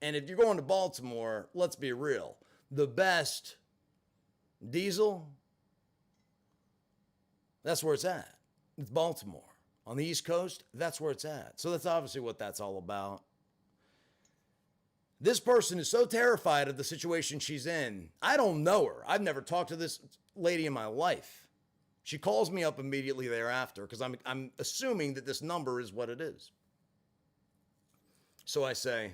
And if you're going to Baltimore, let's be real, the best diesel, that's where it's at. It's Baltimore. On the East Coast, that's where it's at. So that's obviously what that's all about. This person is so terrified of the situation she's in. I don't know her. I've never talked to this lady in my life. She calls me up immediately thereafter because I'm assuming that this number is what it is. So I say,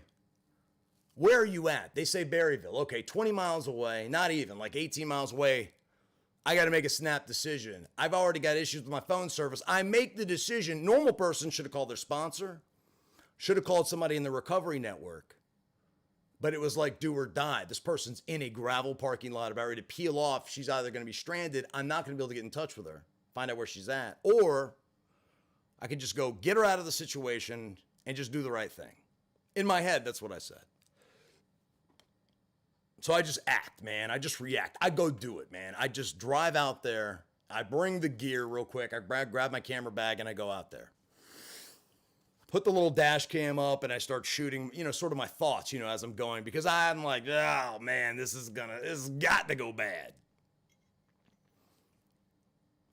where are you at? They say Berryville. Okay, 20 miles away, not even, like 18 miles away. I got to make a snap decision. I've already got issues with my phone service. I make the decision. Normal person should have called their sponsor, should have called somebody in the recovery network. But it was like do or die. This person's in a gravel parking lot about ready to peel off. She's either going to be stranded. I'm not going to be able to get in touch with her, find out where she's at. Or I could just go get her out of the situation and just do the right thing. In my head, that's what I said. So I just act, man. I just react. I go do it, man. I just drive out there. I bring the gear real quick. I grab my camera bag and I go out there. Put the little dash cam up and I start shooting, sort of my thoughts, as I'm going, because I'm like, oh man, this has got to go bad.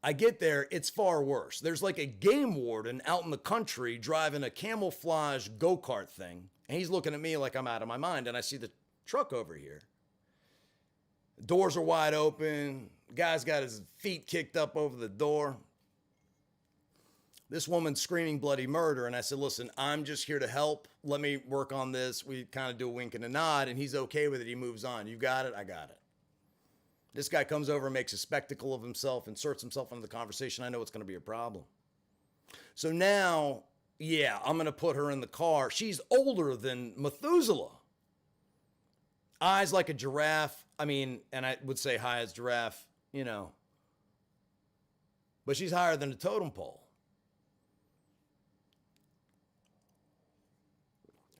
I get there, it's far worse. There's like a game warden out in the country driving a camouflage go-kart thing, and he's looking at me like I'm out of my mind, and I see the truck over here. Doors are wide open. Guy's got his feet kicked up over the door. This woman's screaming bloody murder. And I said, listen, I'm just here to help. Let me work on this. We kind of do a wink and a nod, and he's okay with it. He moves on. You got it? I got it. This guy comes over and makes a spectacle of himself, inserts himself into the conversation. I know it's going to be a problem. So now, I'm going to put her in the car. She's older than Methuselah. Eyes like a giraffe. And I would say high as giraffe, But she's higher than a totem pole.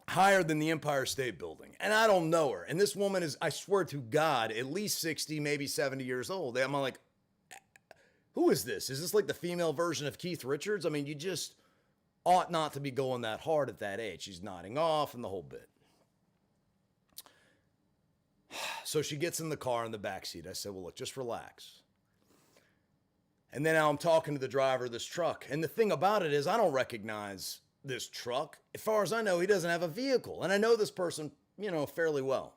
Higher than the Empire State Building. And I don't know her. And this woman is, I swear to God, at least 60, maybe 70 years old. I'm like, who is this? Is this like the female version of Keith Richards? You just ought not to be going that hard at that age. She's nodding off and the whole bit. So she gets in the car in the backseat. I said, well, look, just relax. And then now I'm talking to the driver of this truck. And the thing about it is I don't recognize this truck. As far as I know, he doesn't have a vehicle. And I know this person, fairly well.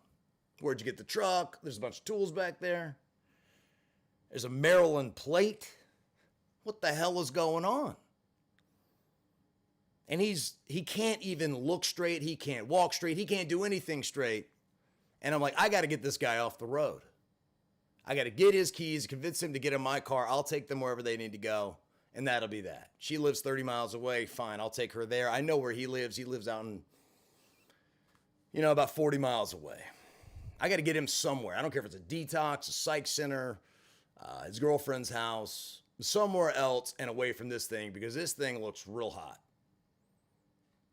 Where'd you get the truck? There's a bunch of tools back there. There's a Maryland plate. What the hell is going on? And he can't even look straight. He can't walk straight. He can't do anything straight. And I'm like, I got to get this guy off the road. I got to get his keys, convince him to get in my car. I'll take them wherever they need to go. And that'll be that. She lives 30 miles away. Fine, I'll take her there. I know where he lives. He lives out in, about 40 miles away. I got to get him somewhere. I don't care if it's a detox, a psych center, his girlfriend's house, somewhere else and away from this thing because this thing looks real hot.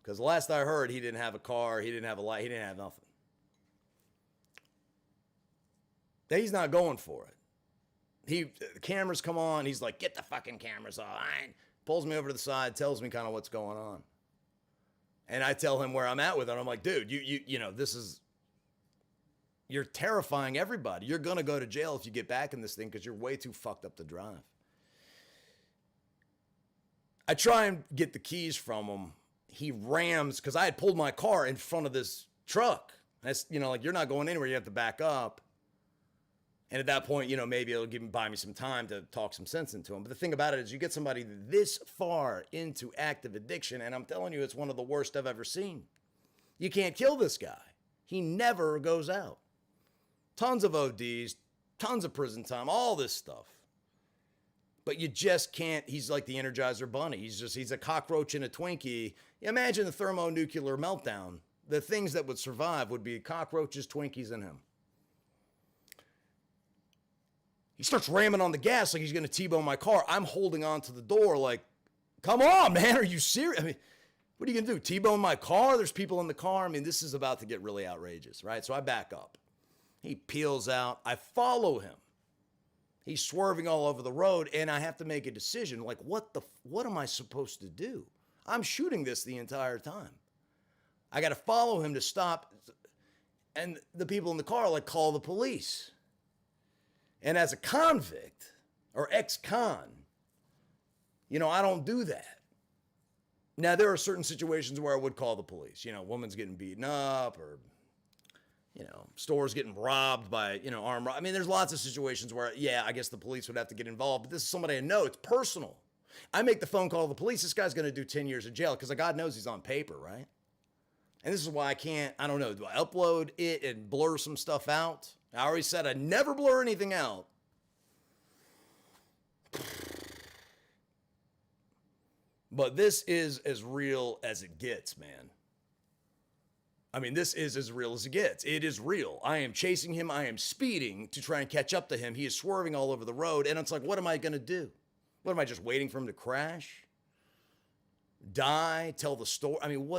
Because the last I heard, he didn't have a car. He didn't have a light. He didn't have nothing. He's not going for it. The cameras come on. He's like, get the fucking cameras on. Pulls me over to the side, tells me kind of what's going on. And I tell him where I'm at with it. I'm like, dude, you're terrifying everybody. You're going to go to jail if you get back in this thing because you're way too fucked up to drive. I try and get the keys from him. He rams, because I had pulled my car in front of this truck. That's, you're not going anywhere. You have to back up. And at that point, maybe it'll buy me some time to talk some sense into him. But the thing about it is you get somebody this far into active addiction, and I'm telling you, it's one of the worst I've ever seen. You can't kill this guy. He never goes out. Tons of ODs, tons of prison time, all this stuff. But you just can't, he's like the Energizer Bunny. He's a cockroach in a Twinkie. Imagine the thermonuclear meltdown. The things that would survive would be cockroaches, Twinkies, and him. He starts ramming on the gas like he's going to T-bone my car. I'm holding on to the door like, come on, man, are you serious? I mean, what are you going to do, T-bone my car? There's people in the car. I mean, this is about to get really outrageous, right? So I back up. He peels out. I follow him. He's swerving all over the road, and I have to make a decision. Like, what am I supposed to do? I'm shooting this the entire time. I got to follow him to stop, and the people in the car like call the police. And as a convict or ex-con, you know, I don't do that. Now, there are certain situations where I would call the police. You know, woman's getting beaten up, or, you know, stores getting robbed by, you know, armed robbers. I mean, there's lots of situations where, yeah, I guess the police would have to get involved. But this is somebody I know. It's personal. I make the phone call to the police. This guy's going to do 10 years in jail because God knows he's on paper, right? And this is why I can't, I don't know, do I upload it and blur some stuff out? I already said I'd never blur anything out. But this is as real as it gets, man. I mean, this is as real as it gets. It is real. I am chasing him. I am speeding to try and catch up to him. He is swerving all over the road. And it's like, what am I going to do? What am I, just waiting for him to crash? Die? Tell the story? I mean,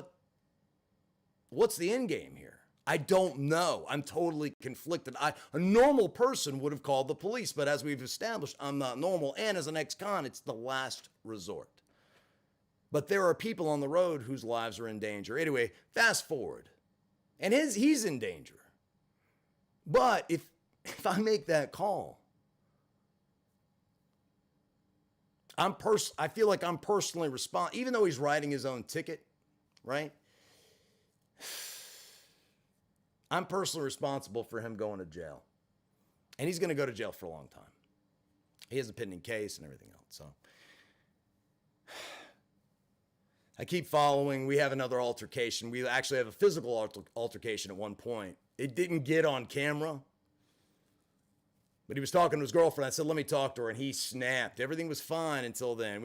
what's the end game here? I don't know. I'm totally conflicted. A normal person would have called the police, but as we've established, I'm not normal. And as an ex-con, it's the last resort. But there are people on the road whose lives are in danger. Anyway, fast forward. And he's in danger. But if I make that call, I feel like I'm personally responsible, even though he's writing his own ticket, right? I'm personally responsible for him going to jail. And he's going to go to jail for a long time. He has a pending case and everything else. So I keep following. We have another altercation. We actually have a physical altercation at one point. It didn't get on camera. But he was talking to his girlfriend. I said, let me talk to her. And he snapped. Everything was fine until then.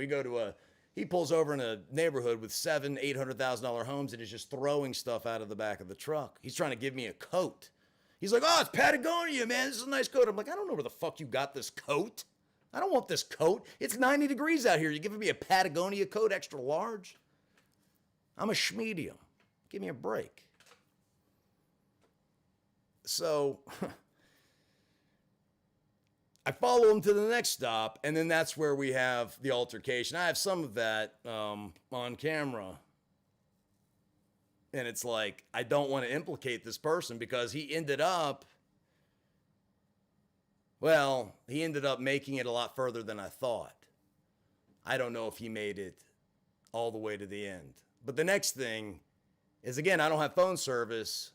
He pulls over in a neighborhood with $800,000 homes and is just throwing stuff out of the back of the truck. He's trying to give me a coat. He's like, oh, it's Patagonia, man. This is a nice coat. I'm like, I don't know where the fuck you got this coat. I don't want this coat. It's 90 degrees out here. You're giving me a Patagonia coat, extra large? I'm a schmedium. Give me a break. So I follow him to the next stop, and then that's where we have the altercation. I have some of that on camera. And it's like, I don't want to implicate this person because he ended up making it a lot further than I thought. I don't know if he made it all the way to the end. But the next thing is, again, I don't have phone service.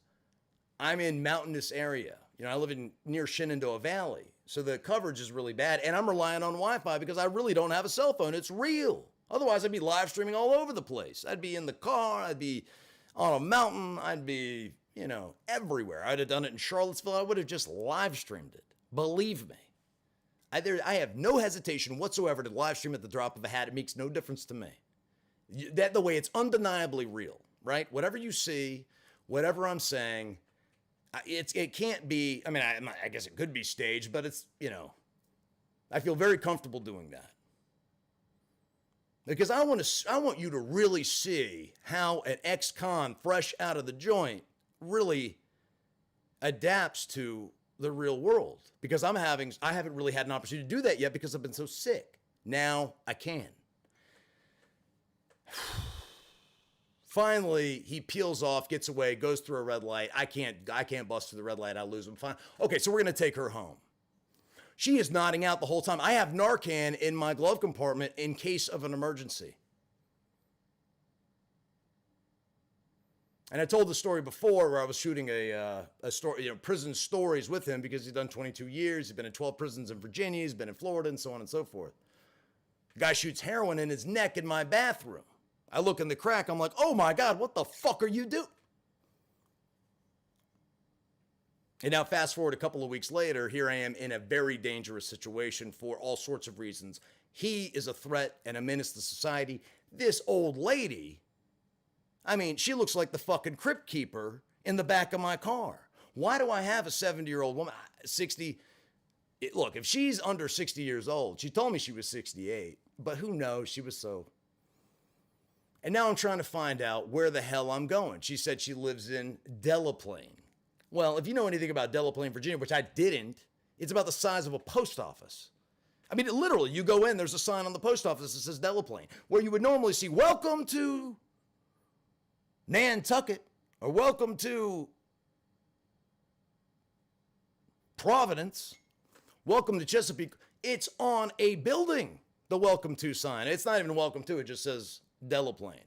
I'm in mountainous area. You know, I live near Shenandoah Valley. So the coverage is really bad. And I'm relying on Wi-Fi because I really don't have a cell phone. It's real. Otherwise, I'd be live streaming all over the place. I'd be in the car. I'd be on a mountain. I'd be, you know, everywhere. I'd have done it in Charlottesville. I would have just live streamed it. Believe me. I have no hesitation whatsoever to live stream at the drop of a hat. It makes no difference to me. The way it's undeniably real, right? Whatever you see, whatever I'm saying, it can't be, I mean, I guess it could be staged, but it's, you know, I feel very comfortable doing that. Because I want you to really see how an ex-con fresh out of the joint really adapts to the real world. Because I haven't really had an opportunity to do that yet because I've been so sick. Now I can. Finally, he peels off, gets away, goes through a red light. I can't bust through the red light. I lose him. Fine. Okay, so we're going to take her home. She is nodding out the whole time. I have Narcan in my glove compartment in case of an emergency. And I told the story before where I was shooting a story, you know, prison stories with him because he's done 22 years. He's been in 12 prisons in Virginia. He's been in Florida and so on and so forth. The guy shoots heroin in his neck in my bathroom. I look in the crack. I'm like, oh my God, what the fuck are you doing? And now fast forward a couple of weeks later, here I am in a very dangerous situation for all sorts of reasons. He is a threat and a menace to society. This old lady, I mean, she looks like the fucking crypt keeper in the back of my car. Why do I have a 70-year-old woman, 60? Look, if she's under 60 years old, she told me she was 68, but who knows? She was so. And now I'm trying to find out where the hell I'm going. She said she lives in Delaplane. Well, if you know anything about Delaplane, Virginia, which I didn't, it's about the size of a post office. I mean, literally, you go in, there's a sign on the post office that says Delaplane, where you would normally see, welcome to Nantucket, or welcome to Providence, welcome to Chesapeake. It's on a building, the welcome to sign. It's not even welcome to, it just says Delaplane.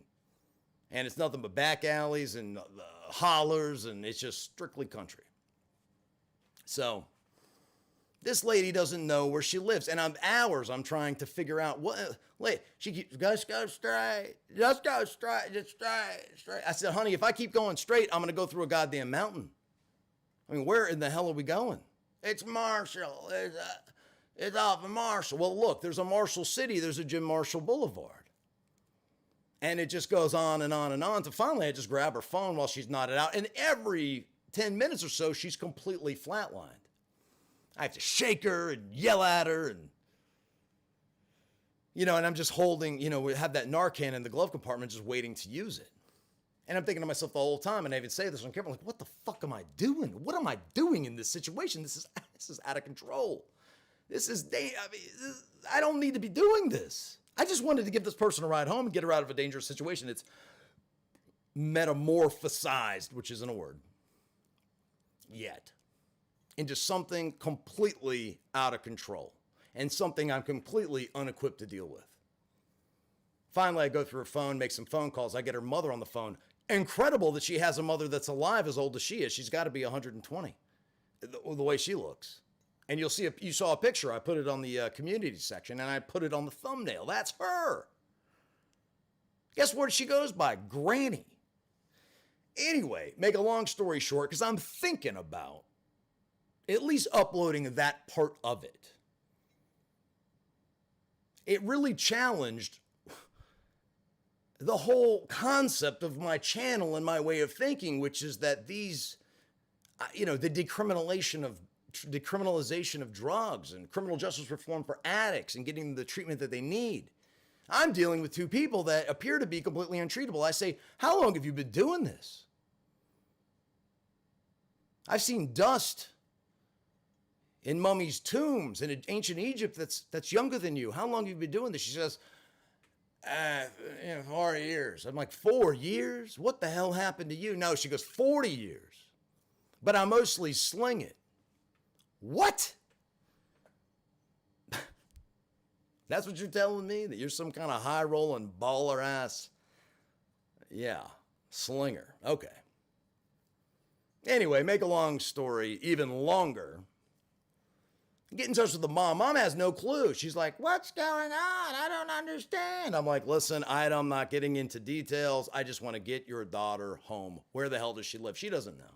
And it's nothing but back alleys and hollers, and it's just strictly country. So this lady doesn't know where she lives, and I'm trying to figure out what. She keeps, just go straight, just go straight, just straight. I said, honey, if I keep going straight, I'm gonna go through a goddamn mountain. I mean, where in the hell are we going? It's Marshall. It's off of Marshall. Well, look, there's a Marshall City. There's a Jim Marshall Boulevard. And it just goes on and on and on. So finally, I just grab her phone while she's nodded out. And every 10 minutes or so, she's completely flatlined. I have to shake her and yell at her. And and I'm just holding, we have that Narcan in the glove compartment just waiting to use it. And I'm thinking to myself the whole time, and I even say this on camera, like, what the fuck am I doing? What am I doing in this situation? This is out of control. I don't need to be doing this. I just wanted to give this person a ride home and get her out of a dangerous situation. It's metamorphosized, which isn't a word yet, into something completely out of control and something I'm completely unequipped to deal with. Finally, I go through her phone, make some phone calls. I get her mother on the phone. Incredible that she has a mother that's alive as old as she is. She's got to be 120, the way she looks. And you saw a picture. I put it on the community section, and I put it on the thumbnail. That's her. Guess what she goes by? Granny. Anyway, make a long story short, because I'm thinking about at least uploading that part of it. It really challenged the whole concept of my channel and my way of thinking, which is that these, the decriminalization of drugs and criminal justice reform for addicts and getting them the treatment that they need. I'm dealing with two people that appear to be completely untreatable. I say, how long have you been doing this? I've seen dust in mummies' tombs in ancient Egypt that's younger than you. How long have you been doing this? She says, 4 years. I'm like, 4 years? What the hell happened to you? No, she goes, 40 years. But I mostly sling it. What? That's what you're telling me? That you're some kind of high-rolling baller ass? Yeah, slinger. Okay. Anyway, make a long story even longer. Get in touch with the mom. Mom has no clue. She's like, what's going on? I don't understand. I'm like, listen, I'm not getting into details. I just want to get your daughter home. Where the hell does she live? She doesn't know.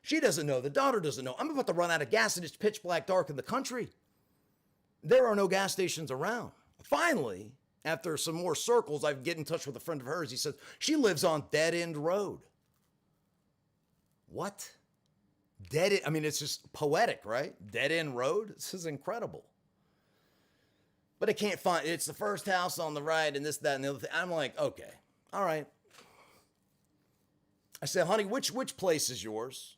She doesn't know. The daughter doesn't know. I'm about to run out of gas and it's pitch black dark in the country. There are no gas stations around. Finally, after some more circles, I get in touch with a friend of hers. He says, she lives on Dead End Road. What? It's just poetic, right? Dead End Road? This is incredible. But I can't find, it's the first house on the right and this, that, and the other thing. I'm like, okay, all right. I said, honey, which place is yours?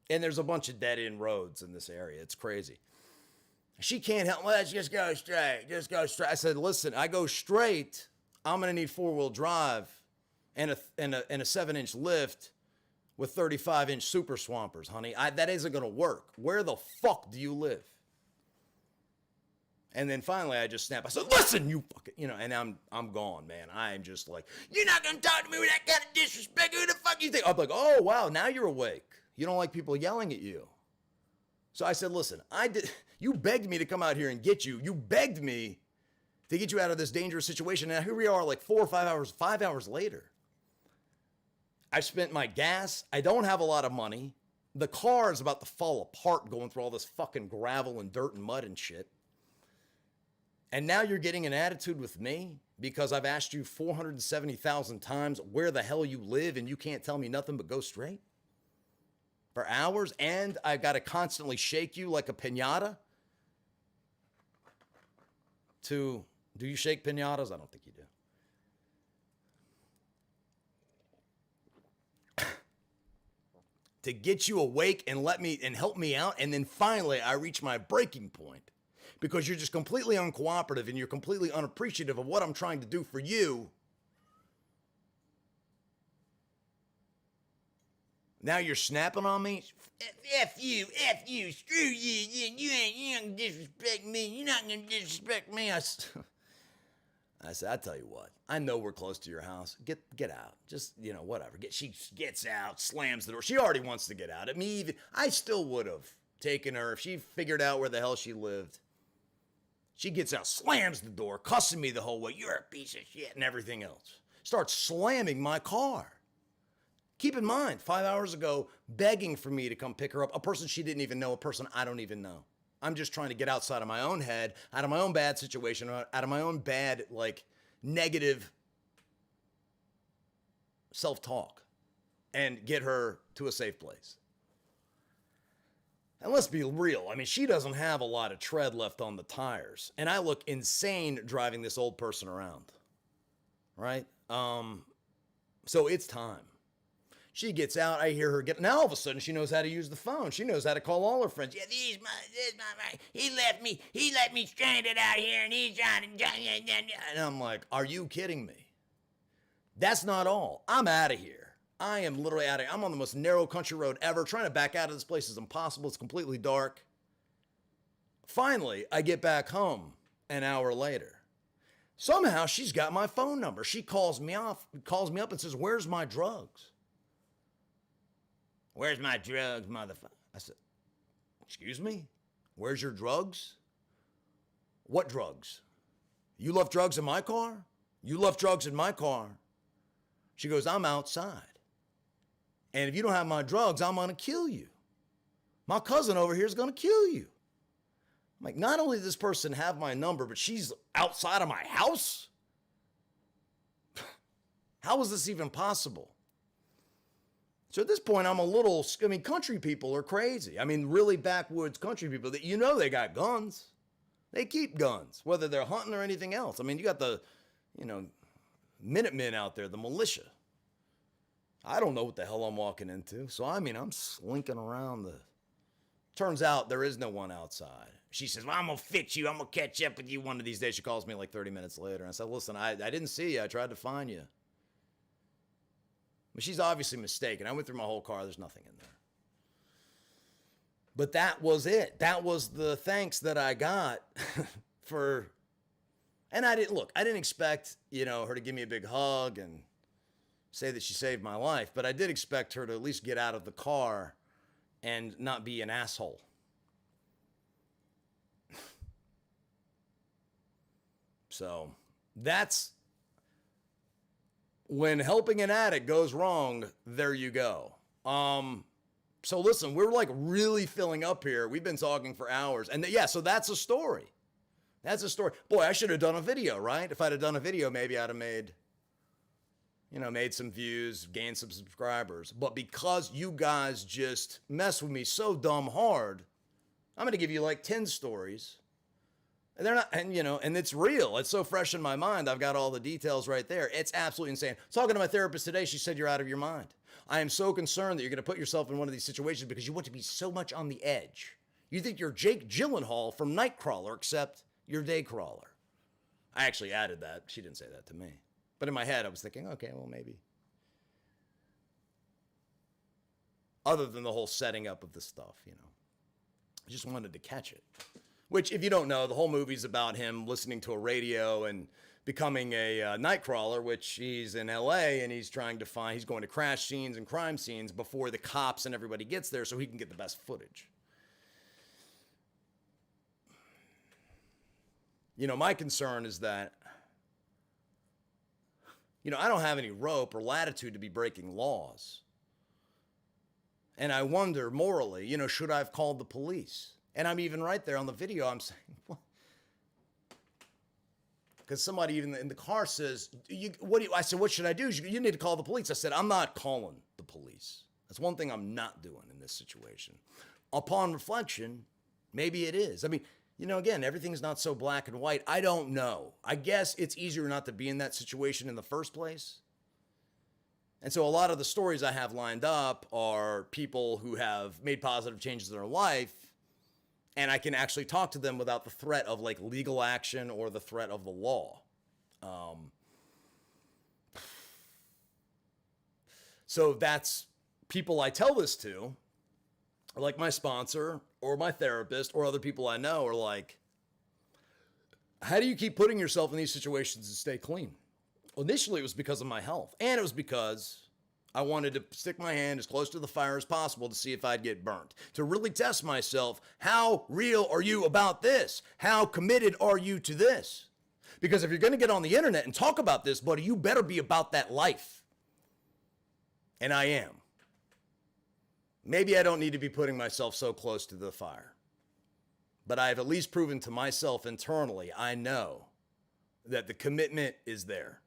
And there's a bunch of dead end roads in this area. It's crazy. She can't help. Let's just go straight. Just go straight. I said, listen, I go straight. I'm going to need 4-wheel drive and a 7-inch lift with 35-inch super swampers, honey. That isn't going to work. Where the fuck do you live? And then finally I just snap. I said, listen, you fucking, and I'm gone, man. I'm just like, you're not going to talk to me with that kind of disrespect. Who the fuck you think? I'm like, oh, wow, now you're awake. You don't like people yelling at you. So I said, listen, you begged me to come out here and get you. You begged me to get you out of this dangerous situation. And here we are like 4 or 5 hours later. I've spent my gas. I don't have a lot of money. The car is about to fall apart going through all this fucking gravel and dirt and mud and shit. And now you're getting an attitude with me because I've asked you 470,000 times where the hell you live and you can't tell me nothing but go straight? For hours, and I've got to constantly shake you like a piñata? Do you shake piñatas? I don't think you do. To get you awake and help me out, and then finally I reach my breaking point because you're just completely uncooperative and you're completely unappreciative of what I'm trying to do for you. Now you're snapping on me? F you, screw you, you ain't gonna disrespect me, you're not gonna disrespect me. I said, I tell you what, I know we're close to your house. Get out. Just, whatever. She gets out, slams the door. She already wants to get out. I still would have taken her if she figured out where the hell she lived. She gets out, slams the door, cussing me the whole way. You're a piece of shit and everything else. Starts slamming my car. Keep in mind, 5 hours ago, begging for me to come pick her up. A person she didn't even know, a person I don't even know. I'm just trying to get outside of my own head, out of my own bad situation, out of my own bad, negative self-talk and get her to a safe place. And let's be real. I mean, she doesn't have a lot of tread left on the tires. And I look insane driving this old person around. Right? So it's time. She gets out. I hear her get. Now all of a sudden she knows how to use the phone. She knows how to call all her friends. Yeah, this my. He left me stranded out here, and he's trying to. And I'm like, are you kidding me? That's not all. I'm out of here. I am literally out of here. I'm on the most narrow country road ever. Trying to back out of this place is impossible. It's completely dark. Finally, I get back home an hour later. Somehow she's got my phone number. She calls me up and says, "Where's my drugs?" Where's my drugs, motherfucker? I said, excuse me? Where's your drugs? What drugs? You left drugs in my car? You left drugs in my car. She goes, I'm outside. And if you don't have my drugs, I'm going to kill you. My cousin over here is going to kill you. I'm like, not only does this person have my number, but she's outside of my house? How is this even possible? So at this point, country people are crazy. I mean, really backwoods country people that they got guns. They keep guns, whether they're hunting or anything else. I mean, you got the, Minutemen out there, the militia. I don't know what the hell I'm walking into. So, I'm slinking around Turns out there is no one outside. She says, well, I'm going to fix you. I'm going to catch up with you one of these days. She calls me 30 minutes later. And I said, listen, I didn't see you. I tried to find you. But she's obviously mistaken. I went through my whole car. There's nothing in there. But that was it. That was the thanks that I got for. And I didn't expect, her to give me a big hug and say that she saved my life. But I did expect her to at least get out of the car and not be an asshole. So that's. When helping an addict goes wrong, there you go. So listen, we're really filling up here. We've been talking for hours. And so that's a story. That's a story. Boy, I should have done a video, right? If I'd have done a video, maybe I'd have made some views, gained some subscribers. But because you guys just mess with me so dumb hard, I'm going to give you 10 stories. And they're not, and it's real. It's so fresh in my mind. I've got all the details right there. It's absolutely insane. Talking to my therapist today, she said, you're out of your mind. I am so concerned that you're going to put yourself in one of these situations because you want to be so much on the edge. You think you're Jake Gyllenhaal from Nightcrawler, except you're Daycrawler. I actually added that. She didn't say that to me. But in my head, I was thinking, okay, well, maybe. Other than the whole setting up of the stuff, I just wanted to catch it. Which, if you don't know, the whole movie's about him listening to a radio and becoming a nightcrawler, which he's in L.A. and he's going to crash scenes and crime scenes before the cops and everybody gets there so he can get the best footage. My concern is that, I don't have any rope or latitude to be breaking laws. And I wonder morally, you know, should I have called the police? And I'm even right there on the video. I'm saying, what? Because somebody even in the car says, I said, what should I do? You need to call the police. I said, I'm not calling the police. That's one thing I'm not doing in this situation. Upon reflection, maybe it is. I mean, you know, again, everything's not so black and white. I don't know. I guess it's easier not to be in that situation in the first place. And so a lot of the stories I have lined up are people who have made positive changes in their life, and I can actually talk to them without the threat of like legal action or the threat of the law. So that's people I tell this to, like my sponsor or my therapist or other people I know are like, how do you keep putting yourself in these situations and stay clean? Well, initially it was because of my health, and it was because I wanted to stick my hand as close to the fire as possible to see if I'd get burnt, to really test myself. How real are you about this? How committed are you to this? Because if you're going to get on the internet and talk about this, buddy, you better be about that life. And I am. Maybe I don't need to be putting myself so close to the fire, but I've at least proven to myself internally, I know that the commitment is there.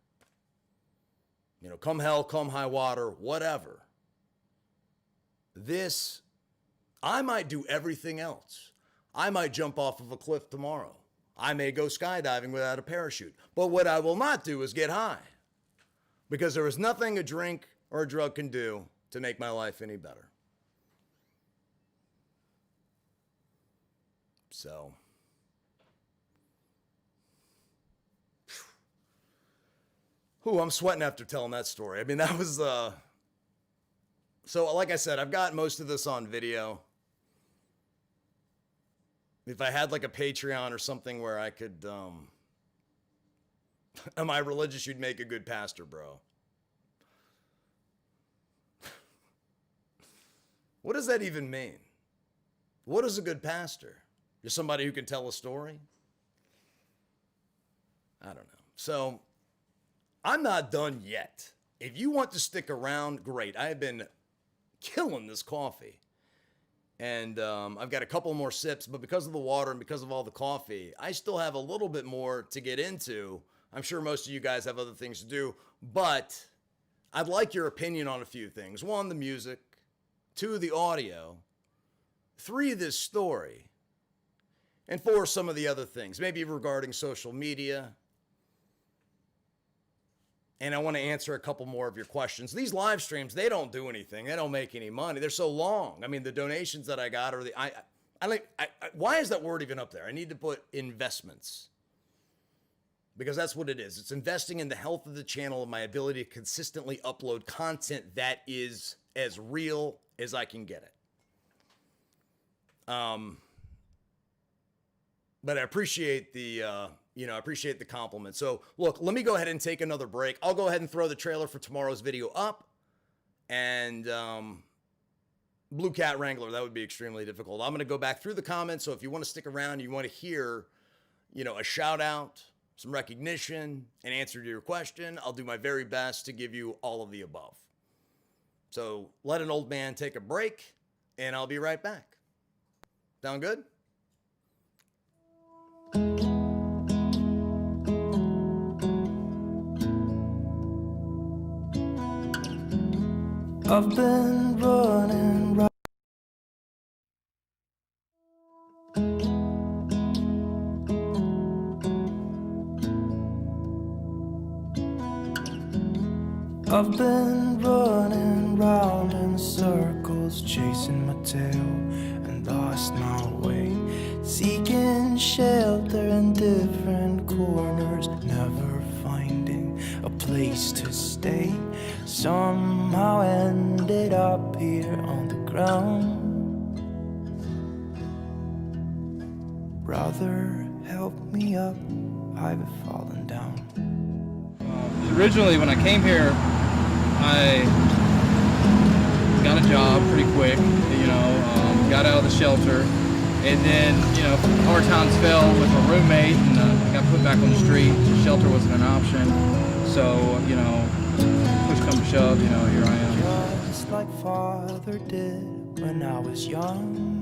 You know, come hell, come high water, whatever. This, I might do everything else. I might jump off of a cliff tomorrow. I may go skydiving without a parachute. But what I will not do is get high, because there is nothing a drink or a drug can do to make my life any better. So, I'm sweating after telling that story. I mean, that was, so like I said, I've got most of this on video. If I had like a Patreon or something where I could, am I religious? You'd make a good pastor, bro. What does that even mean? What is a good pastor? Just somebody who can tell a story? I don't know. So, I'm not done yet. If you want to stick around, great. I have been killing this coffee. And I've got a couple more sips, but because of the water and because of all the coffee, I still have a little bit more to get into. I'm sure most of you guys have other things to do, but I'd like your opinion on a few things. 1, the music. 2, the audio. 3, this story. And 4, some of the other things, maybe regarding social media. And I want to answer a couple more of your questions. These live streams, they don't do anything. They don't make any money. They're so long. I mean, the donations that I got are why is that word even up there? I need to put investments, because that's what it is. It's investing in the health of the channel and my ability to consistently upload content that is as real as I can get it. But I appreciate the, I appreciate the compliment. So look, let me go ahead and take another break. I'll go ahead and throw the trailer for tomorrow's video up, and Blue Cat Wrangler, that would be extremely difficult. I'm going to go back through the comments. So if you want to stick around, you want to hear, a shout out, some recognition, an answer to your question, I'll do my very best to give you all of the above. So let an old man take a break, and I'll be right back. Sound good? I've been running right. I've been running round in circles, chasing my tail and lost my way, seeking shelter in different corners, never finding a place to stay. Somehow ended up here on the ground. Brother, help me up, I've fallen down. Originally, when I came here, I got a job pretty quick, got out of the shelter, and then, hard times fell with my roommate, and I got put back on the street. Shelter wasn't an option, so, push come to shove, here I am. Just like Father did when I was young.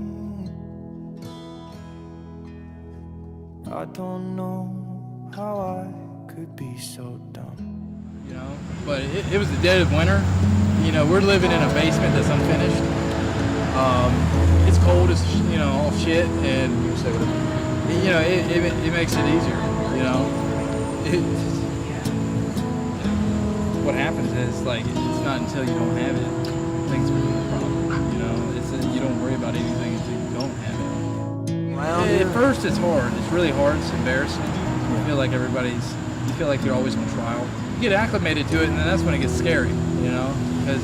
I don't know how I could be so dumb. You know, but it was the dead of winter. You know, we're living in a basement that's unfinished. It's cold as, you know, all shit, and you know, it makes it easier. You know, what happens is, like, it's not until you don't have it things become a problem. You know, you don't worry about anything until you don't have it. At first, it's hard. It's really hard. It's embarrassing. You feel like you feel like you're always on trial. You get acclimated to it, and then that's when it gets scary. You know, because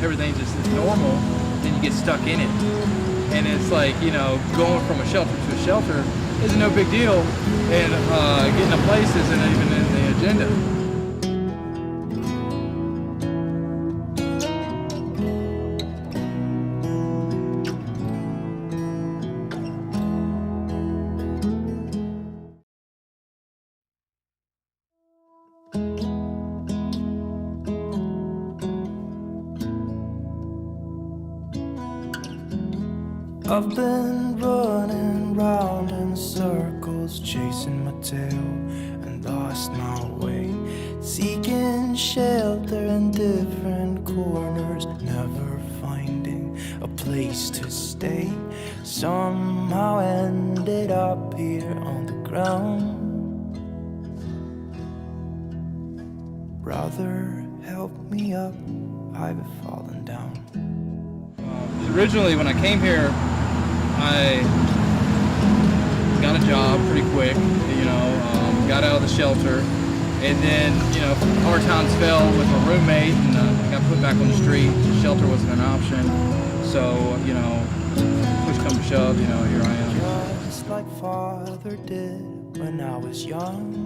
everything's just normal, and you get stuck in it. And it's like, you know, going from a shelter to a shelter is no big deal, and getting a place isn't even in the agenda. I've been running round in circles, chasing my tail and lost my way, seeking shelter in different corners, never finding a place to stay. Somehow ended up here on the ground. Brother, help me up, I've fallen down. Originally, when I came here, I got a job pretty quick, you know, got out of the shelter, and then, you know, hard times fell with my roommate, and got put back on the street. The shelter wasn't an option, so, you know, push come to shove, you know, here I am. Just like father did when I was young.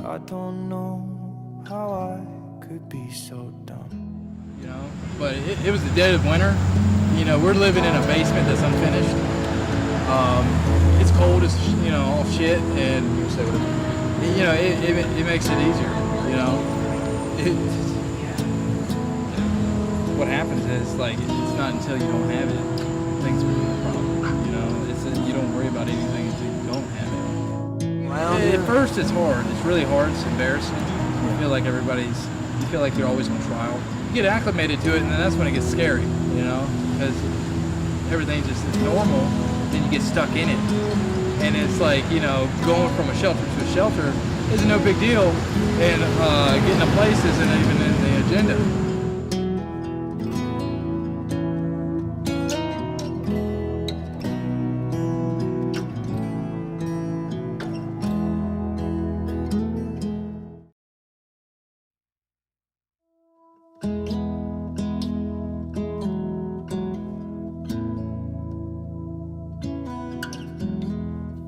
I don't know how I could be so dumb. You know, but it was the dead of winter. You know, we're living in a basement that's unfinished. It's cold as, you know, all shit, and you know, it makes it easier. You know, what happens is, like, it's not until you don't have it things become a problem. You know, you don't worry about anything until you don't have it. At first, it's hard. It's really hard. It's embarrassing. You feel like you feel like you're always on trial. You get acclimated to it, and then that's when it gets scary, you know, because everything's just normal, then you get stuck in it. And it's like, you know, going from a shelter to a shelter is no big deal, and getting a place isn't even in the agenda.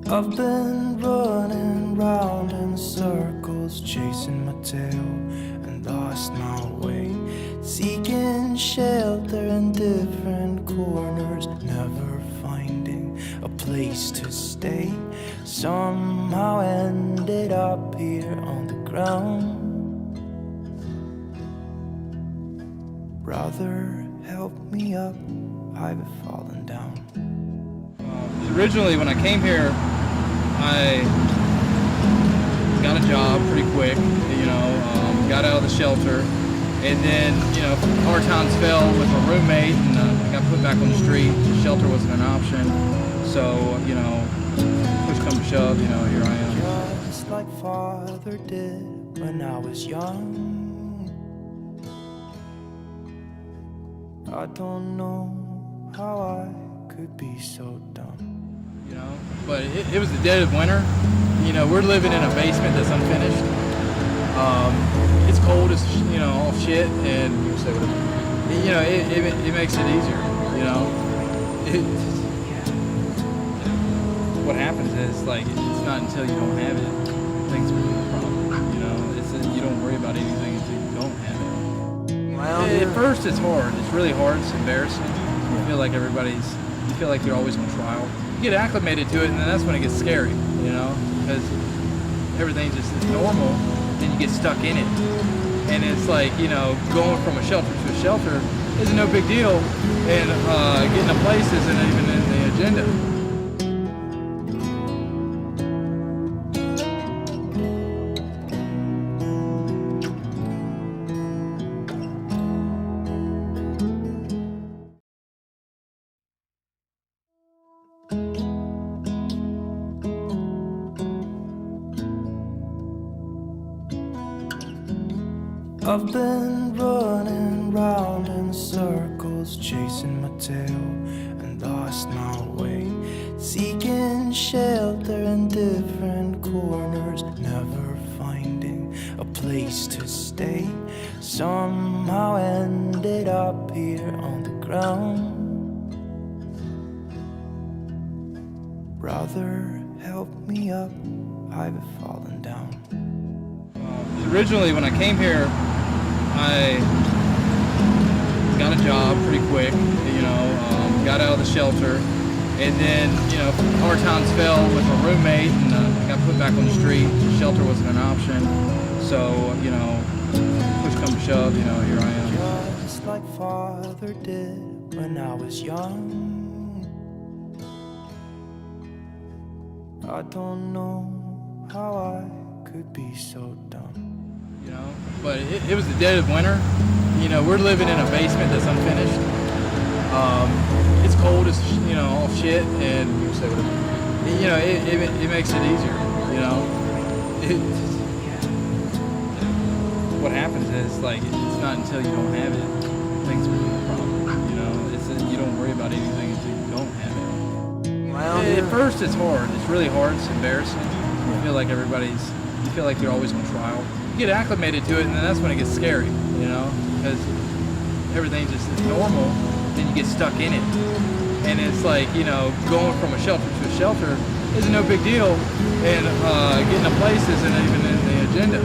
I've been running round in circles, chasing my tail and lost my way, seeking shelter in different corners, never finding a place to stay. Somehow ended up here on the ground. Brother, help me up, I've fallen down. Originally, when I came here, I got a job pretty quick, you know, got out of the shelter, and then, you know, hard times fell with my roommate, and got put back on the street. The shelter wasn't an option, so, you know, push come to shove, you know, here I am. Just like father did when I was young. I don't know how I could be so dumb. You know, but it was the dead of winter. You know, we're living in a basement that's unfinished. It's cold as, you know, all shit, and you know, it makes it easier. You know, what happens is, like, it's not until you don't have it things become a problem. You know, you don't worry about anything until you don't have it. At first, it's hard. It's really hard. It's embarrassing. You feel like you feel like you're always on trial. You get acclimated to it, and then that's when it gets scary, you know, because everything's just normal, then you get stuck in it. And it's like, you know, going from a shelter to a shelter is no big deal, and getting a place isn't even in the agenda. I've been running round in circles, chasing my tail and lost my way, seeking shelter in different corners, never finding a place to stay. Somehow ended up here on the ground. Brother, help me up, I've fallen down. Originally, when I came here, I got a job pretty quick, you know, got out of the shelter, and then, you know, hard times fell with my roommate, and I got put back on the street. The shelter wasn't an option, so, you know, push come to shove, you know, here I am. Just like father did when I was young. I don't know how I could be so dumb. You know, but it was the dead of winter. You know, we're living in a basement that's unfinished. It's cold as, you know, all shit, and you know, it makes it easier. You know, what happens is, like, it's not until you don't have it things become a problem. You know, you don't worry about anything until you don't have it. At first, it's hard. It's really hard. It's embarrassing. You feel like you feel like you're always on trial. You get acclimated to it, and then that's when it gets scary, you know, because everything's just normal, then you get stuck in it. And it's like, you know, going from a shelter to a shelter is no big deal, and getting a place isn't even in the agenda.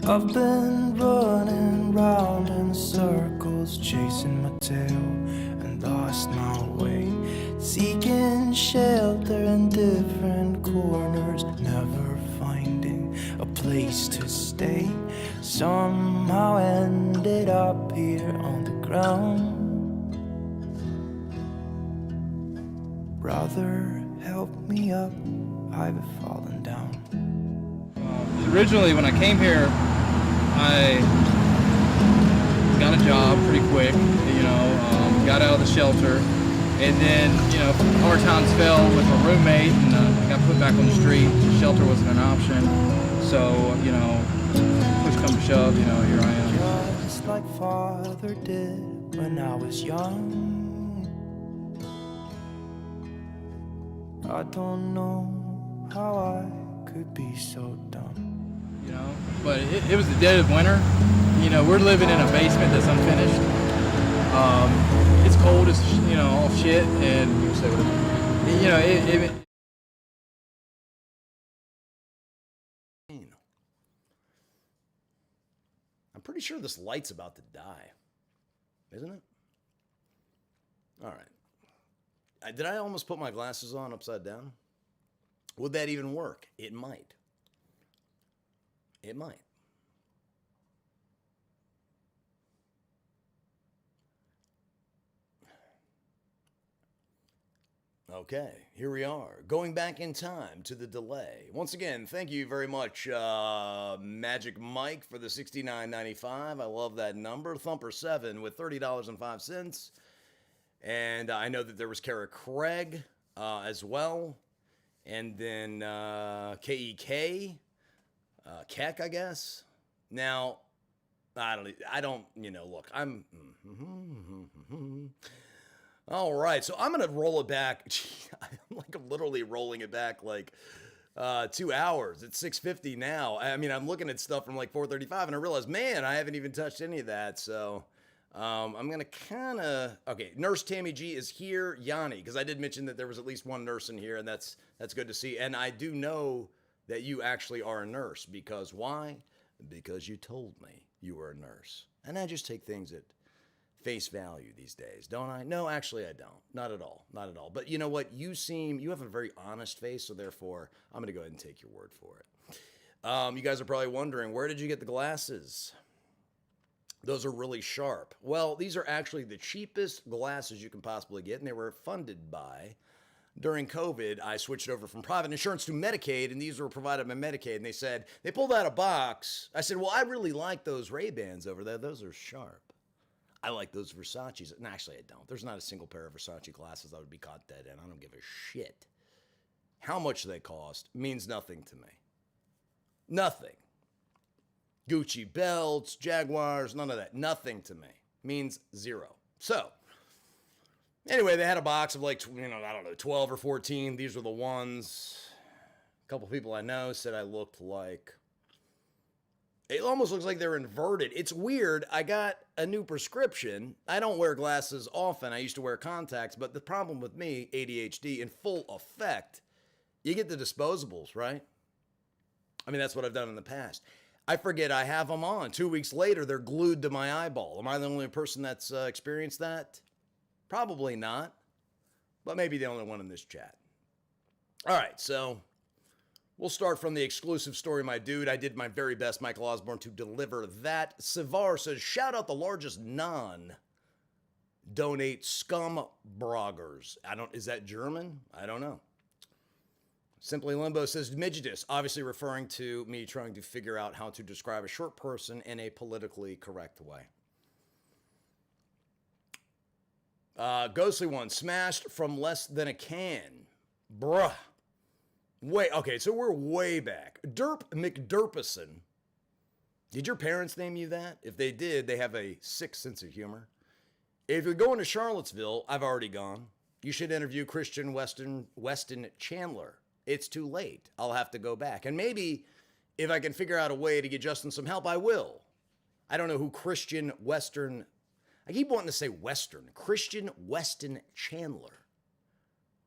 I've been running round in circles, chasing my tail and lost my way, seeking shelter in different corners, never finding a place to stay. Somehow ended up here on the ground. Brother, help me up, I've fallen down. Originally, when I came here, I got a job pretty quick, you know, got out of the shelter, and then, you know, hard times fell with my roommate, and I got put back on the street. The shelter wasn't an option, so, you know, push come to shove, you know, here I am. Just like father did when I was young. I don't know how I could be so dumb. You know, but it was the dead of winter. You know, we're living in a basement that's unfinished. It's cold as, you know, all shit, and you know, I'm pretty sure this light's about to die, isn't it? All right. Did I almost put my glasses on upside down? Would that even work? It might. It might. Okay, here we are, going back in time to the delay. Once again, thank you very much, Magic Mike, for the $69.95. I love that number. Thumper7 with $30.05. And I know that there was Kara Craig as well. And then KEK. Keck, I guess. Now, I don't, you know, look, I'm, all right, so I'm going to roll it back. I'm like literally rolling it back like 2 hours. It's 6:50 now. I mean, I'm looking at stuff from like 4:35 and I realize, man, I haven't even touched any of that. So I'm going to kind of... Okay, Nurse Tammy G is here. Yanni, because I did mention that there was at least one nurse in here, and that's good to see. And I do know that you actually are a nurse, because why? Because you told me you were a nurse. And I just take things at face value these days, don't I? No, actually I don't. Not at all. Not at all. But you know what? You have a very honest face, so therefore I'm going to go ahead and take your word for it. You guys are probably wondering, where did you get the glasses? Those are really sharp. Well, these are actually the cheapest glasses you can possibly get, and they were funded by... During COVID, I switched over from private insurance to Medicaid, and these were provided by Medicaid. And they pulled out a box. I said, well, I really like those Ray-Bans over there. Those are sharp. I like those Versace's. And actually, I don't. There's not a single pair of Versace glasses I would be caught dead in. I don't give a shit. How much they cost means nothing to me. Nothing. Gucci belts, Jaguars, none of that. Nothing to me. Means zero. So, anyway, they had a box of 12 or 14. These were the ones. A couple people I know said I looked like... It almost looks like they're inverted. It's weird. I got a new prescription. I don't wear glasses often. I used to wear contacts, but the problem with me, ADHD in full effect, you get the disposables, right? I mean, that's what I've done in the past. I forget I have them on. 2 weeks later, they're glued to my eyeball. Am I the only person that's experienced that? Probably not, but maybe the only one in this chat. All right, so we'll start from the exclusive story, my dude. I did my very best, Michael Osborne, to deliver that. Savar says, shout out the largest non-donate scum broggers. Is that German? I don't know. Simply Limbo says, midgetist, obviously referring to me trying to figure out how to describe a short person in a politically correct way. Ghostly one, smashed from less than a can. Bruh. Okay, so we're way back. Derp McDerpison. Did your parents name you that? If they did, they have a sick sense of humor. If you're going to Charlottesville, I've already gone. You should interview Christian Weston Chandler. It's too late. I'll have to go back. And maybe if I can figure out a way to get Justin some help, I will. I don't know who Christian Western... I keep wanting to say Western. Christian Weston Chandler.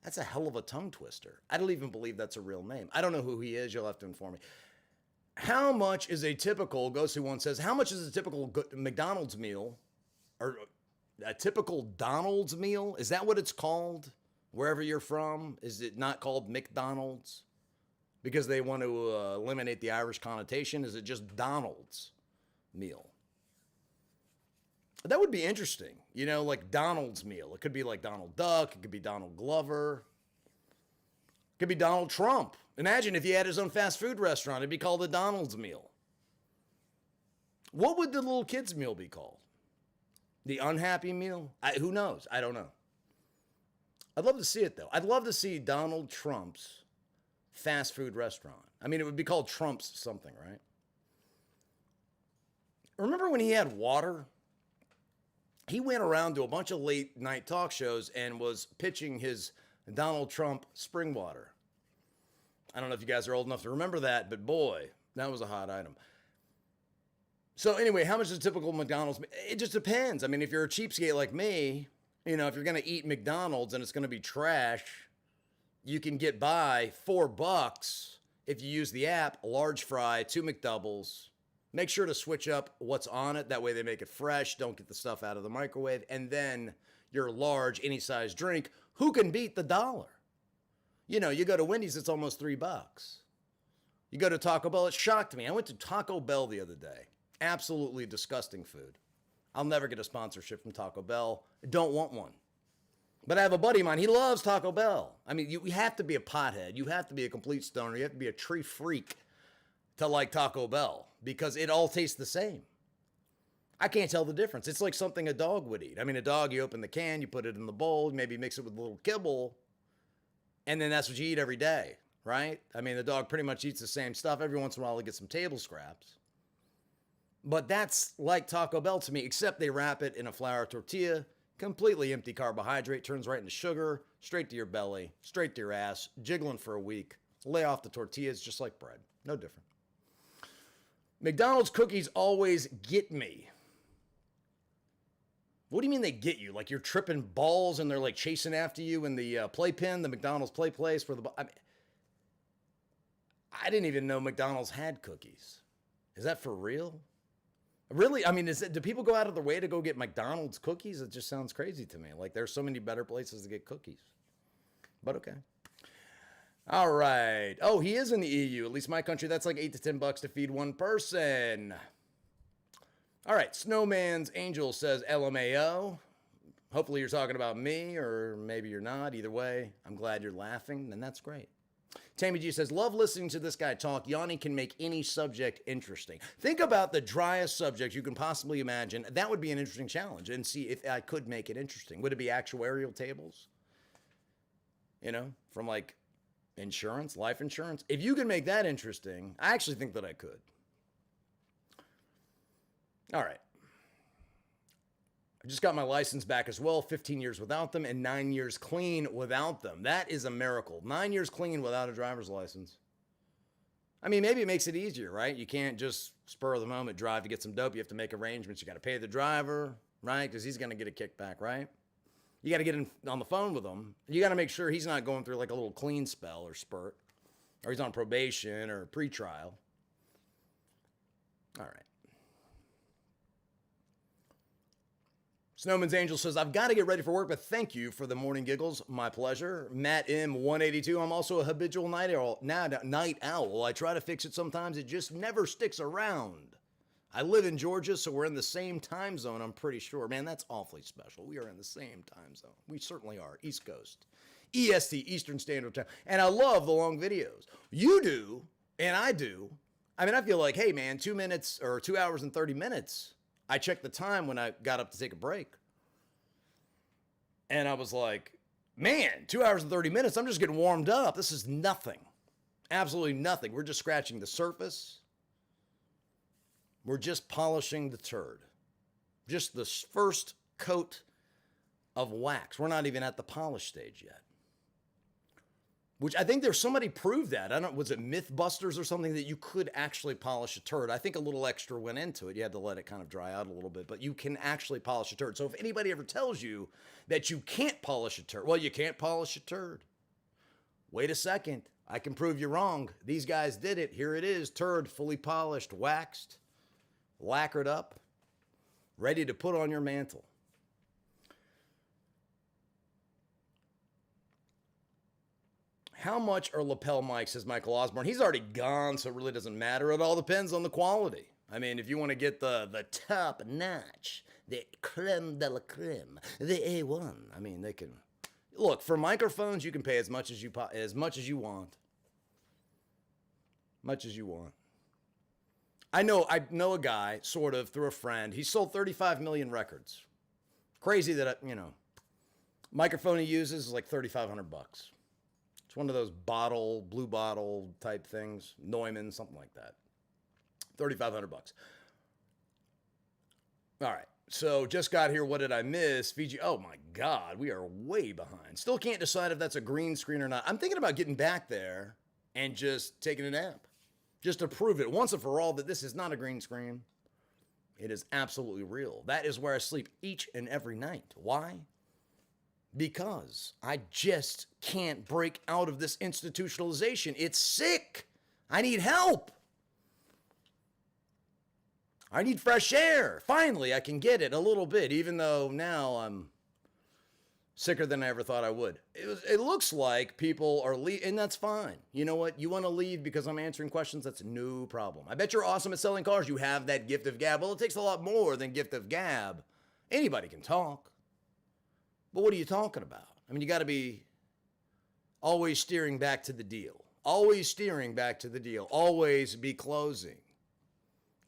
That's a hell of a tongue twister. I don't even believe that's a real name. I don't know who he is. You'll have to inform me. How much is a typical, Ghosty One says, how much is a typical McDonald's meal? Or a typical Donald's meal? Is that what it's called? Wherever you're from? Is it not called McDonald's? Because they want to eliminate the Irish connotation? Is it just Donald's meal? That would be interesting. You know, like Donald's meal. It could be like Donald Duck. It could be Donald Glover. It could be Donald Trump. Imagine if he had his own fast food restaurant. It'd be called a Donald's meal. What would the little kid's meal be called? The unhappy meal? Who knows? I don't know. I'd love to see it, though. I'd love to see Donald Trump's fast food restaurant. I mean, it would be called Trump's something, right? Remember when he had water? He went around to a bunch of late night talk shows and was pitching his Donald Trump spring water. I don't know if you guys are old enough to remember that, but boy, that was a hot item. So anyway, how much is a typical McDonald's? It just depends. I mean, if you're a cheapskate like me, you know, if you're going to eat McDonald's and it's going to be trash, you can get by $4 if you use the app, a large fry, 2 McDoubles. Make sure to switch up what's on it. That way they make it fresh. Don't get the stuff out of the microwave. And then your large, any size drink. Who can beat the $1? You know, you go to Wendy's, it's almost $3. You go to Taco Bell, it shocked me. I went to Taco Bell the other day. Absolutely disgusting food. I'll never get a sponsorship from Taco Bell. I don't want one. But I have a buddy of mine. He loves Taco Bell. I mean, you have to be a pothead. You have to be a complete stoner. You have to be a tree freak to like Taco Bell because it all tastes the same. I can't tell the difference. It's like something a dog would eat. I mean, a dog, you open the can, you put it in the bowl, maybe mix it with a little kibble, and then that's what you eat every day, right? I mean, the dog pretty much eats the same stuff. Every once in a while, it gets some table scraps. But that's like Taco Bell to me, except they wrap it in a flour tortilla, completely empty carbohydrate, turns right into sugar, straight to your belly, straight to your ass, jiggling for a week, lay off the tortillas just like bread. No different. McDonald's cookies always get me. What do you mean they get you? Like you're tripping balls and they're like chasing after you in the playpen, the McDonald's play place for the. I didn't even know McDonald's had cookies. Is that for real? Really? I mean, do people go out of their way to go get McDonald's cookies? It just sounds crazy to me. Like there's so many better places to get cookies. But okay. All right. Oh, he is in the EU. At least my country, that's like $8 to $10 to feed one person. All right. Snowman's Angel says LMAO. Hopefully you're talking about me, or maybe you're not. Either way, I'm glad you're laughing, and that's great. Tammy G says, love listening to this guy talk. Yanni can make any subject interesting. Think about the driest subject you can possibly imagine. That would be an interesting challenge, and see if I could make it interesting. Would it be actuarial tables? You know, from like insurance, life insurance. If you can make that interesting, I actually think that I could. All right. I just got my license back as well. 15 years without them and 9 years clean without them. That is a miracle. 9 years clean without a driver's license. I mean, maybe it makes it easier, right? You can't just spur of the moment drive to get some dope. You have to make arrangements. You got to pay the driver, right? Because he's going to get a kickback, right? You got to get on the phone with him. You got to make sure he's not going through like a little clean spell or spurt, or he's on probation or pretrial. All right. Snowman's Angel says, I've got to get ready for work, but thank you for the morning giggles. My pleasure. Matt M. 182. I'm also a habitual night owl. I try to fix it sometimes. It just never sticks around. I live in Georgia, so we're in the same time zone, I'm pretty sure. Man, that's awfully special. We are in the same time zone. We certainly are. East Coast. EST, Eastern Standard Time. And I love the long videos. You do, and I do. I mean, I feel like, hey, man, 2 minutes or 2 hours and 30 minutes. I checked the time when I got up to take a break. And I was like, man, 2 hours and 30 minutes. I'm just getting warmed up. This is nothing. Absolutely nothing. We're just scratching the surface. We're just polishing the turd. Just the first coat of wax. We're not even at the polish stage yet. Which I think there's somebody proved that. I don't, was it Mythbusters or something, that you could actually polish a turd? I think a little extra went into it. You had to let it kind of dry out a little bit, but you can actually polish a turd. So if anybody ever tells you that you can't polish a turd, well, you can't polish a turd. Wait a second. I can prove you wrong. These guys did it. Here it is. Turd, fully polished, waxed, lacquered up, ready to put on your mantle. How much are lapel mics, says Michael Osborne? He's already gone, so it really doesn't matter. It all depends on the quality. I mean, if you want to get the top notch, the creme de la creme, the A1, I mean, they can. Look, for microphones, you can pay as much as you want. Much as you want. I know a guy, sort of, through a friend. He sold 35 million records. Crazy that, microphone he uses is like $3,500. It's one of those blue bottle type things, Neumann, something like that. $3,500. All right. So just got here. What did I miss? Fiji. Oh my God, we are way behind. Still can't decide if that's a green screen or not. I'm thinking about getting back there and just taking a nap, just to prove it once and for all that this is not a green screen. It is absolutely real. That is where I sleep each and every night. Why? Because I just can't break out of this institutionalization. It's sick. I need help. I need fresh air. Finally, I can get it a little bit, even though now I'm sicker than I ever thought I would. It looks like people are leaving, and that's fine. You know what? You want to leave because I'm answering questions? That's no problem. I bet you're awesome at selling cars. You have that gift of gab. Well, it takes a lot more than gift of gab. Anybody can talk. But what are you talking about? I mean, you got to be always steering back to the deal. Always steering back to the deal. Always be closing.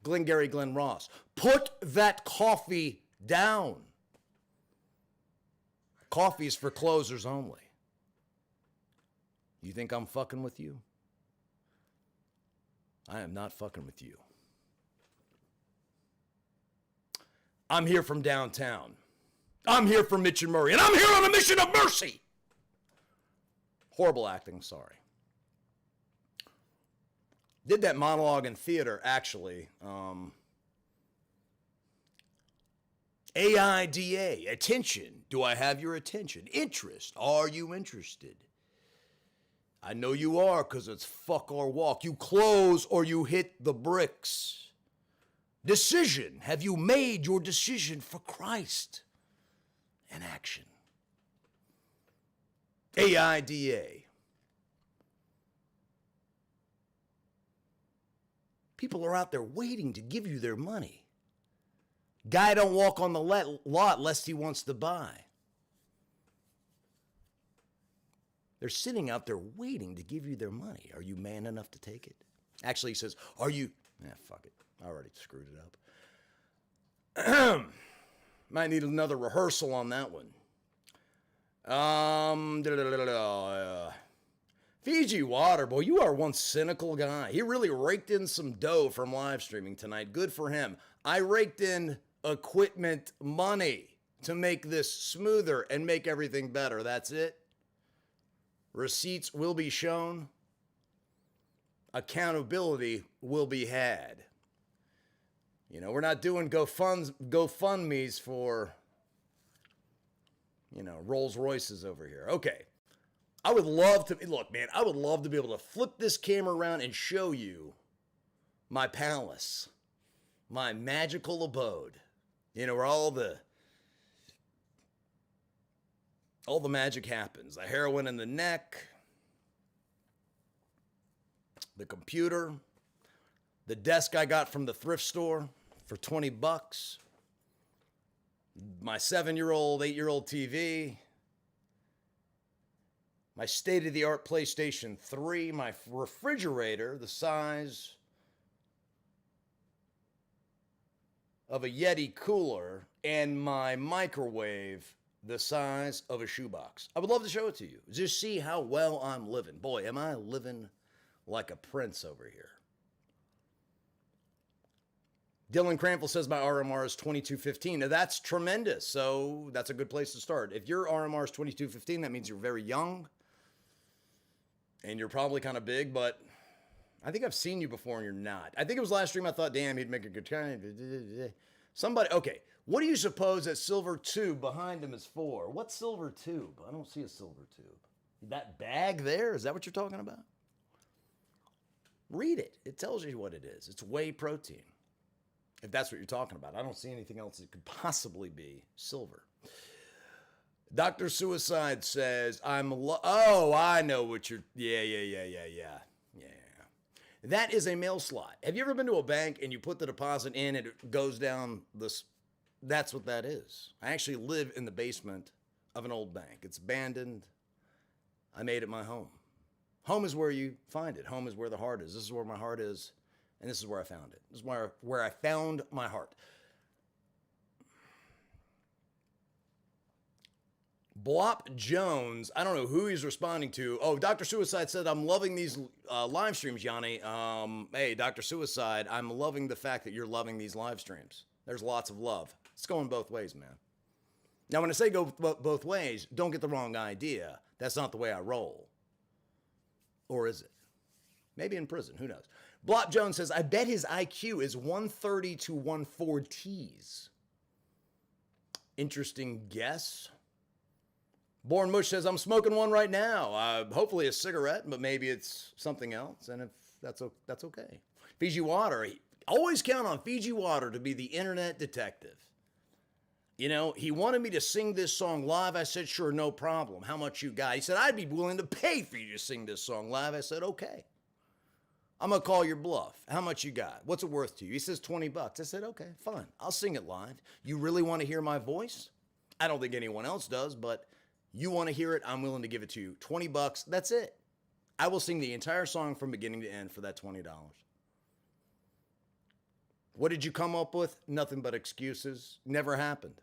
Glengarry Glen Ross. Put that coffee down. Coffee is for closers only. You think I'm fucking with you? I am not fucking with you. I'm here from downtown. I'm here for Mitch and Murray, and I'm here on a mission of mercy. Horrible acting, sorry. Did that monologue in theater, actually. AIDA, attention. Do I have your attention? Interest. Are you interested? I know you are because it's fuck or walk. You close or you hit the bricks. Decision. Have you made your decision for Christ? And action. AIDA. People are out there waiting to give you their money. Guy don't walk on the lot lest he wants to buy. They're sitting out there waiting to give you their money. Are you man enough to take it? Actually, he says, are you... fuck it. I already screwed it up. Might need another rehearsal on that one. Fiji Water, boy, you are one cynical guy. He really raked in some dough from live streaming tonight. Good for him. I raked in equipment money to make this smoother and make everything better. That's it. Receipts will be shown. Accountability will be had. You know, we're not doing GoFundMe's for, Rolls Royces over here. Okay. I would love to, look, man, I would love to be able to flip this camera around and show you my palace, my magical abode, where all the magic happens. The heroin in the neck, the computer, the desk I got from the thrift store for $20, my 7-year-old, 8-year-old TV, my state-of-the-art PlayStation 3, my refrigerator, the size of a Yeti cooler, and my microwave, the size of a shoebox. I would love to show it to you. Just see how well I'm living. Boy, am I living like a prince over here. Dylan Crampel says my RMR is 2215. Now that's tremendous. So that's a good place to start. If your RMR is 2215, that means you're very young. And you're probably kind of big, but I think I've seen you before and you're not. I think it was last stream I thought, damn, he'd make a good time. Somebody, okay. What do you suppose that silver tube behind him is for? What silver tube? I don't see a silver tube. That bag there? Is that what you're talking about? Read it. It tells you what it is. It's whey protein. If that's what you're talking about. I don't see anything else that could possibly be silver. Dr. Suicide says, I know what you're... Yeah. That is a mail slot. Have you ever been to a bank and you put the deposit in and it goes down this... That's what that is. I actually live in the basement of an old bank. It's abandoned. I made it my home. Home is where you find it. Home is where the heart is. This is where my heart is, and this is where I found it. This is where I found my heart. Blop Jones, I don't know who he's responding to. Oh, Dr. Suicide said, I'm loving these live streams, Yanni. Hey, Dr. Suicide, I'm loving the fact that you're loving these live streams. There's lots of love. It's going both ways, man. Now, when I say go both ways, don't get the wrong idea. That's not the way I roll. Or is it? Maybe in prison. Who knows? Blop Jones says, I bet his IQ is 130 to 140s. Interesting guess. Born Mush says, I'm smoking one right now. Hopefully a cigarette, but maybe it's something else. And if that's okay. Fiji Water. Always count on Fiji Water to be the internet detective. He wanted me to sing this song live. I said, sure, no problem. How much you got? He said, I'd be willing to pay for you to sing this song live. I said, okay. I'm going to call your bluff. How much you got? What's it worth to you? He says, $20. I said, okay, fine. I'll sing it live. You really want to hear my voice? I don't think anyone else does, but you want to hear it, I'm willing to give it to you. $20, that's it. I will sing the entire song from beginning to end for that $20. What did you come up with? Nothing but excuses. Never happened.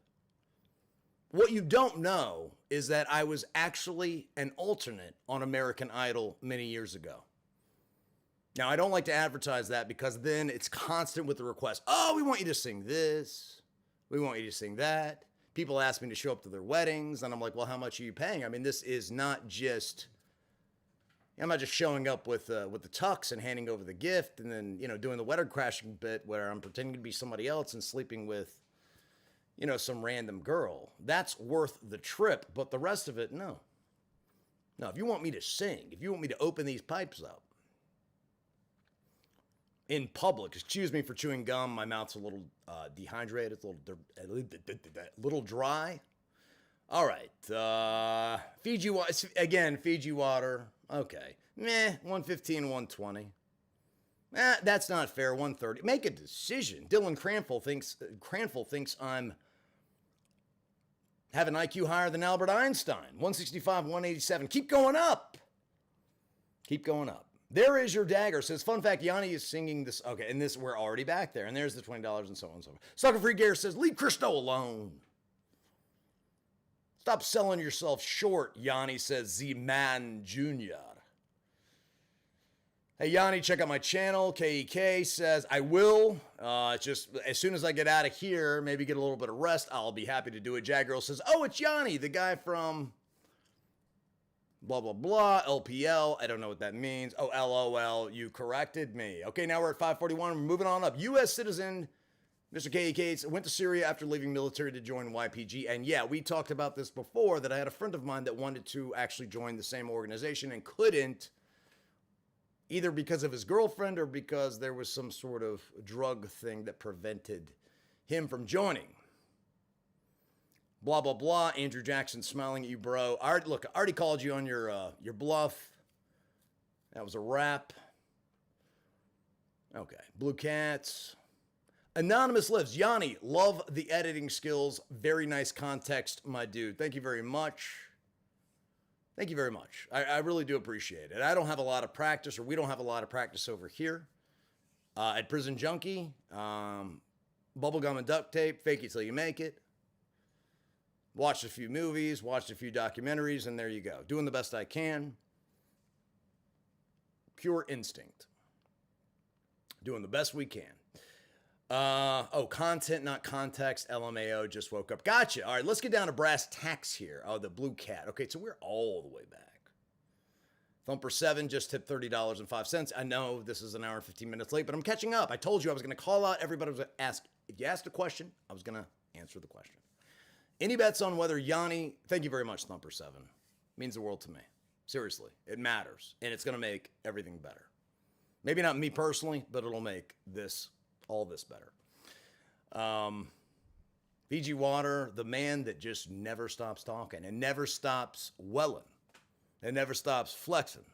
What you don't know is that I was actually an alternate on American Idol many years ago. Now, I don't like to advertise that because then it's constant with the request. Oh, we want you to sing this. We want you to sing that. People ask me to show up to their weddings, and I'm like, well, how much are you paying? I mean, this is not just... I'm not just showing up with the tux and handing over the gift and then, doing the wedding crashing bit where I'm pretending to be somebody else and sleeping with, you know, some random girl. That's worth the trip, but the rest of it, no. No, if you want me to sing, if you want me to open these pipes up in public, excuse me for chewing gum, my mouth's a little dehydrated, a little dry. All right, Fiji water, again, Fiji water, okay. Meh, 115, 120. That's not fair, 130. Make a decision. Dylan Cranfield thinks I'm have an IQ higher than Albert Einstein. 165, 187. Keep going up. Keep going up. There is your dagger. Says, fun fact, Yanni is singing this. Okay, and this, we're already back there. And there's the $20 and so on and so forth. Sucker Free Gear says, leave Christo alone. Stop selling yourself short, Yanni, says Z-Man Jr. Hey, Yanni, check out my channel. KEK says, I will. Just as soon as I get out of here, maybe get a little bit of rest, I'll be happy to do it. Jaggirl says, oh, it's Yanni, the guy from blah, blah, blah, LPL. I don't know what that means. Oh, LOL, you corrected me. Okay, now we're at 541. We're moving on up. U.S. citizen, Mr. KEK, went to Syria after leaving military to join YPG. And yeah, we talked about this before, that I had a friend of mine that wanted to actually join the same organization and couldn't, either because of his girlfriend or because there was some sort of drug thing that prevented him from joining. Blah, blah, blah. Andrew Jackson smiling at you, bro. I already called you on your bluff. That was a wrap. Okay. Blue Cats. Anonymous Lives. Yanni, love the editing skills. Very nice context, my dude. Thank you very much. Thank you very much. I really do appreciate it. I don't have a lot of practice, or we don't have a lot of practice over here at Prison Junkie. Bubblegum and duct tape, fake it till you make it. Watched a few movies, watched a few documentaries, and there you go. Doing the best I can. Pure instinct. Doing the best we can. Content, not context. LMAO, just woke up. Gotcha. All right, let's get down to brass tacks here. Oh, the Blue Cat. Okay, so we're all the way back. Thumper 7 just tipped $30.05. I know this is an hour and 15 minutes late, but I'm catching up. I told you I was going to call out everybody. I was going to ask. If you asked a question, I was going to answer the question. Any bets on whether Yanni, thank you very much, Thumper 7. Means the world to me. Seriously, it matters, and it's going to make everything better. Maybe not me personally, but it'll make all this better. Fiji Water, the man that just never stops talking and never stops welling and never stops flexing.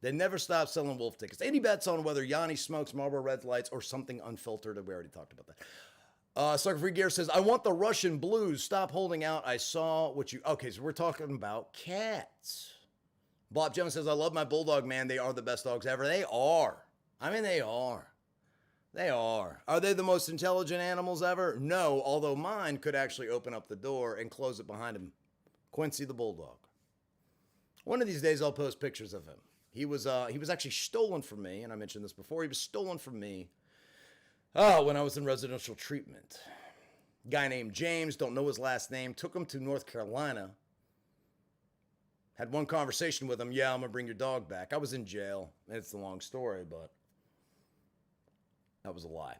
They never stop selling wolf tickets. Any bets on whether Yanni smokes Marlboro Red Lights or something unfiltered? We already talked about that. Sucker Free Gear says, I want the Russian blues. Stop holding out. I saw what you... Okay, so we're talking about cats. Bob Jones says, I love my bulldog, man. They are the best dogs ever. They are. I mean, they are. They are. Are they the most intelligent animals ever? No, although mine could actually open up the door and close it behind him. Quincy the bulldog. One of these days I'll post pictures of him. He was actually stolen from me, and I mentioned this before. He was stolen from me when I was in residential treatment. Guy named James, don't know his last name, took him to North Carolina. Had one conversation with him. Yeah, I'm going to bring your dog back. I was in jail. It's a long story, but that was a lie.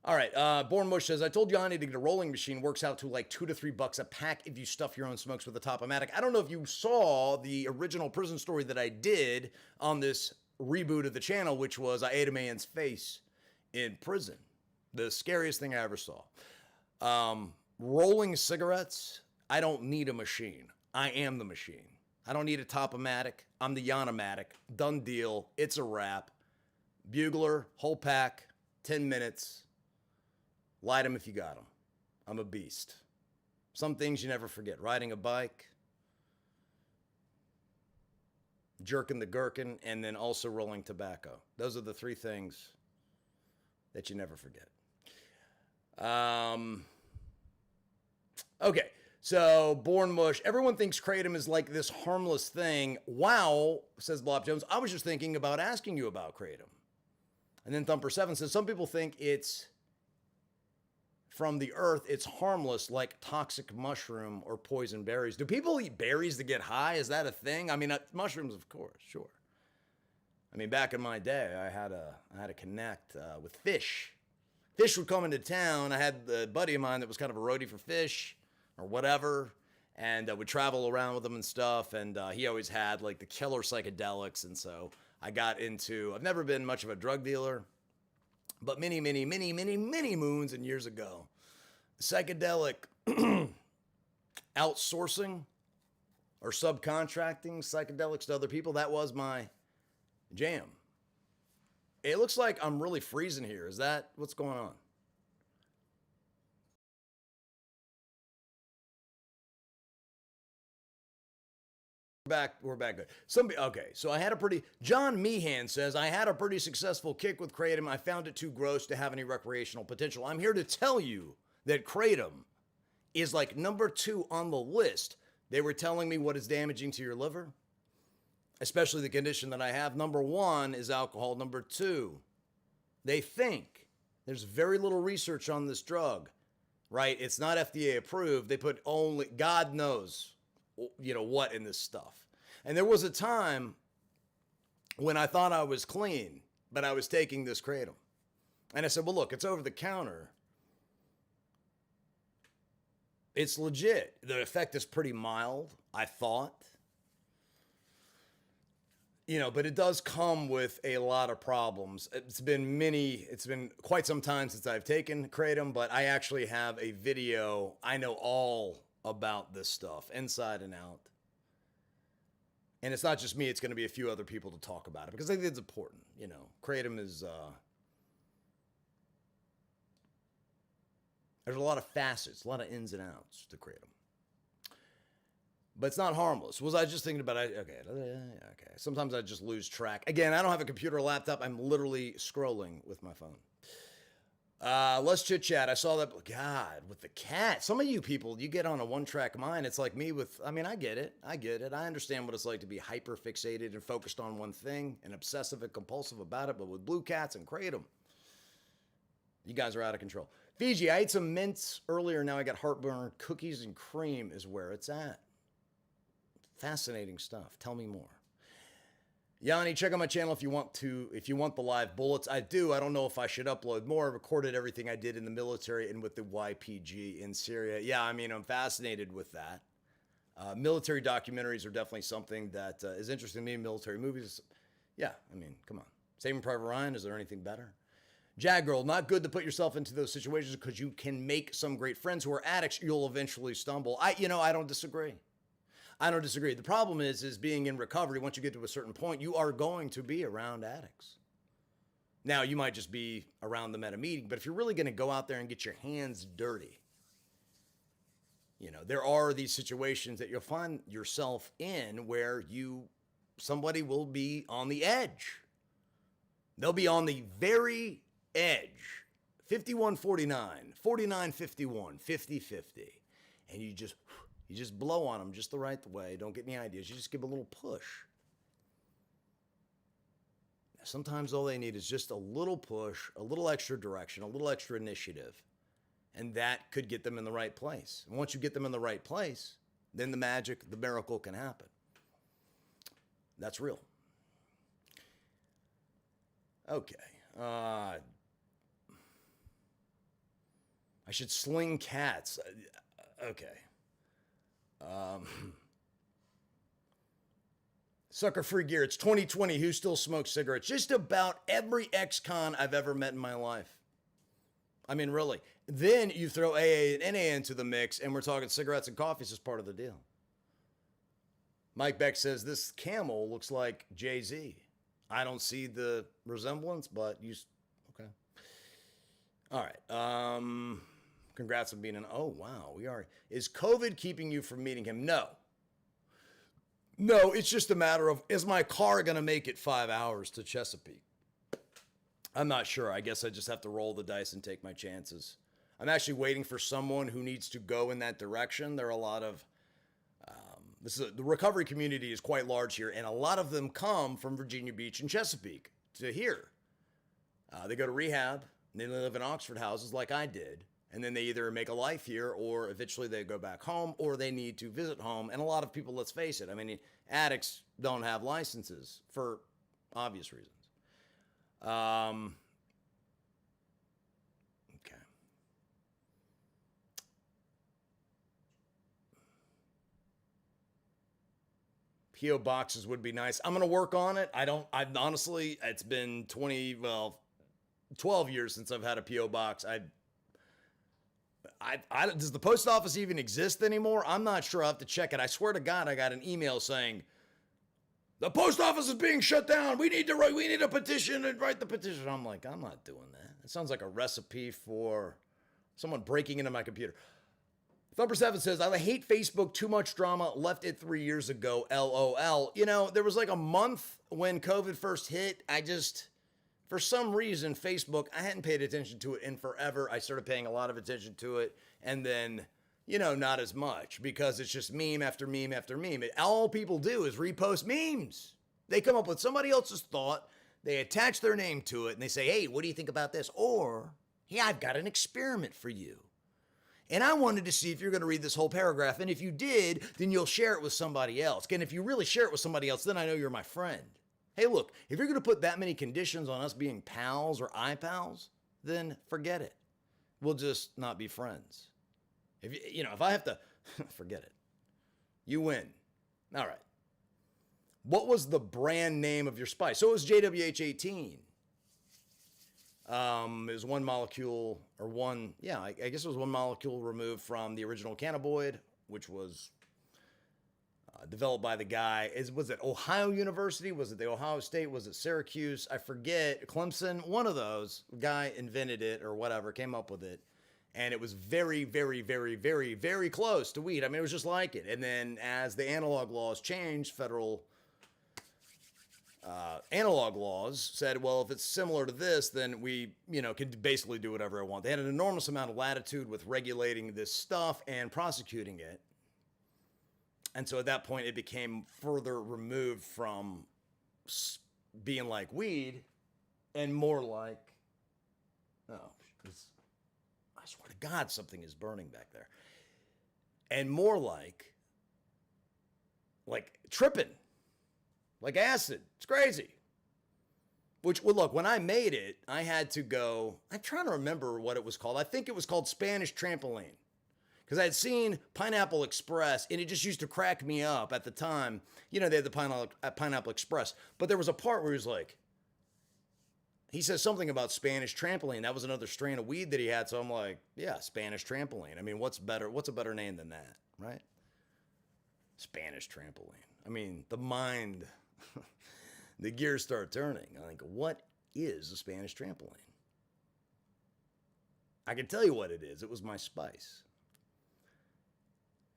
All right. Born Mush says, I told Yanni to get a rolling machine. Works out to like $2 to $3 a pack if you stuff your own smokes with a Top-O-Matic. I don't know if you saw the original prison story that I did on this reboot of the channel, which was I ate a man's face in prison. The scariest thing I ever saw. Rolling cigarettes, I don't need a machine. I am the machine. I don't need a Top-O-Matic. I'm the Yanni-matic. Done deal. It's a wrap. Bugler, whole pack. 10 minutes. Light them if you got them. I'm a beast. Some things you never forget. Riding a bike. Jerking the gherkin. And then also rolling tobacco. Those are the three things that you never forget. Okay. So, Born Mush. Everyone thinks Kratom is like this harmless thing. Wow, says Bob Jones. I was just thinking about asking you about Kratom. And then Thumper 7 says, some people think it's from the earth, it's harmless like toxic mushroom or poison berries. Do people eat berries to get high? Is that a thing? I mean, mushrooms, of course, sure. I mean, back in my day, I had to connect with fish. fish would come into town. I had a buddy of mine that was kind of a roadie for fish or whatever, and would travel around with them and stuff. And he always had like the killer psychedelics. And so I got into, I've never been much of a drug dealer, but many moons and years ago, psychedelic outsourcing or subcontracting psychedelics to other people, that was my jam. It looks like I'm really freezing here. Is that what's going on? We're back good. Okay, so John Meehan says, I had a pretty successful kick with Kratom. I found it too gross to have any recreational potential. I'm here to tell you that Kratom is like number 2 on the list. They were telling me what is damaging to your liver, especially the condition that I have. Number 1 is alcohol. Number 2, they think there's very little research on this drug, right? It's not FDA approved. They put only, God knows, what in this stuff. And there was a time when I thought I was clean, but I was taking this Kratom. And I said, well, look, it's over the counter. It's legit. The effect is pretty mild, I thought. But it does come with a lot of problems. It's been quite some time since I've taken Kratom, but I actually have a video. I know all about this stuff inside and out. And it's not just me, it's going to be a few other people to talk about it because I think it's important. Kratom is, there's a lot of facets, a lot of ins and outs to Kratom. But it's not harmless. Was I just thinking about it? Okay. Sometimes I just lose track. Again, I don't have a computer or laptop. I'm literally scrolling with my phone. Let's chit chat. I saw that. God, with the cat. Some of you people, you get on a one-track mind. It's like me with, I get it. I understand what it's like to be hyper fixated and focused on one thing and obsessive and compulsive about it. But with blue cats and Kratom, you guys are out of control. Fiji, I ate some mints earlier. Now I got heartburn. Cookies and cream is where it's at. Fascinating stuff. Tell me more. Yanni, check out my channel if you want the live bullets. I do. I don't know if I should upload more. I recorded everything I did in the military and with the YPG in Syria. Yeah, I'm fascinated with that. Military documentaries are definitely something that is interesting to me. Military movies. Yeah, come on. Saving Private Ryan, is there anything better? Jag Girl, not good to put yourself into those situations because you can make some great friends who are addicts. You'll eventually stumble. I don't disagree. The problem is being in recovery, once you get to a certain point, you are going to be around addicts. Now, you might just be around them at a meeting, but if you're really going to go out there and get your hands dirty, there are these situations that you'll find yourself in where somebody will be on the edge. They'll be on the very edge. 51-49, 49-51, 50-50. And you just blow on them just the right way. Don't get any ideas. You just give a little push. Sometimes all they need is just a little push, a little extra direction, a little extra initiative. And that could get them in the right place. And once you get them in the right place, then the miracle can happen. That's real. Okay. I should sling cats. Okay. Sucker Free Gear, it's 2020. Who still smokes cigarettes? Just about every ex-con I've ever met in my life. Really. Then you throw AA and NA into the mix, and we're talking cigarettes and coffee is just part of the deal. Mike Beck says, this camel looks like Jay-Z. I don't see the resemblance, but okay. All right. Congrats on being oh, wow, we are. Is COVID keeping you from meeting him? No, it's just a matter of, is my car going to make it 5 hours to Chesapeake? I'm not sure. I guess I just have to roll the dice and take my chances. I'm actually waiting for someone who needs to go in that direction. There are a lot of, the recovery community is quite large here, and a lot of them come from Virginia Beach and Chesapeake to here. They go to rehab, and they live in Oxford houses like I did. And then they either make a life here or eventually they go back home or they need to visit home. And a lot of people, let's face it, addicts don't have licenses for obvious reasons. P.O. boxes would be nice. I'm going to work on it. I honestly, it's been 12 years since I've had a P.O. box. Does the post office even exist anymore? I'm not sure. I'll have to check it. I swear to God, I got an email saying, the post office is being shut down. We need a petition and write the petition. I'm like, I'm not doing that. It sounds like a recipe for someone breaking into my computer. Thumper 7 says, I hate Facebook, too much drama, left it 3 years ago, LOL. You know, there was like a month when COVID first hit. For some reason, Facebook, I hadn't paid attention to it in forever. I started paying a lot of attention to it. And then, you know, not as much because it's just meme after meme after meme. All people do is repost memes. They come up with somebody else's thought. They attach their name to it and they say, hey, what do you think about this? Or, hey, I've got an experiment for you. And I wanted to see if you're going to read this whole paragraph. And if you did, then you'll share it with somebody else. And if you really share it with somebody else, then I know you're my friend. Hey, look, if you're going to put that many conditions on us being pals or iPals, then forget it. We'll just not be friends. If I have to, forget it. You win. All right. What was the brand name of your spice? So it was JWH-18. It was one molecule, I guess it was one molecule removed from the original cannabinoid, which was developed by the guy. Was it Ohio University? Was it the Ohio State? Was it Syracuse? I forget. Clemson, one of those. Guy invented it or whatever, came up with it. And it was very, very, very, very, very close to weed. I mean, it was just like it. And then as the analog laws changed, federal analog laws said, well, if it's similar to this, then we, can basically do whatever I want. They had an enormous amount of latitude with regulating this stuff and prosecuting it. And so at that point, it became further removed from being like weed and more like, I swear to God, something is burning back there. And more like tripping. Like acid. It's crazy. Which, well, look, when I made it, I had to go, I'm trying to remember what it was called. I think it was called Spanish Trampoline. Because I had seen Pineapple Express, and it just used to crack me up at the time. They had the Pineapple Express. But there was a part where he says something about Spanish Trampoline. That was another strain of weed that he had. So I'm like, yeah, Spanish Trampoline. I mean, what's better? What's a better name than that, right? Spanish Trampoline. I mean, the mind... the gears start turning. I think, what is a Spanish trampoline? I can tell you what it is. It was my spice.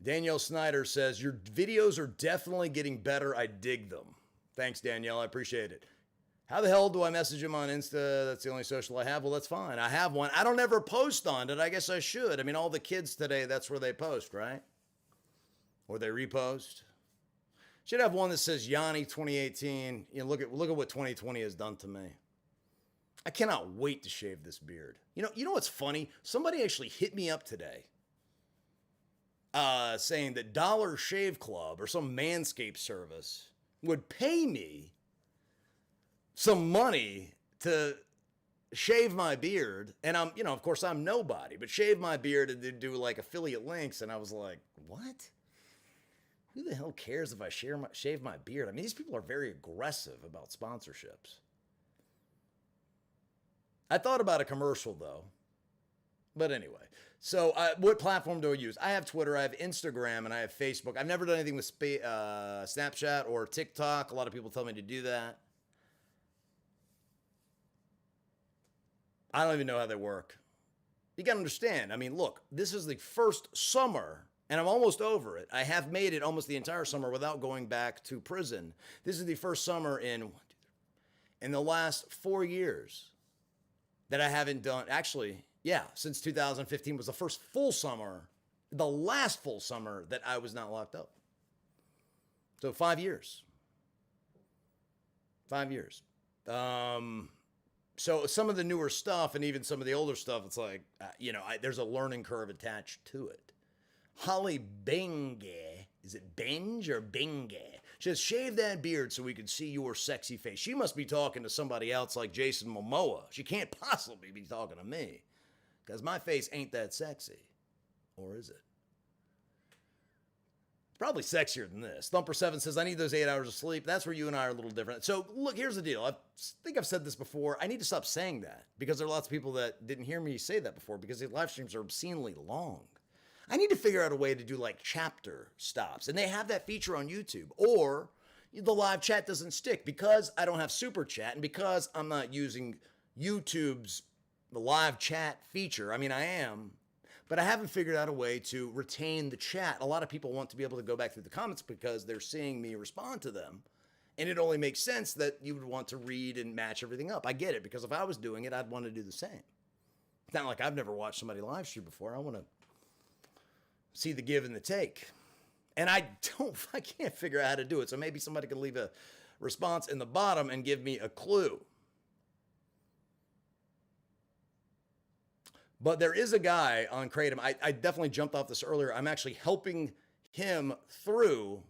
Danielle Snyder says, your videos are definitely getting better. I dig them. Thanks, Danielle. I appreciate it. How the hell do I message him on Insta? That's the only social I have. Well, that's fine. I have one. I don't ever post on it. I guess I should. I mean, all the kids today, that's where they post, right? Or they repost. Should have one that says Yanni 2018. Look at what 2020 has done to me. I cannot wait to shave this beard. You know what's funny? Somebody actually hit me up today, saying that Dollar Shave Club or some Manscaped service would pay me some money to shave my beard. And I'm, of course I'm nobody, but shave my beard and do like affiliate links. And I was like, what? Who the hell cares if I shave my beard? I mean, these people are very aggressive about sponsorships. I thought about a commercial, though. But anyway, so what platform do I use? I have Twitter, I have Instagram, and I have Facebook. I've never done anything with Snapchat or TikTok. A lot of people tell me to do that. I don't even know how they work. You got to understand. I mean, look, this is the first summer, and I'm almost over it. I have made it almost the entire summer without going back to prison. This is the first summer in the last 4 years that I haven't done. Actually, yeah, since 2015 was the first full summer, the last full summer that I was not locked up. So 5 years. 5 years. So some of the newer stuff and even some of the older stuff, it's like, there's a learning curve attached to it. Holly Benge, is it Benge or Benge? She says, shave that beard so we can see your sexy face. She must be talking to somebody else like Jason Momoa. She can't possibly be talking to me because my face ain't that sexy. Or is it? Probably sexier than this. Thumper7 says, I need those 8 hours of sleep. That's where you and I are a little different. So, look, here's the deal. I think I've said this before. I need to stop saying that because there are lots of people that didn't hear me say that before because the live streams are obscenely long. I need to figure out a way to do like chapter stops. And they have that feature on YouTube. Or the live chat doesn't stick because I don't have super chat and because I'm not using YouTube's the live chat feature. I mean, I am. But I haven't figured out a way to retain the chat. A lot of people want to be able to go back through the comments because they're seeing me respond to them. And it only makes sense that you would want to read and match everything up. I get it, because if I was doing it, I'd want to do the same. It's not like I've never watched somebody live stream before. I want to see the give and the take. And I can't figure out how to do it. So maybe somebody can leave a response in the bottom and give me a clue. But there is a guy on Kratom. I definitely jumped off this earlier. I'm actually helping him through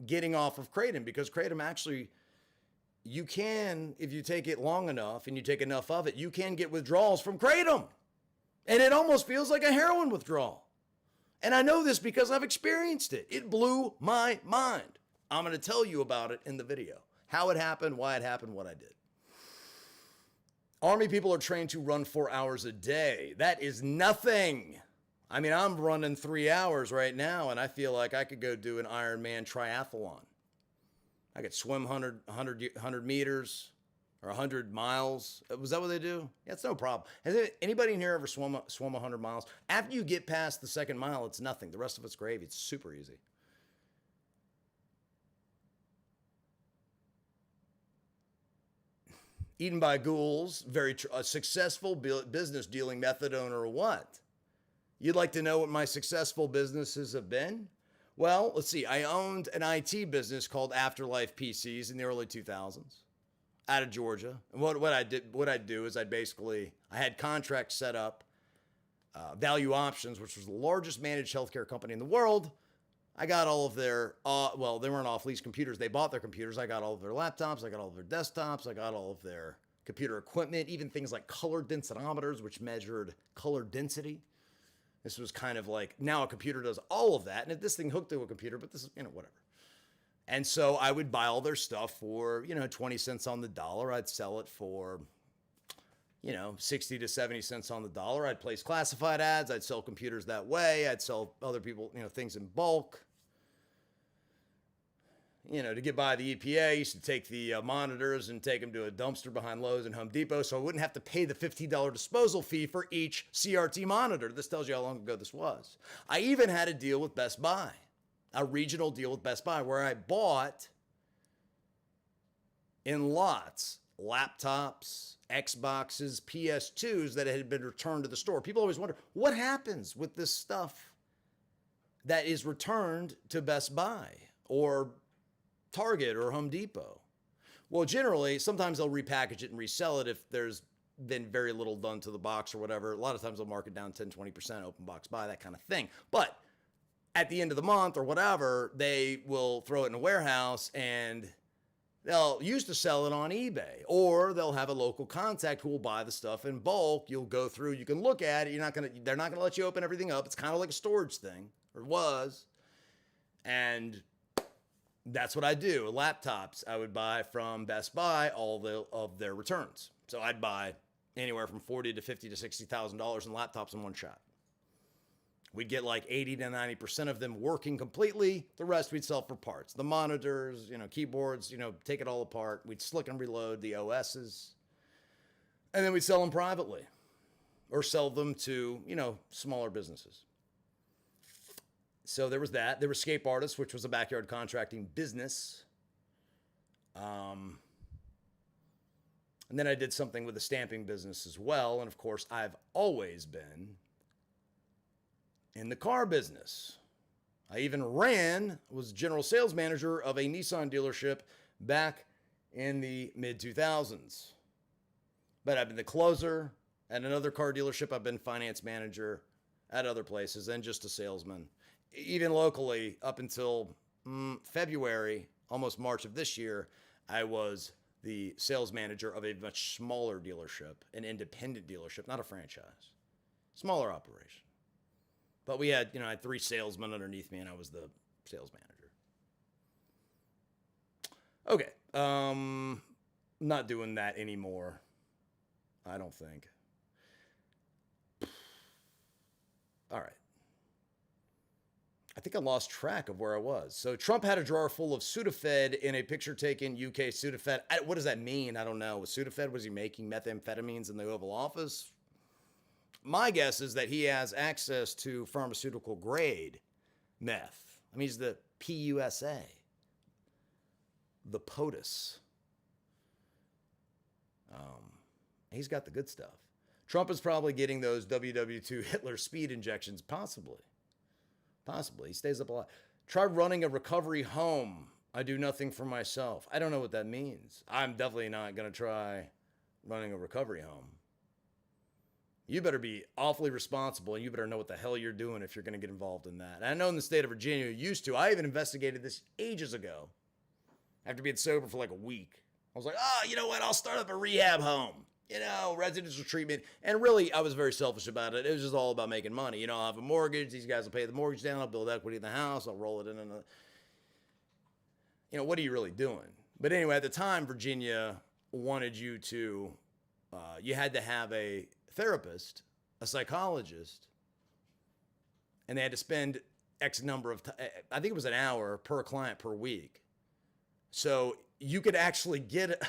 getting off of Kratom because Kratom actually, you can, if you take it long enough and you take enough of it, you can get withdrawals from Kratom. And it almost feels like a heroin withdrawal. And I know this because I've experienced it. It blew my mind. I'm going to tell you about it in the video. How it happened, why it happened, what I did. Army people are trained to run 4 hours a day. That is nothing. I mean, I'm running 3 hours right now, and I feel like I could go do an Ironman triathlon. I could swim 100 meters or 100 miles. Was that what they do? Yeah, it's no problem. Has anybody in here ever swum 100 miles? After you get past the second mile, it's nothing. The rest of it's gravy. It's super easy. Eaten by ghouls, a successful business dealing method owner or what? You'd like to know what my successful businesses have been? Well, let's see. I owned an IT business called Afterlife PCs in the early 2000s out of Georgia. And what I'd do is I had contracts set up, Value Options, which was the largest managed healthcare company in the world. I got all of their, they weren't off-lease computers. They bought their computers. I got all of their laptops. I got all of their desktops. I got all of their computer equipment, even things like color densitometers, which measured color density. This was kind of like, now a computer does all of that. And if this thing hooked to a computer, but this is, whatever. And so I would buy all their stuff for, 20 cents on the dollar. I'd sell it for, 60 to 70 cents on the dollar. I'd place classified ads. I'd sell computers that way. I'd sell other people, things in bulk. To get by the EPA, I used to take the monitors and take them to a dumpster behind Lowe's and Home Depot so I wouldn't have to pay the $15 disposal fee for each CRT monitor. This tells you how long ago this was. I even had a deal with Best Buy, a regional deal with Best Buy, where I bought in lots laptops, Xboxes, PS2s that had been returned to the store. People always wonder, what happens with this stuff that is returned to Best Buy or Target or Home Depot? Well, generally, sometimes they'll repackage it and resell it if there's been very little done to the box or whatever. A lot of times they'll mark it down 10, 20%, open box buy, that kind of thing. But at the end of the month or whatever, they will throw it in a warehouse and they'll used to sell it on eBay, or they'll have a local contact who will buy the stuff in bulk. You'll go through, you can look at it. They're not going to let you open everything up. It's kind of like a storage thing, or it was. And that's what I do. Laptops, I would buy from Best Buy all of their returns. So I'd buy anywhere from $40,000 to $50,000 to $60,000 in laptops in one shot. We'd get like 80 to 90% of them working completely. The rest we'd sell for parts. The monitors, keyboards, take it all apart. We'd slick and reload the OSs. And then we'd sell them privately or sell them to, smaller businesses. So there was that. There were Scape Artists, which was a backyard contracting business. And then I did something with a stamping business as well. And of course, I've always been in the car business. I even was general sales manager of a Nissan dealership back in the mid 2000s. But I've been the closer at another car dealership. I've been finance manager at other places and just a salesman. Even locally, up until February, almost March of this year, I was the sales manager of a much smaller dealership, an independent dealership, not a franchise. Smaller operation. But we had, I had 3 salesmen underneath me, and I was the sales manager. Okay. Not doing that anymore. I don't think. All right. I think I lost track of where I was. So Trump had a drawer full of Sudafed in a picture taken UK Sudafed. What does that mean? I don't know. With Sudafed, was he making methamphetamines in the Oval Office? My guess is that he has access to pharmaceutical grade meth. I mean, he's the PUSA, the POTUS. He's got the good stuff. Trump is probably getting those WW2 Hitler speed injections, possibly. Possibly. He stays up a lot. Try running a recovery home. I do nothing for myself. I don't know what that means. I'm definitely not going to try running a recovery home. You better be awfully responsible, and you better know what the hell you're doing if you're going to get involved in that. And I know in the state of Virginia, you used to. I even investigated this ages ago after being sober for like a week. I was like, you know what? I'll start up a rehab home. Residential treatment. And really, I was very selfish about it. It was just all about making money. I'll have a mortgage. These guys will pay the mortgage down. I'll build equity in the house. I'll roll it in. What are you really doing? But anyway, at the time, Virginia wanted you to, you had to have a therapist, a psychologist, and they had to spend X number of time. I think it was an hour per client per week. So you could actually get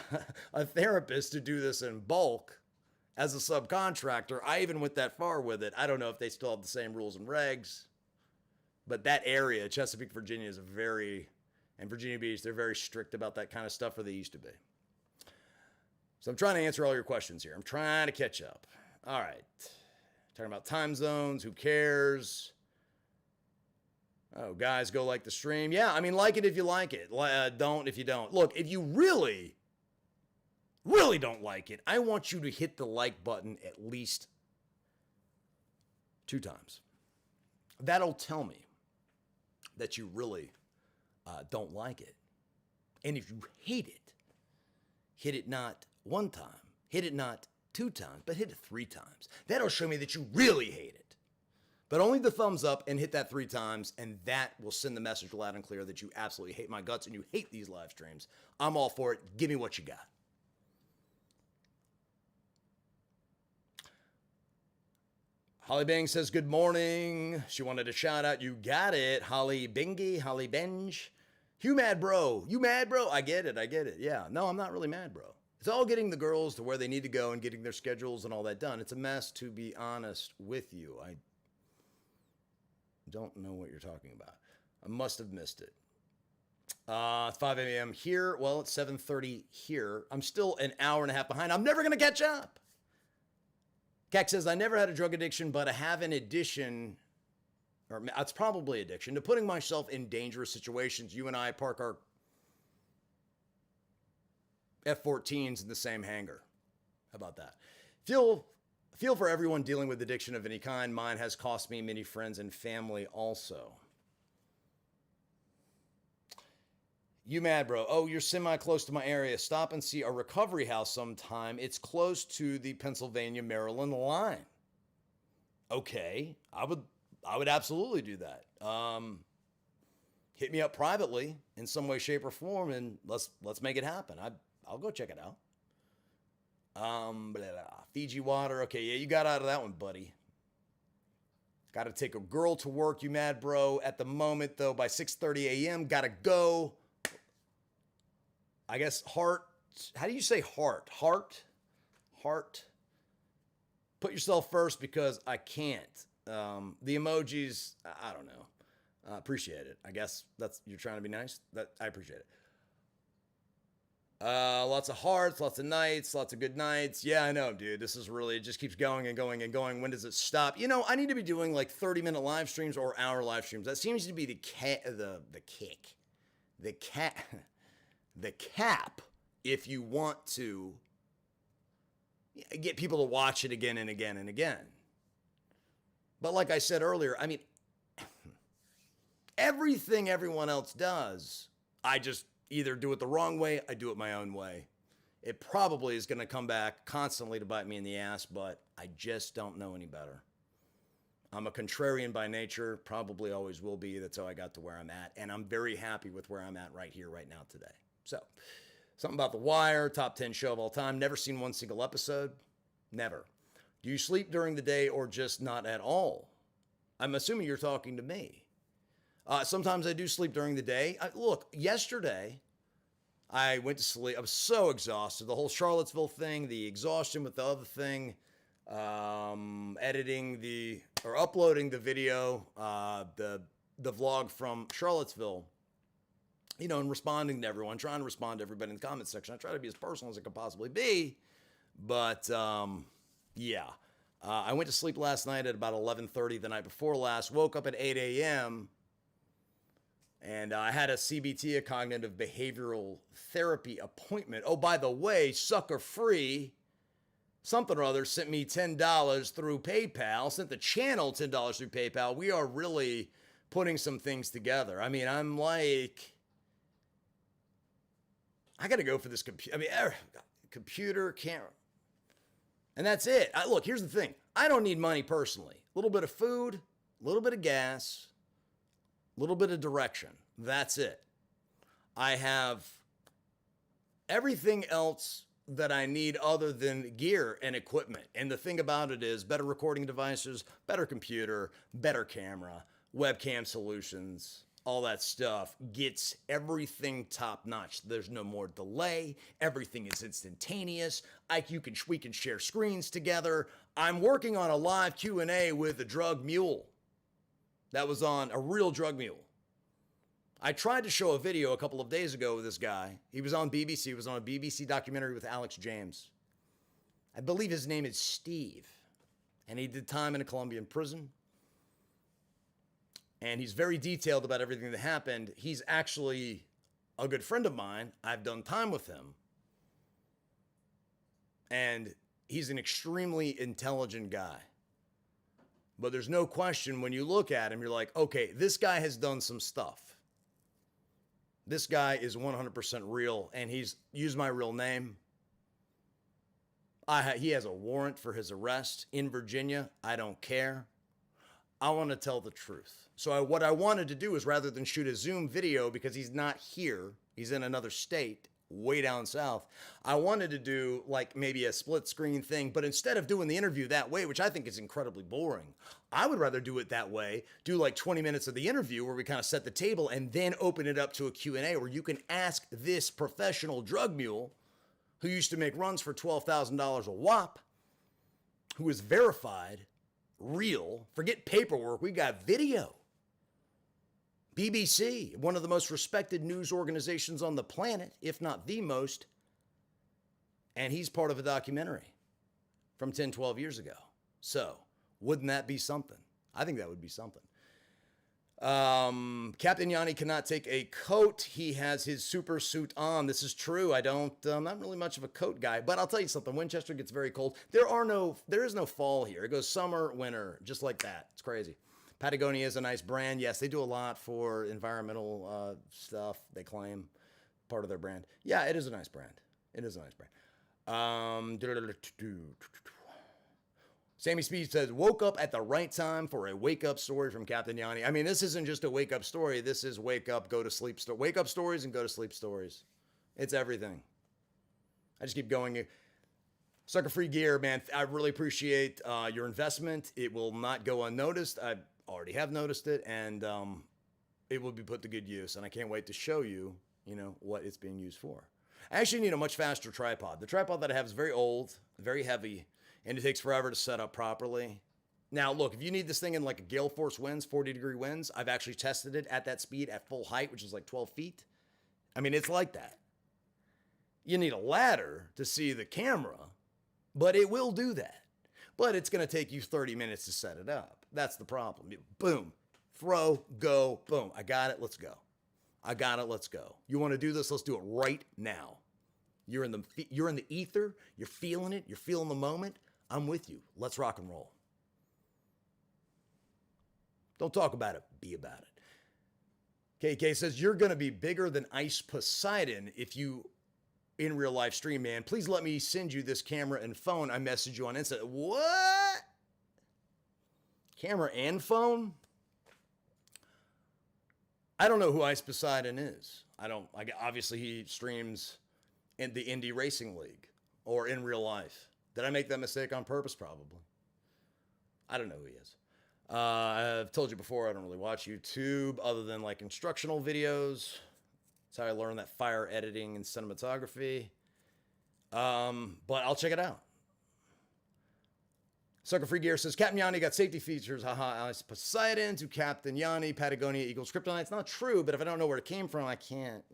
a therapist to do this in bulk as a subcontractor. I even went that far with it. I don't know if they still have the same rules and regs, but that area, Chesapeake, Virginia, is and Virginia Beach, they're very strict about that kind of stuff, or they used to be. So I'm trying to answer all your questions here. I'm trying to catch up. All right. Talking about time zones. Who cares? Oh, guys, go like the stream. Yeah, I mean, like it if you like it. Don't if you don't. Look, if you really, really don't like it, I want you to hit the like button at least 2 times. That'll tell me that you really don't like it. And if you hate it, hit it not 1 time, hit it not 2 times, but hit it 3 times. That'll show me that you really hate it. But only the thumbs up, and hit that 3 times, and that will send the message loud and clear that you absolutely hate my guts and you hate these live streams. I'm all for it. Give me what you got. Holly Bang says, good morning. She wanted a shout out. You got it. Holly Bingy, Holly Benj. You mad, bro? You mad, bro? I get it. Yeah. No, I'm not really mad, bro. It's all getting the girls to where they need to go and getting their schedules and all that done. It's a mess, to be honest with you. I don't know what you're talking about. I must have missed it. 5 a.m. here. Well, it's 7:30 here. I'm still an hour and a half behind. I'm never going to catch up. Kek says, I never had a drug addiction, but I have an addiction, or it's probably addiction, to putting myself in dangerous situations. You and I park our F-14s in the same hangar. How about that? Feel for everyone dealing with addiction of any kind. Mine has cost me many friends and family also. You mad, bro? Oh, you're semi-close to my area. Stop and see a recovery house sometime. It's close to the Pennsylvania-Maryland line. Okay, I would absolutely do that. Hit me up privately in some way, shape, or form, and let's make it happen. I'll go check it out. Fiji water. Okay, yeah, you got out of that one, buddy. Got to take a girl to work. You mad, bro? At the moment, though, by 6:30 a.m., got to go. I guess heart. How do you say heart? Heart. Put yourself first because I can't. The emojis, I don't know. Appreciate it. I guess you're trying to be nice. I appreciate it. Lots of hearts, lots of nights, lots of good nights. Yeah, I know, dude. This is really, it just keeps going and going and going. When does it stop? I need to be doing like 30-minute live streams or hour live streams. That seems to be the cap if you want to get people to watch it again and again and again. But like I said earlier, I mean, everything everyone else does, I just either do it the wrong way, I do it my own way. It probably is going to come back constantly to bite me in the ass, but I just don't know any better. I'm a contrarian by nature, probably always will be. That's how I got to where I'm at. And I'm very happy with where I'm at right here, right now, today. So, something about The Wire, top 10 show of all time. Never seen one single episode. Never. Do you sleep during the day or just not at all? I'm assuming you're talking to me. Sometimes I do sleep during the day. Look, yesterday, I went to sleep. I was so exhausted. The whole Charlottesville thing, the exhaustion with the other thing, uploading the video, the vlog from Charlottesville, you know, and responding to everyone, trying to respond to everybody in the comment section. I try to be as personal as I could possibly be, but yeah. I went to sleep last night at about 11:30 the night before last, woke up at 8 a.m., and I had a CBT, a cognitive behavioral therapy appointment. Oh, by the way, sucker free, something or other sent me $10 through PayPal, sent the channel $10 through PayPal. We are really putting some things together. I mean, I'm like, I got to go for this computer, camera. And that's it. Look, here's the thing. I don't need money personally. A little bit of food, a little bit of gas, a little bit of direction. That's it. I have everything else that I need other than gear and equipment. And the thing about it is better recording devices, better computer, better camera, webcam solutions, all that stuff gets everything top notch. There's no more delay. Everything is instantaneous. We can share screens together. I'm working on a live Q&A with a drug mule. That was on a real drug mule. I tried to show a video a couple of days ago with this guy. He was on BBC. He was on a BBC documentary with Alex James. I believe his name is Steve. And he did time in a Colombian prison. And he's very detailed about everything that happened. He's actually a good friend of mine. I've done time with him. And he's an extremely intelligent guy. But there's no question when you look at him, you're like, okay, this guy has done some stuff. This guy is 100% real, and he's used my real name. He has a warrant for his arrest in Virginia. I don't care. I want to tell the truth. So what I wanted to do is, rather than shoot a Zoom video because he's not here, he's in another state, way down south, I wanted to do like maybe a split screen thing, but instead of doing the interview that way, which I think is incredibly boring, I would rather do it that way, do like 20 minutes of the interview where we kind of set the table and then open it up to a Q&A where you can ask this professional drug mule who used to make runs for $12,000 a whop, who is verified, real, forget paperwork, we got video. BBC, one of the most respected news organizations on the planet, if not the most, and he's part of a documentary from 10, 12 years ago. So, wouldn't that be something? I think that would be something. Captain Yanni cannot take a coat. He has his super suit on. This is true. I'm not really much of a coat guy, but I'll tell you something. Winchester gets very cold. There is no fall here. It goes summer, winter, just like that. It's crazy. Patagonia is a nice brand. Yes, they do a lot for environmental stuff, they claim, part of their brand. Yeah, it is a nice brand. It is a nice brand. Sammy Speed says, woke up at the right time for a wake-up story from Captain Yanni. I mean, this isn't just a wake-up story. This is wake up, go to sleep story. Wake-up stories and go-to-sleep stories. It's everything. I just keep going. Sucker Free Gear, man, I really appreciate your investment. It will not go unnoticed. I already have noticed it, and it will be put to good use. And I can't wait to show you, what it's being used for. I actually need a much faster tripod. The tripod that I have is very old, very heavy, and it takes forever to set up properly. Now, look, if you need this thing in like a gale force winds, 40-degree winds, I've actually tested it at that speed at full height, which is like 12 feet. I mean, it's like that. You need a ladder to see the camera, but it will do that. But it's going to take you 30 minutes to set it up. That's the problem. Boom, throw, go, boom. I got it, let's go. I got it, let's go. You want to do this? Let's do it right now. You're in the ether, you're feeling it, you're feeling the moment. I'm with you. Let's rock and roll. Don't talk about it, be about it. KK says, you're going to be bigger than Ice Poseidon if you in real life stream, man. Please let me send you this camera and phone. I messaged you on Insta. What? Camera and phone? I don't know who Ice Poseidon is. Obviously he streams in the Indie Racing League or in real life. Did I make that mistake on purpose? Probably. I don't know who he is. I've told you before, I don't really watch YouTube other than like instructional videos. That's how I learned that fire editing and cinematography. But I'll check it out. Sucker Free Gear says, Captain Yanni got safety features. Haha, Ice Poseidon to Captain Yanni, Patagonia equals Kryptonite. It's not true, but if I don't know where it came from, I can't,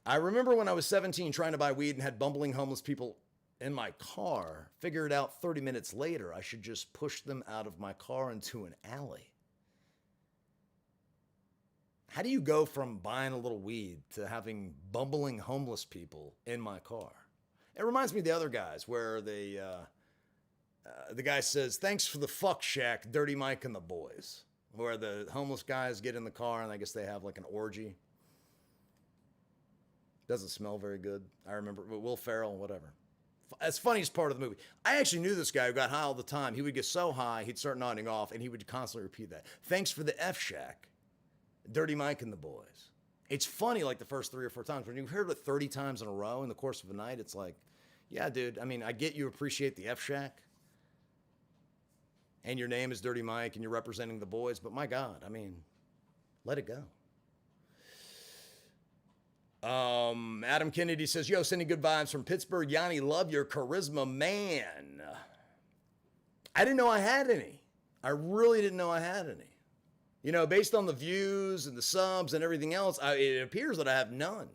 I remember when I was 17 trying to buy weed and had bumbling homeless people in my car. Figured out 30 minutes later I should just push them out of my car into an alley. How do you go from buying a little weed to having bumbling homeless people in my car? It reminds me of the other guys where the guy says, thanks for the fuck shack, Dirty Mike and the boys. Where the homeless guys get in the car and I guess they have like an orgy. Doesn't smell very good. I remember Will Ferrell, whatever. That's the funniest part of the movie. I actually knew this guy who got high all the time. He would get so high, he'd start nodding off, and he would constantly repeat that. Thanks for the F Shack, Dirty Mike and the boys. It's funny like the first 3 or 4 times. When you heard it 30 times in a row in the course of a night, it's like, yeah, dude, I mean, I get you appreciate the F Shack, and your name is Dirty Mike, and you're representing the boys, but my God, I mean, let it go. Adam Kennedy says, yo, sending good vibes from Pittsburgh. Yanni, love your charisma, man. I didn't know I had any. I really didn't know I had any. Based on the views and the subs and everything else, it appears that I have none.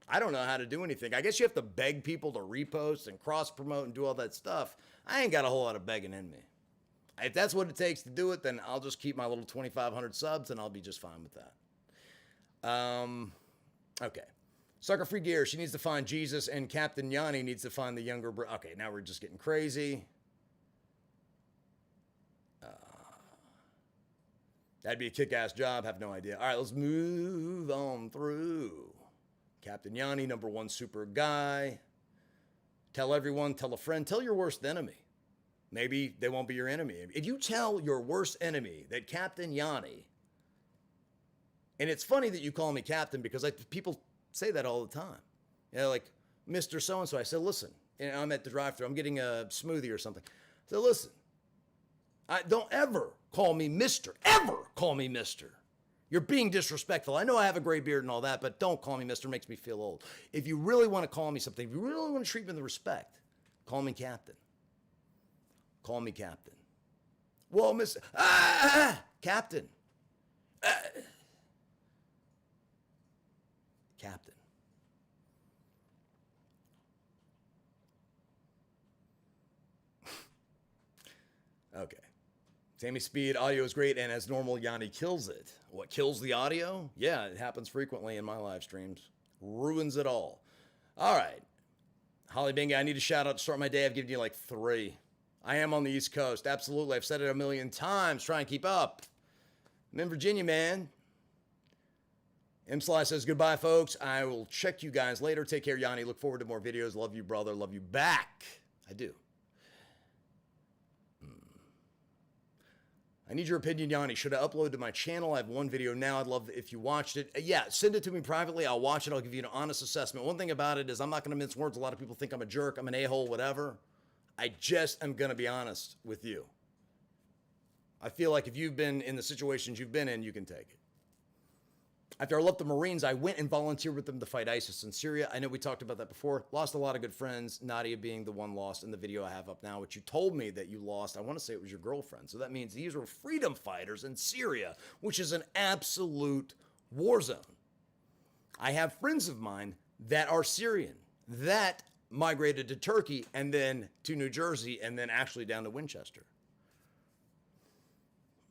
I don't know how to do anything. I guess you have to beg people to repost and cross-promote and do all that stuff. I ain't got a whole lot of begging in me. If that's what it takes to do it, then I'll just keep my little 2,500 subs and I'll be just fine with that. Okay. Sucker Free Gear, she needs to find Jesus, and Captain Yanni needs to find the younger brother. Okay, now we're just getting crazy. That'd be a kick-ass job, have no idea. All right, let's move on through. Captain Yanni, number 1 super guy. Tell everyone, tell a friend, tell your worst enemy. Maybe they won't be your enemy. If you tell your worst enemy that Captain Yanni, and it's funny that you call me Captain because people say that all the time. Like, Mr. So-and-so. I said, listen, I'm at the drive-thru. I'm getting a smoothie or something. I said, listen, don't ever call me Mr. Ever call me Mr. You're being disrespectful. I know I have a gray beard and all that, but don't call me Mr. It makes me feel old. If you really want to call me something, if you really want to treat me with respect, call me Captain. Call me Captain. Well, Captain. Captain. Okay. Sammy Speed, audio is great, and as normal, Yanni kills it. What kills the audio? Yeah, it happens frequently in my live streams. Ruins it all. All right. Holly Binga, I need a shout out to start my day. I've given you like 3. I am on the East Coast. Absolutely. I've said it a million times. Try and keep up. I'm in Virginia, man. M. Sly says, goodbye, folks. I will check you guys later. Take care, Yanni. Look forward to more videos. Love you, brother. Love you back. I do. I need your opinion, Yanni. Should I upload to my channel? I have 1 video now. I'd love if you watched it. Yeah, send it to me privately. I'll watch it. I'll give you an honest assessment. One thing about it is I'm not going to mince words. A lot of people think I'm a jerk. I'm an a-hole, whatever. I just am going to be honest with you. I feel like if you've been in the situations you've been in, you can take it. After I left the Marines, I went and volunteered with them to fight ISIS in Syria. I know we talked about that before. Lost a lot of good friends, Nadia being the one lost in the video I have up now, which you told me that you lost. I want to say it was your girlfriend. So that means these were freedom fighters in Syria, which is an absolute war zone. I have friends of mine that are Syrian, that migrated to Turkey and then to New Jersey and then actually down to Winchester.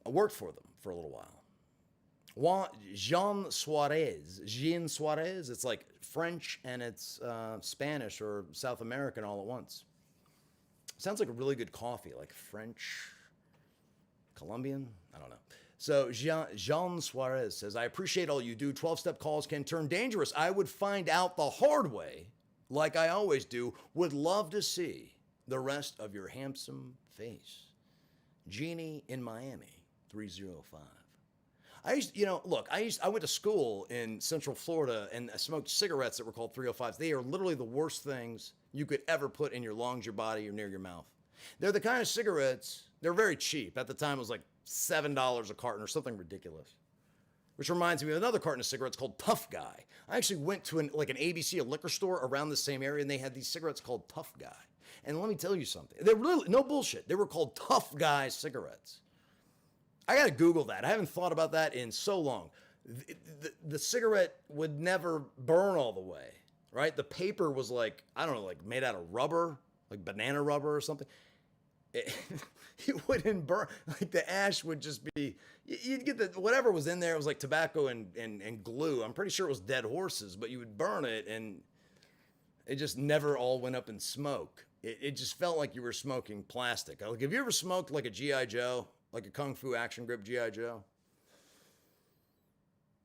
I worked for them for a little while. Jean Suarez, it's like French and it's Spanish or South American all at once. Sounds like a really good coffee, like French, Colombian, I don't know. So Jean Suarez says, I appreciate all you do. 12-step calls can turn dangerous. I would find out the hard way, like I always do. Would love to see the rest of your handsome face. Jeannie in Miami, 305. I used, I went to school in Central Florida and I smoked cigarettes that were called 305s. They are literally the worst things you could ever put in your lungs, your body, or near your mouth. They're the kind of cigarettes, they're very cheap. At the time, it was like $7 a carton or something ridiculous. Which reminds me of another carton of cigarettes called Tough Guy. I actually went to an ABC, a liquor store around the same area, and they had these cigarettes called Tough Guy. And let me tell you something. They're really, no bullshit. They were called Tough Guy cigarettes. I got to Google that. I haven't thought about that in so long. The cigarette would never burn all the way, right? The paper was like, I don't know, like made out of rubber, like banana rubber or something. It wouldn't burn. Like the ash would just be, you'd get whatever was in there. It was like tobacco and glue. I'm pretty sure it was dead horses, but you would burn it and it just never all went up in smoke. It just felt like you were smoking plastic. Like, have you ever smoked like a G.I. Joe? Like a Kung Fu action grip G.I. Joe?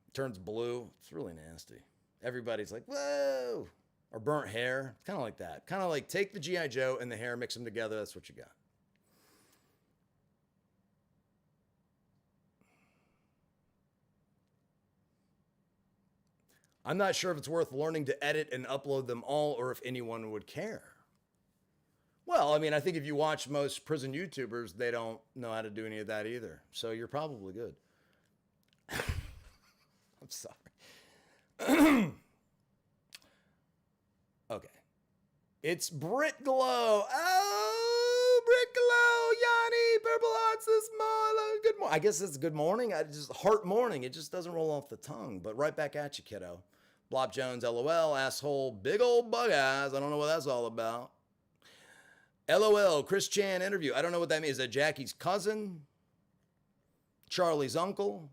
It turns blue. It's really nasty. Everybody's like, whoa! Or burnt hair. It's kind of like that. Kind of like take the G.I. Joe and the hair, mix them together. That's what you got. I'm not sure if it's worth learning to edit and upload them all or if anyone would care. Well, I mean, I think if you watch most prison YouTubers, they don't know how to do any of that either. So you're probably good. I'm sorry. Okay. It's Brit Glow. Oh, Brit Glow. Yanni, Purple Hearts this morning. Good morning. I guess it's good morning. I just heart morning. It just doesn't roll off the tongue. But right back at you, kiddo. Blob Jones, LOL, asshole, big old bug eyes. I don't know what that's all about. LOL, Chris Chan interview. I don't know what that means. Is that Jackie's cousin? Charlie's uncle?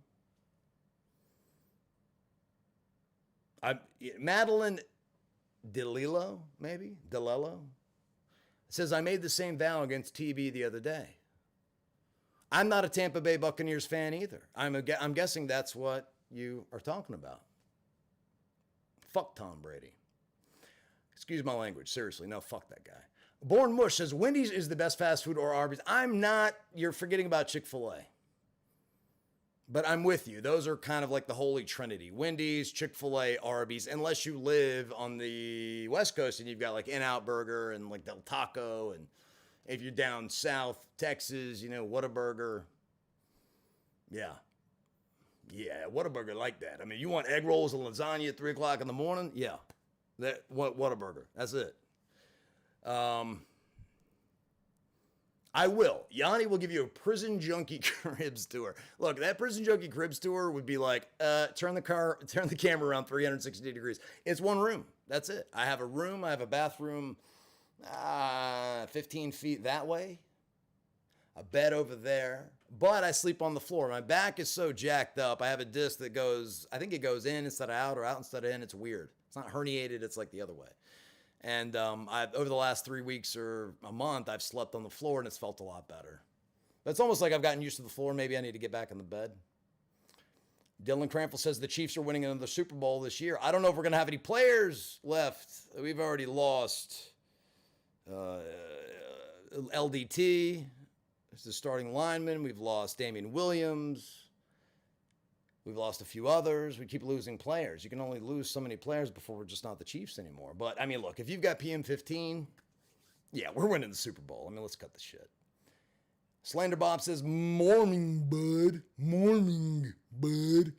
Madeline DeLillo, maybe? DeLello? Says, I made the same vow against TB the other day. I'm not a Tampa Bay Buccaneers fan either. I'm guessing that's what you are talking about. Fuck Tom Brady. Excuse my language. Seriously, no, fuck that guy. Born Mush says, Wendy's is the best fast food or Arby's. I'm not. You're forgetting about Chick-fil-A. But I'm with you. Those are kind of like the holy trinity. Wendy's, Chick-fil-A, Arby's. Unless you live on the West Coast and you've got like In-N-Out Burger and like Del Taco. And if you're down south, Texas, Whataburger. Yeah. Yeah, Whataburger like that. I mean, you want egg rolls and lasagna at 3 o'clock in the morning? Yeah. Whataburger. That's it. I will. Yanni will give you a prison junkie cribs tour. Look, that prison junkie cribs tour would be like, turn the camera around 360 degrees. It's one room. That's it. I have a room. I have a bathroom, 15 feet that way. A bed over there. But I sleep on the floor. My back is so jacked up. I have a disc that goes, I think it goes in instead of out or out instead of in. It's weird. It's not herniated. It's like the other way. And over the last 3 weeks or a month, I've slept on the floor and it's felt a lot better. But it's almost like I've gotten used to the floor. Maybe I need to get back in the bed. Dylan Crampel says the Chiefs are winning another Super Bowl this year. I don't know if we're going to have any players left. We've already lost LDT. It's the starting lineman. We've lost Damian Williams. We've lost a few others. We keep losing players. You can only lose so many players before we're just not the Chiefs anymore. But, I mean, look, if you've got PM15, yeah, we're winning the Super Bowl. I mean, let's cut the shit. Slander Bob says, morning, bud. Morning, bud.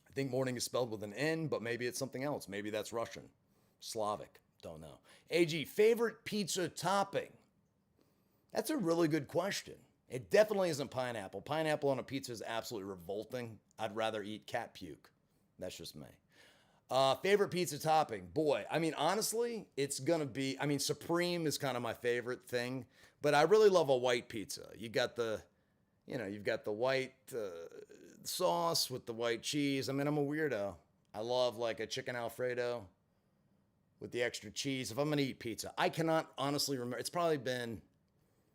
I think morning is spelled with an N, but maybe it's something else. Maybe that's Russian. Slavic. Don't know. AG, favorite pizza topping? That's a really good question. It definitely isn't pineapple. Pineapple on a pizza is absolutely revolting. I'd rather eat cat puke. That's just me. Favorite pizza topping? Boy, I mean, honestly, it's going to be, I mean, Supreme is kind of my favorite thing, but I really love a white pizza. You got the, you've got the white sauce with the white cheese. I mean, I'm a weirdo. I love like a chicken Alfredo with the extra cheese. If I'm going to eat pizza, I cannot honestly remember. It's probably been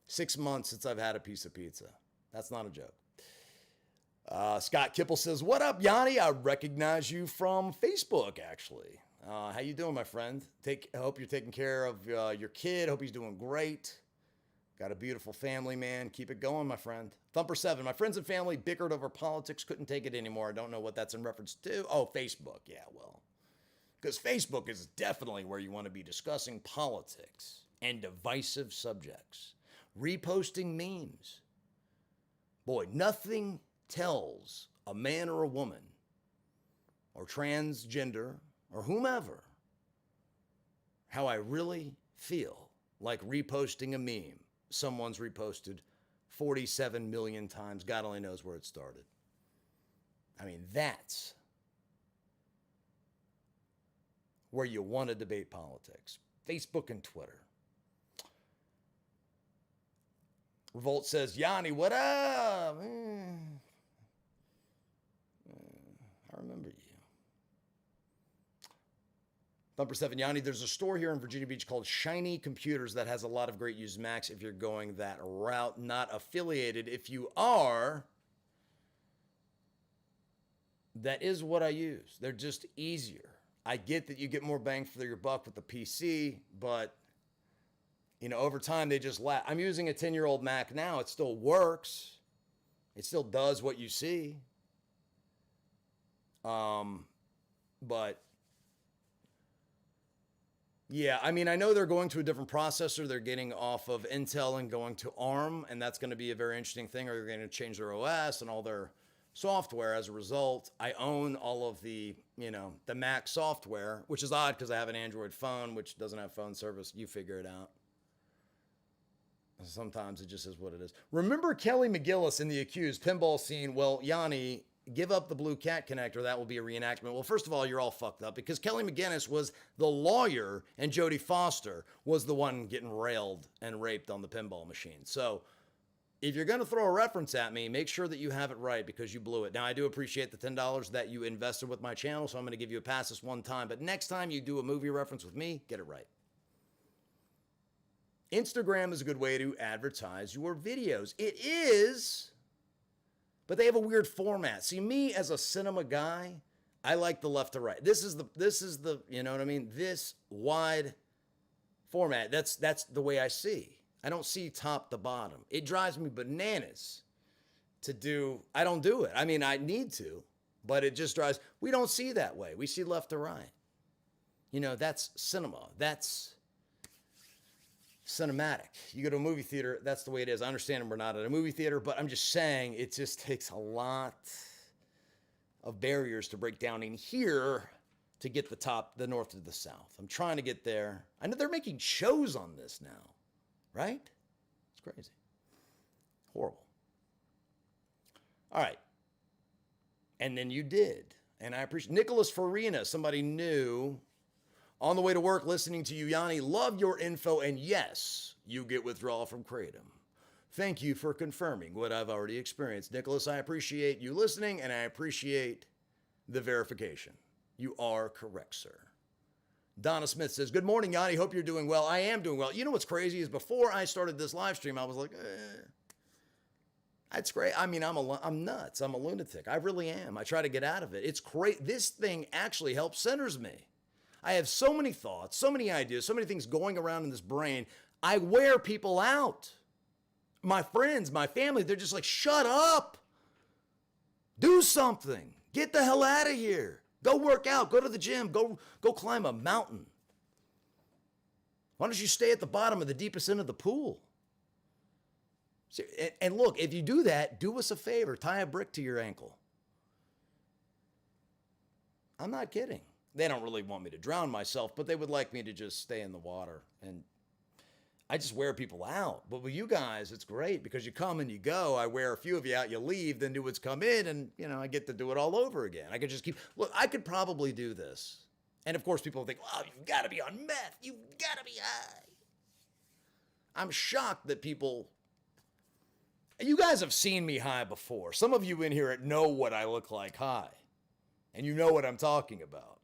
6 months since I've had a piece of pizza. That's not a joke. Scott Kipple says, what up, Yanni? I recognize you from Facebook, actually. How you doing, my friend? I hope you're taking care of your kid. Hope he's doing great. Got a beautiful family, man. Keep it going, my friend. Thumper 7. My friends and family bickered over politics. Couldn't take it anymore. I don't know what that's in reference to. Oh, Facebook. Yeah, well. Because Facebook is definitely where you want to be discussing politics and divisive subjects. Reposting memes. Boy, nothing tells a man or a woman or transgender or whomever how I really feel like reposting a meme someone's reposted 47 million times. God only knows where it started. I mean, that's where you want to debate politics. Facebook and Twitter. Revolt says, Yanni, what up? I remember you. Thumper 7, Yanni, there's a store here in Virginia Beach called Shiny Computers that has a lot of great used Macs if you're going that route. Not affiliated. If you are, that is what I use. They're just easier. I get that you get more bang for your buck with the PC, but over time they just laugh. I'm using a 10-year-old Mac now. It still works. It still does what you see. But yeah, I mean, I know they're going to a different processor. They're getting off of Intel and going to ARM, and that's going to be a very interesting thing. Or they're going to change their OS and all their software as a result. I own all of the Mac software, which is odd because I have an Android phone, which doesn't have phone service. You figure it out. Sometimes it just is what it is. Remember Kelly McGillis in The Accused pinball scene? Well, Yanni, give up the blue cat connector. That will be a reenactment. Well, first of all, you're all fucked up because Kelly McGinnis was the lawyer and Jodie Foster was the one getting railed and raped on the pinball machine. So if you're going to throw a reference at me, make sure that you have it right because you blew it. Now, I do appreciate the $10 that you invested with my channel, so I'm going to give you a pass this one time. But next time you do a movie reference with me, get it right. Instagram is a good way to advertise your videos. It is, but they have a weird format. See, me as a cinema guy, I like the left to right. This is the, you know what I mean? This wide format. That's the way I see. I don't see top to bottom. It drives me bananas to do. I don't do it. I mean, I need to, but it just drives. We don't see that way. We see left to right. That's cinema. That's cinematic. You go to a movie theater, that's the way it is. I understand we're not at a movie theater, but I'm just saying it just takes a lot of barriers to break down in here to get the north to the south. I'm trying to get there. I know they're making shows on this now, right? It's crazy. Horrible. All right. And then you did. And I appreciate Nicholas Farina, somebody new. On the way to work, listening to you, Yanni. Love your info, and yes, you get withdrawal from Kratom. Thank you for confirming what I've already experienced. Nicholas, I appreciate you listening, and I appreciate the verification. You are correct, sir. Donna Smith says, good morning, Yanni. Hope you're doing well. I am doing well. You know what's crazy is before I started this live stream, I was like, that's great. I mean, I'm nuts. I'm a lunatic. I really am. I try to get out of it. It's great. This thing actually helps centers me. I have so many thoughts, so many ideas, so many things going around in this brain. I wear people out. My friends, my family, they're just like, shut up. Do something. Get the hell out of here. Go work out. Go to the gym. Go climb a mountain. Why don't you stay at the bottom of the deepest end of the pool? And look, if you do that, do us a favor. Tie a brick to your ankle. I'm not kidding. They don't really want me to drown myself, but they would like me to just stay in the water. And I just wear people out. But with you guys, it's great because you come and you go. I wear a few of you out, you leave, then new ones come in, and I get to do it all over again. I could just look, I could probably do this. And of course, people think, wow, you've got to be on meth. You've got to be high. I'm shocked that you guys have seen me high before. Some of you in here know what I look like high. And you know what I'm talking about.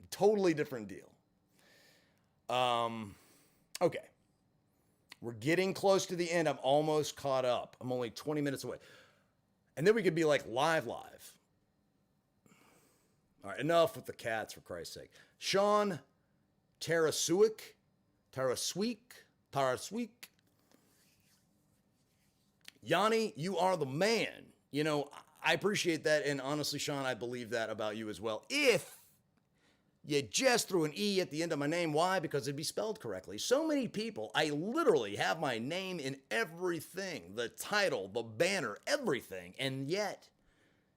Totally different deal. Okay. We're getting close to the end. I'm almost caught up. I'm only 20 minutes away. And then we could be like live. All right, enough with the cats, for Christ's sake. Sean Tarasuik, Parasweek. Yanni, you are the man. You know, I appreciate that. And honestly, Sean, I believe that about you as well. If you just threw an E at the end of my name, why? Because it'd be spelled correctly. So many people, I literally have my name in everything, the title, the banner, everything. And yet,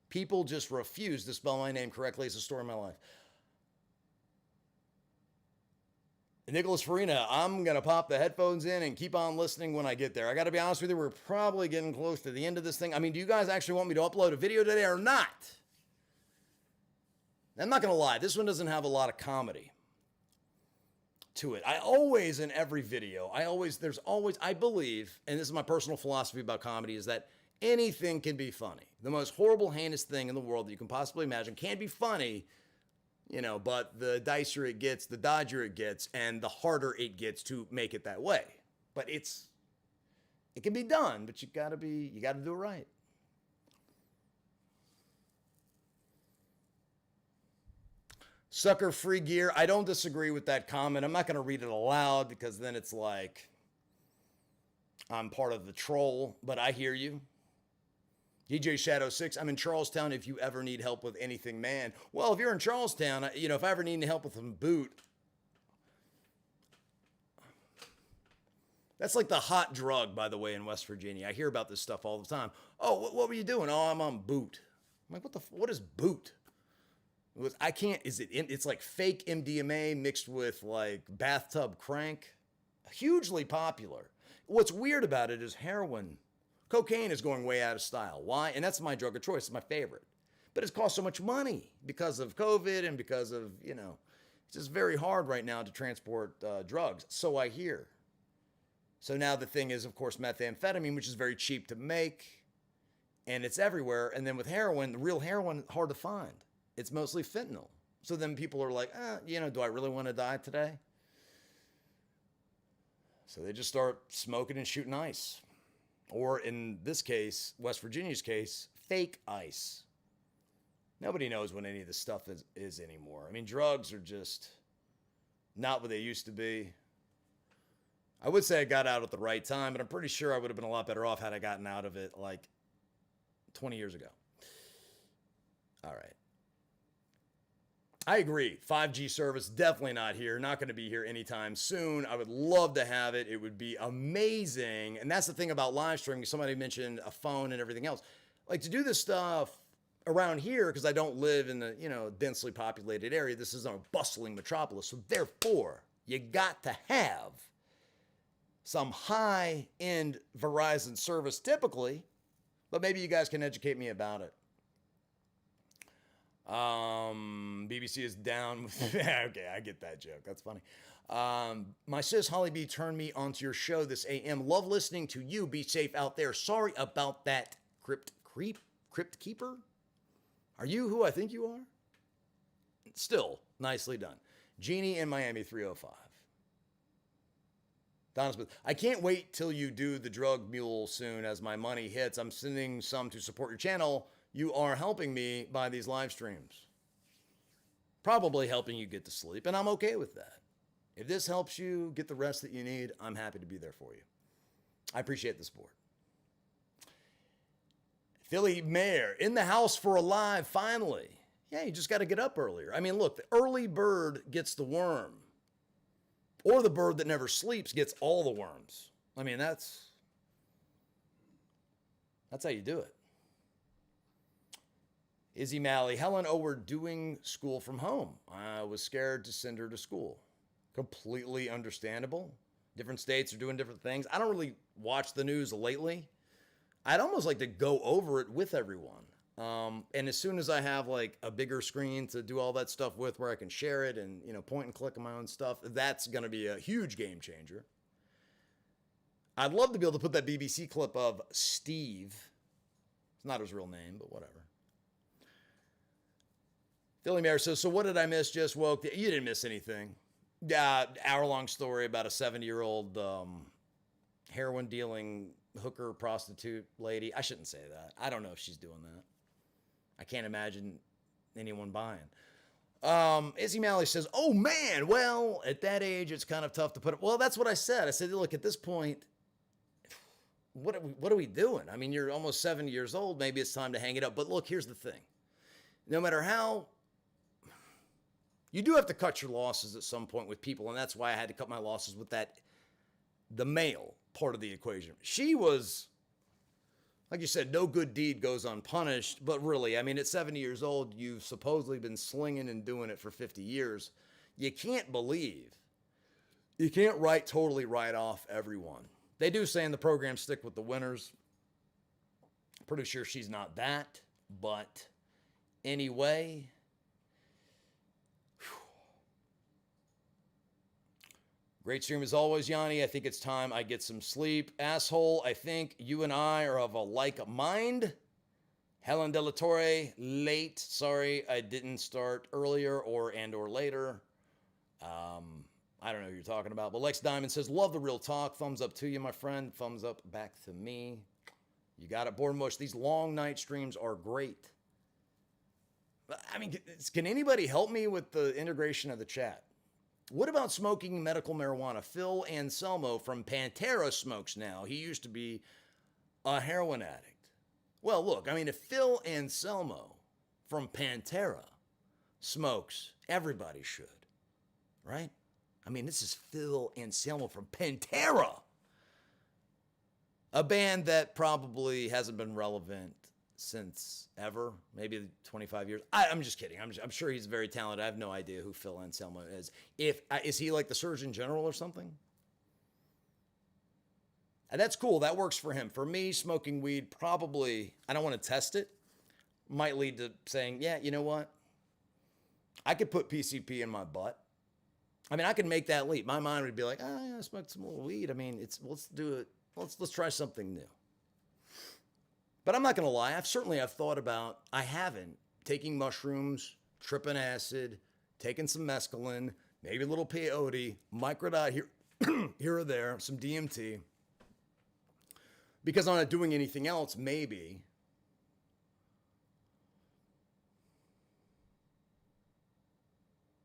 people just refuse to spell my name correctly. It's the story of my life. Nicholas Farina, I'm going to pop the headphones in and keep on listening when I get there. I got to be honest with you, we're probably getting close to the end of this thing. I mean, do you guys actually want me to upload a video today or not? I'm not going to lie. This one doesn't have a lot of comedy to it. I always, in every video, I believe, and this is my personal philosophy about comedy, is that anything can be funny. The most horrible, heinous thing in the world that you can possibly imagine can be funny. You know, but the dicier it gets, the dodgier it gets, and the harder it gets to make it that way. But it can be done, but you gotta do it right. Sucker free gear. I don't disagree with that comment. I'm not gonna read it aloud because then it's like I'm part of the troll, but I hear you. DJ Shadow 6, I'm in Charlestown if you ever need help with anything, man. Well, if you're in Charlestown, you know, if I ever need any help with some boot, that's like the hot drug, by the way, in West Virginia. I hear about this stuff all the time. Oh, what were you doing? Oh, I'm on boot. I'm like, what is boot? It's like fake MDMA mixed with like bathtub crank. Hugely popular. What's weird about it is heroin. Cocaine is going way out of style. Why? And that's my drug of choice. It's my favorite. But it's cost so much money because of COVID and because of, you know, it's just very hard right now to transport drugs. So I hear. So now the thing is, of course, methamphetamine, which is very cheap to make. And it's everywhere. And then with heroin, the real heroin, hard to find. It's mostly fentanyl. So then people are like, you know, do I really want to die today? So they just start smoking and shooting ice. Or in this case, West Virginia's case, fake ice. Nobody knows what any of this stuff is anymore. I mean, drugs are just not what they used to be. I would say I got out at the right time, but I'm pretty sure I would have been a lot better off had I gotten out of it like 20 years ago. All right. I agree. 5G service, definitely not here. Not going to be here anytime soon. I would love to have it. It would be amazing. And that's the thing about live streaming. Somebody mentioned a phone and everything else. Like to do this stuff around here, because I don't live in a, you know, densely populated area. This is a bustling metropolis. So therefore, you got to have some high-end Verizon service typically. But maybe you guys can educate me about it. BBC is down with okay, I get that joke. That's funny. My sis Holly B turned me onto your show this AM. Love listening to you. Be safe out there. Sorry about that crypt keeper. Are you who I think you are? Still, nicely done. Jeannie in Miami 305. Donna Smith, I can't wait till you do the drug mule soon as my money hits. I'm sending some to support your channel. You are helping me by these live streams. Probably helping you get to sleep, and I'm okay with that. If this helps you get the rest that you need, I'm happy to be there for you. I appreciate the support. Philly Mayor, in the house for a live, finally. Yeah, you just got to get up earlier. I mean, look, the early bird gets the worm. Or the bird that never sleeps gets all the worms. I mean, that's how you do it. Izzy Malley, Helen, we're doing school from home. I was scared to send her to school. Completely understandable. Different states are doing different things. I don't really watch the news lately. I'd almost like to go over it with everyone. And as soon as I have like a bigger screen to do all that stuff with where I can share it and, you know, point and click on my own stuff, that's going to be a huge game changer. I'd love to be able to put that BBC clip of Steve. It's not his real name, but whatever. Philly Mayor says, so what did I miss? Just woke. You didn't miss anything. Hour-long story about a 70-year-old heroin dealing hooker prostitute lady. I shouldn't say that. I don't know if she's doing that. I can't imagine anyone buying. Izzy Malley says, oh man, well, at that age, it's kind of tough to put it. Well, that's what I said. I said, look, at this point, what are we doing? I mean, you're almost 70 years old. Maybe it's time to hang it up. But look, here's the thing. No matter how, you do have to cut your losses at some point with people. And that's why I had to cut my losses with the male part of the equation. She was, like you said, no good deed goes unpunished. But really, I mean, at 70 years old, you've supposedly been slinging and doing it for 50 years. You can't totally write off everyone. They do say in the program, stick with the winners. Pretty sure she's not that. But anyway. Whew. Great stream as always, Yanni. I think it's time I get some sleep. Asshole, I think you and I are of a like mind. Helen De La Torre, late. Sorry, I didn't start earlier or later. I don't know who you're talking about. But Lex Diamond says, love the real talk. Thumbs up to you, my friend. Thumbs up back to me. You got it, Born Mush. These long night streams are great. I mean, can anybody help me with the integration of the chat? What about smoking medical marijuana? Phil Anselmo from Pantera smokes now. He used to be a heroin addict. Well, look, I mean, if Phil Anselmo from Pantera smokes, everybody should, right? I mean, this is Phil Anselmo from Pantera, a band that probably hasn't been relevant since ever, maybe 25 years. I'm just kidding. I'm sure he's very talented. I have no idea who Phil Anselmo is. Is he like the Surgeon General or something? And that's cool. That works for him. For me, smoking weed probably, I don't want to test it, might lead to saying, yeah, you know what? I could put PCP in my butt. I mean, I could make that leap. My mind would be like, I smoked some more weed. I mean, let's do it. Let's try something new. But I'm not going to lie. I've thought about, I haven't, taking mushrooms, tripping acid, taking some mescaline, maybe a little peyote, microdot here, here or there, some DMT. Because I'm not doing anything else, maybe.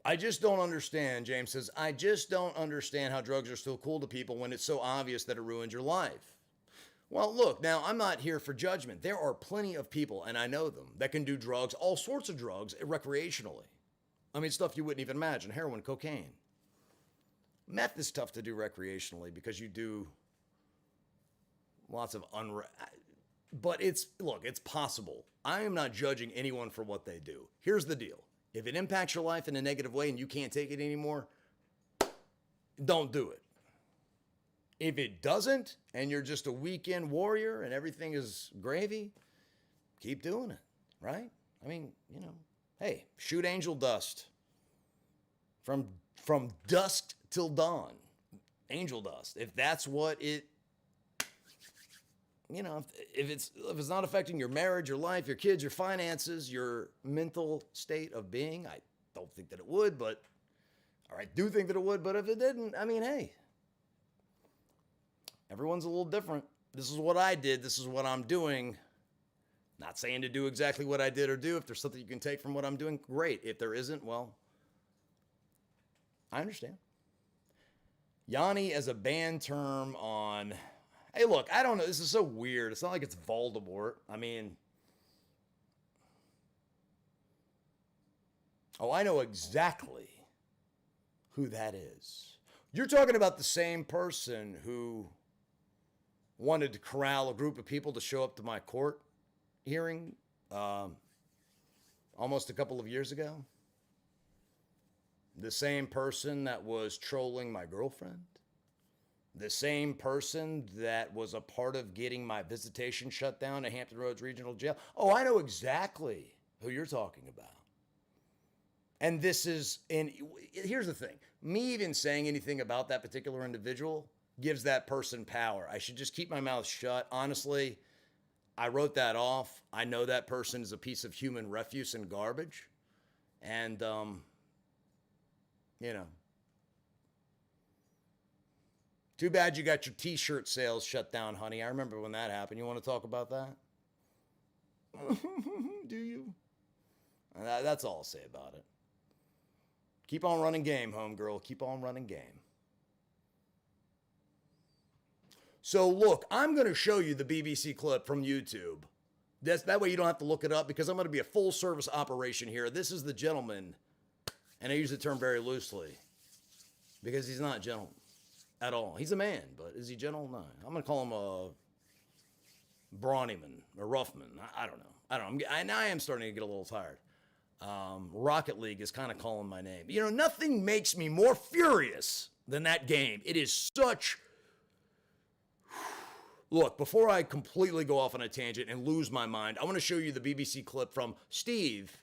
I just don't understand, James says, I just don't understand how drugs are still cool to people when it's so obvious that it ruins your life. Well, look, now I'm not here for judgment. There are plenty of people, and I know them, that can do drugs, all sorts of drugs, recreationally. I mean, stuff you wouldn't even imagine, heroin, cocaine. Meth is tough to do recreationally because you do lots of but it's possible. I am not judging anyone for what they do. Here's the deal. If it impacts your life in a negative way and you can't take it anymore, don't do it. If it doesn't, and you're just a weekend warrior and everything is gravy, keep doing it, right? I mean, hey, shoot angel dust. From dusk till dawn. Angel dust. If that's what it, if it's not affecting your marriage, your life, your kids, your finances, your mental state of being, I don't think that it would, I do think that it would, but if it didn't, I mean, hey, everyone's a little different. This is what I did. This is what I'm doing. Not saying to do exactly what I did or do. If there's something you can take from what I'm doing, great. If there isn't, well, I understand. Yanni as a band term on, hey, look, I don't know. This is so weird. It's not like it's Voldemort. I mean, I know exactly who that is. You're talking about the same person who wanted to corral a group of people to show up to my court hearing almost a couple of years ago. The same person that was trolling my girlfriend. The same person that was a part of getting my visitation shut down at Hampton Roads Regional Jail. Oh, I know exactly who you're talking about. And here's the thing. Me even saying anything about that particular individual gives that person power. I should just keep my mouth shut. Honestly, I wrote that off. I know that person is a piece of human refuse and garbage. And, too bad you got your t-shirt sales shut down, honey. I remember when that happened. You want to talk about that? Do you? That's all I'll say about it. Keep on running game, homegirl. Keep on running game. So look, I'm going to show you the BBC clip from YouTube. That way you don't have to look it up because I'm going to be a full service operation here. This is the gentleman, and I use the term very loosely because he's not gentle at all. He's a man, but is he gentle? No. I'm going to call him a brawnyman, a roughman. I don't know. I am starting to get a little tired. Rocket League is kind of calling my name. You know, nothing makes me more furious than that game. It is such... Look, before I completely go off on a tangent and lose my mind, I want to show you the BBC clip from Steve.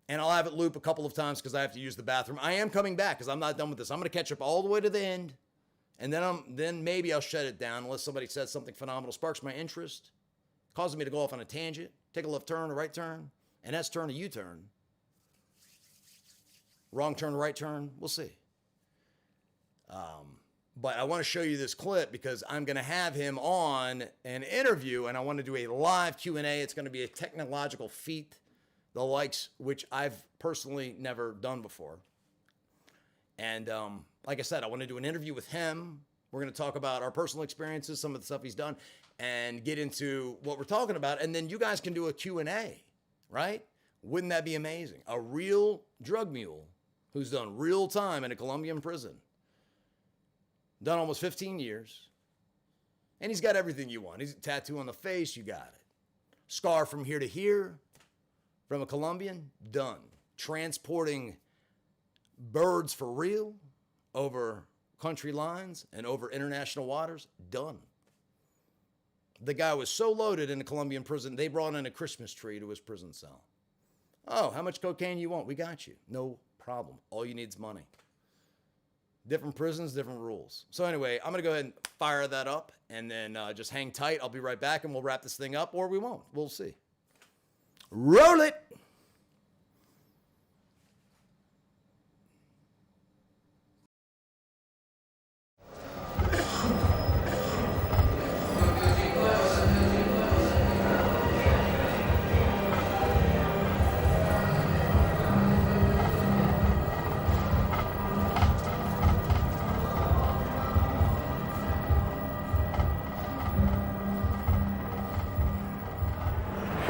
And I'll have it loop a couple of times because I have to use the bathroom. I am coming back because I'm not done with this. I'm going to catch up all the way to the end. And then maybe I'll shut it down unless somebody says something phenomenal, sparks my interest, causes me to go off on a tangent, take a left turn, a right turn, an S turn, a U turn. Wrong turn, right turn. We'll see. But I want to show you this clip because I'm going to have him on an interview, and I want to do a live Q&A. It's going to be a technological feat, the likes which I've personally never done before. And like I said, I want to do an interview with him. We're going to talk about our personal experiences, some of the stuff he's done, and get into what we're talking about. And then you guys can do a Q&A, right? Wouldn't that be amazing? A real drug mule who's done real time in a Colombian prison. Done almost 15 years. And he's got everything you want. He's a tattoo on the face, you got it. Scar from here to here, from a Colombian, done. Transporting birds for real over country lines and over international waters, done. The guy was so loaded in a Colombian prison, they brought in a Christmas tree to his prison cell. Oh, how much cocaine you want? We got you. No problem. All you need is money. Different prisons, different rules. So anyway, I'm going to go ahead and fire that up and then just hang tight. I'll be right back and we'll wrap this thing up, or we won't. We'll see. Roll it.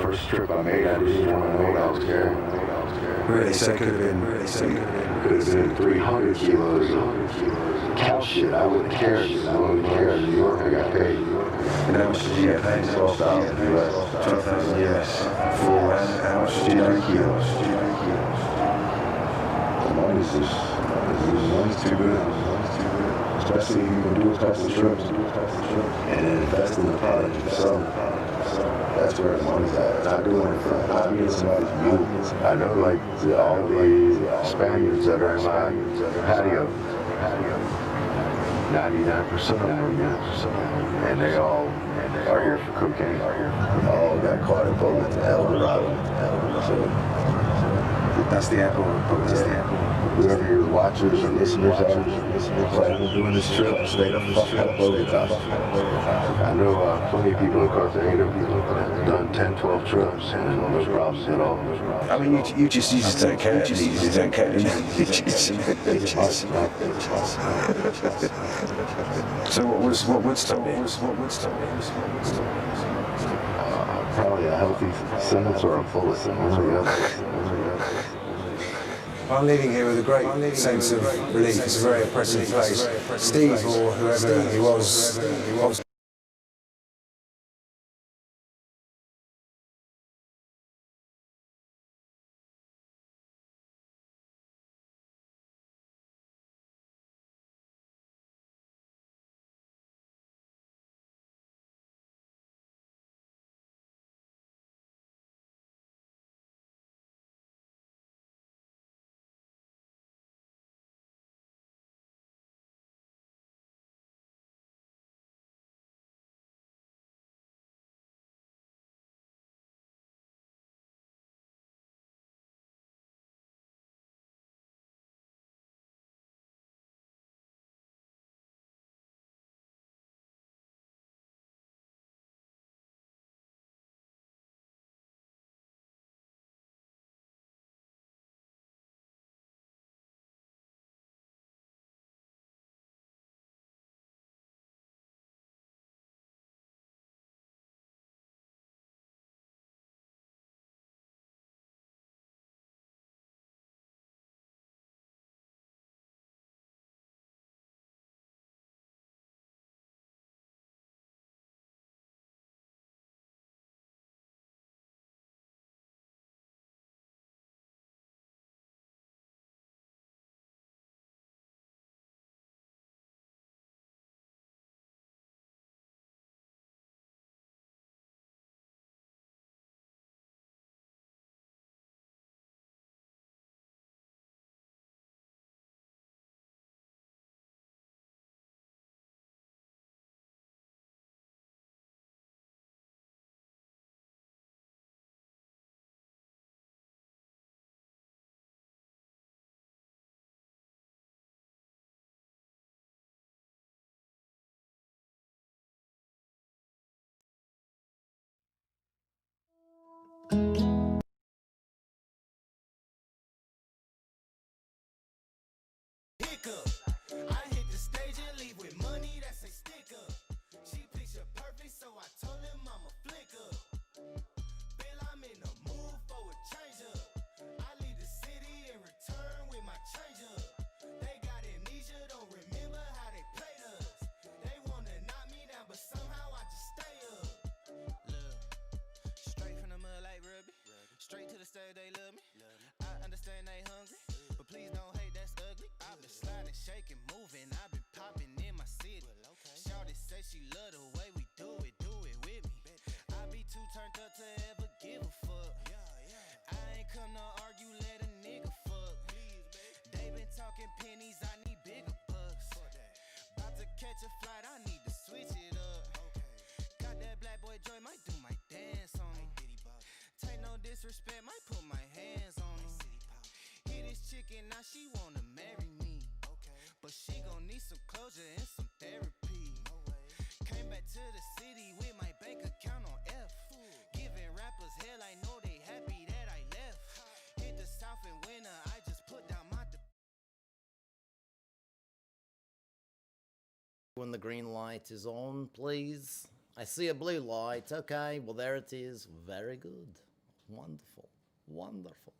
First trip I made, I didn't even know what I was carrying. Really, so it could have been, Could have been 300 kilos of cow shit. I wouldn't care. I wouldn't care. In New York, I got paid. And how much did you get paid? 12,000 US. 12,000 US. For how much did you know kilos? The money's too good. Especially if you can do a couple of trips and then invest in the product yourself. That's where the money's at. Not doing it for not being somebody's mule. I know like all the Spaniards that are in my patio, 99% of them, and they all are here for cocaine. All got caught at both El Dorado. That's the airport. That's the airport. Whoever your watchers or listeners are, planning on doing this trip, stay the fuck out of Bogota. I know plenty of people in Cartagena have done 10, 12 trips and no problems at all. I mean, you just don't care. You don't care. So what would stop you? Probably a healthy sentence or a full sentence. One or the other. I'm leaving here with a great sense of relief. It's a very oppressive place. Steve, or whoever he was love the way we do it with me. I be too turned up to ever give a fuck. I ain't come to argue, let a nigga fuck. They been talking pennies, I need bigger bucks. About to catch a flight, I need to switch it up. Got that black boy joy, might do my dance on him. Take no disrespect, might put my hands on him. Hit this chicken, now she wanna marry me. But she gon' need some closure and some therapy. Came back to the city with my bank account on F. Giving rappers hell, I know they happy that I left. Hit the south in winter, I just put down my... When the green light is on, please. I see a blue light. Okay, well, there it is. Very good. Wonderful. Wonderful.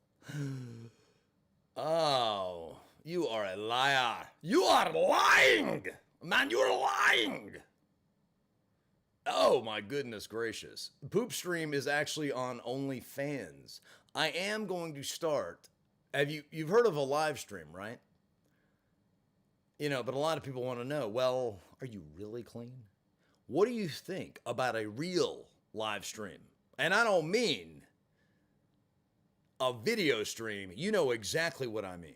Oh, you are a liar. You are lying! Man, you're lying! Oh, my goodness gracious. Poop Stream is actually on OnlyFans. I am going to start... You've heard of a live stream, right? You know, but a lot of people want to know, well, are you really clean? What do you think about a real live stream? And I don't mean a video stream. You know exactly what I mean.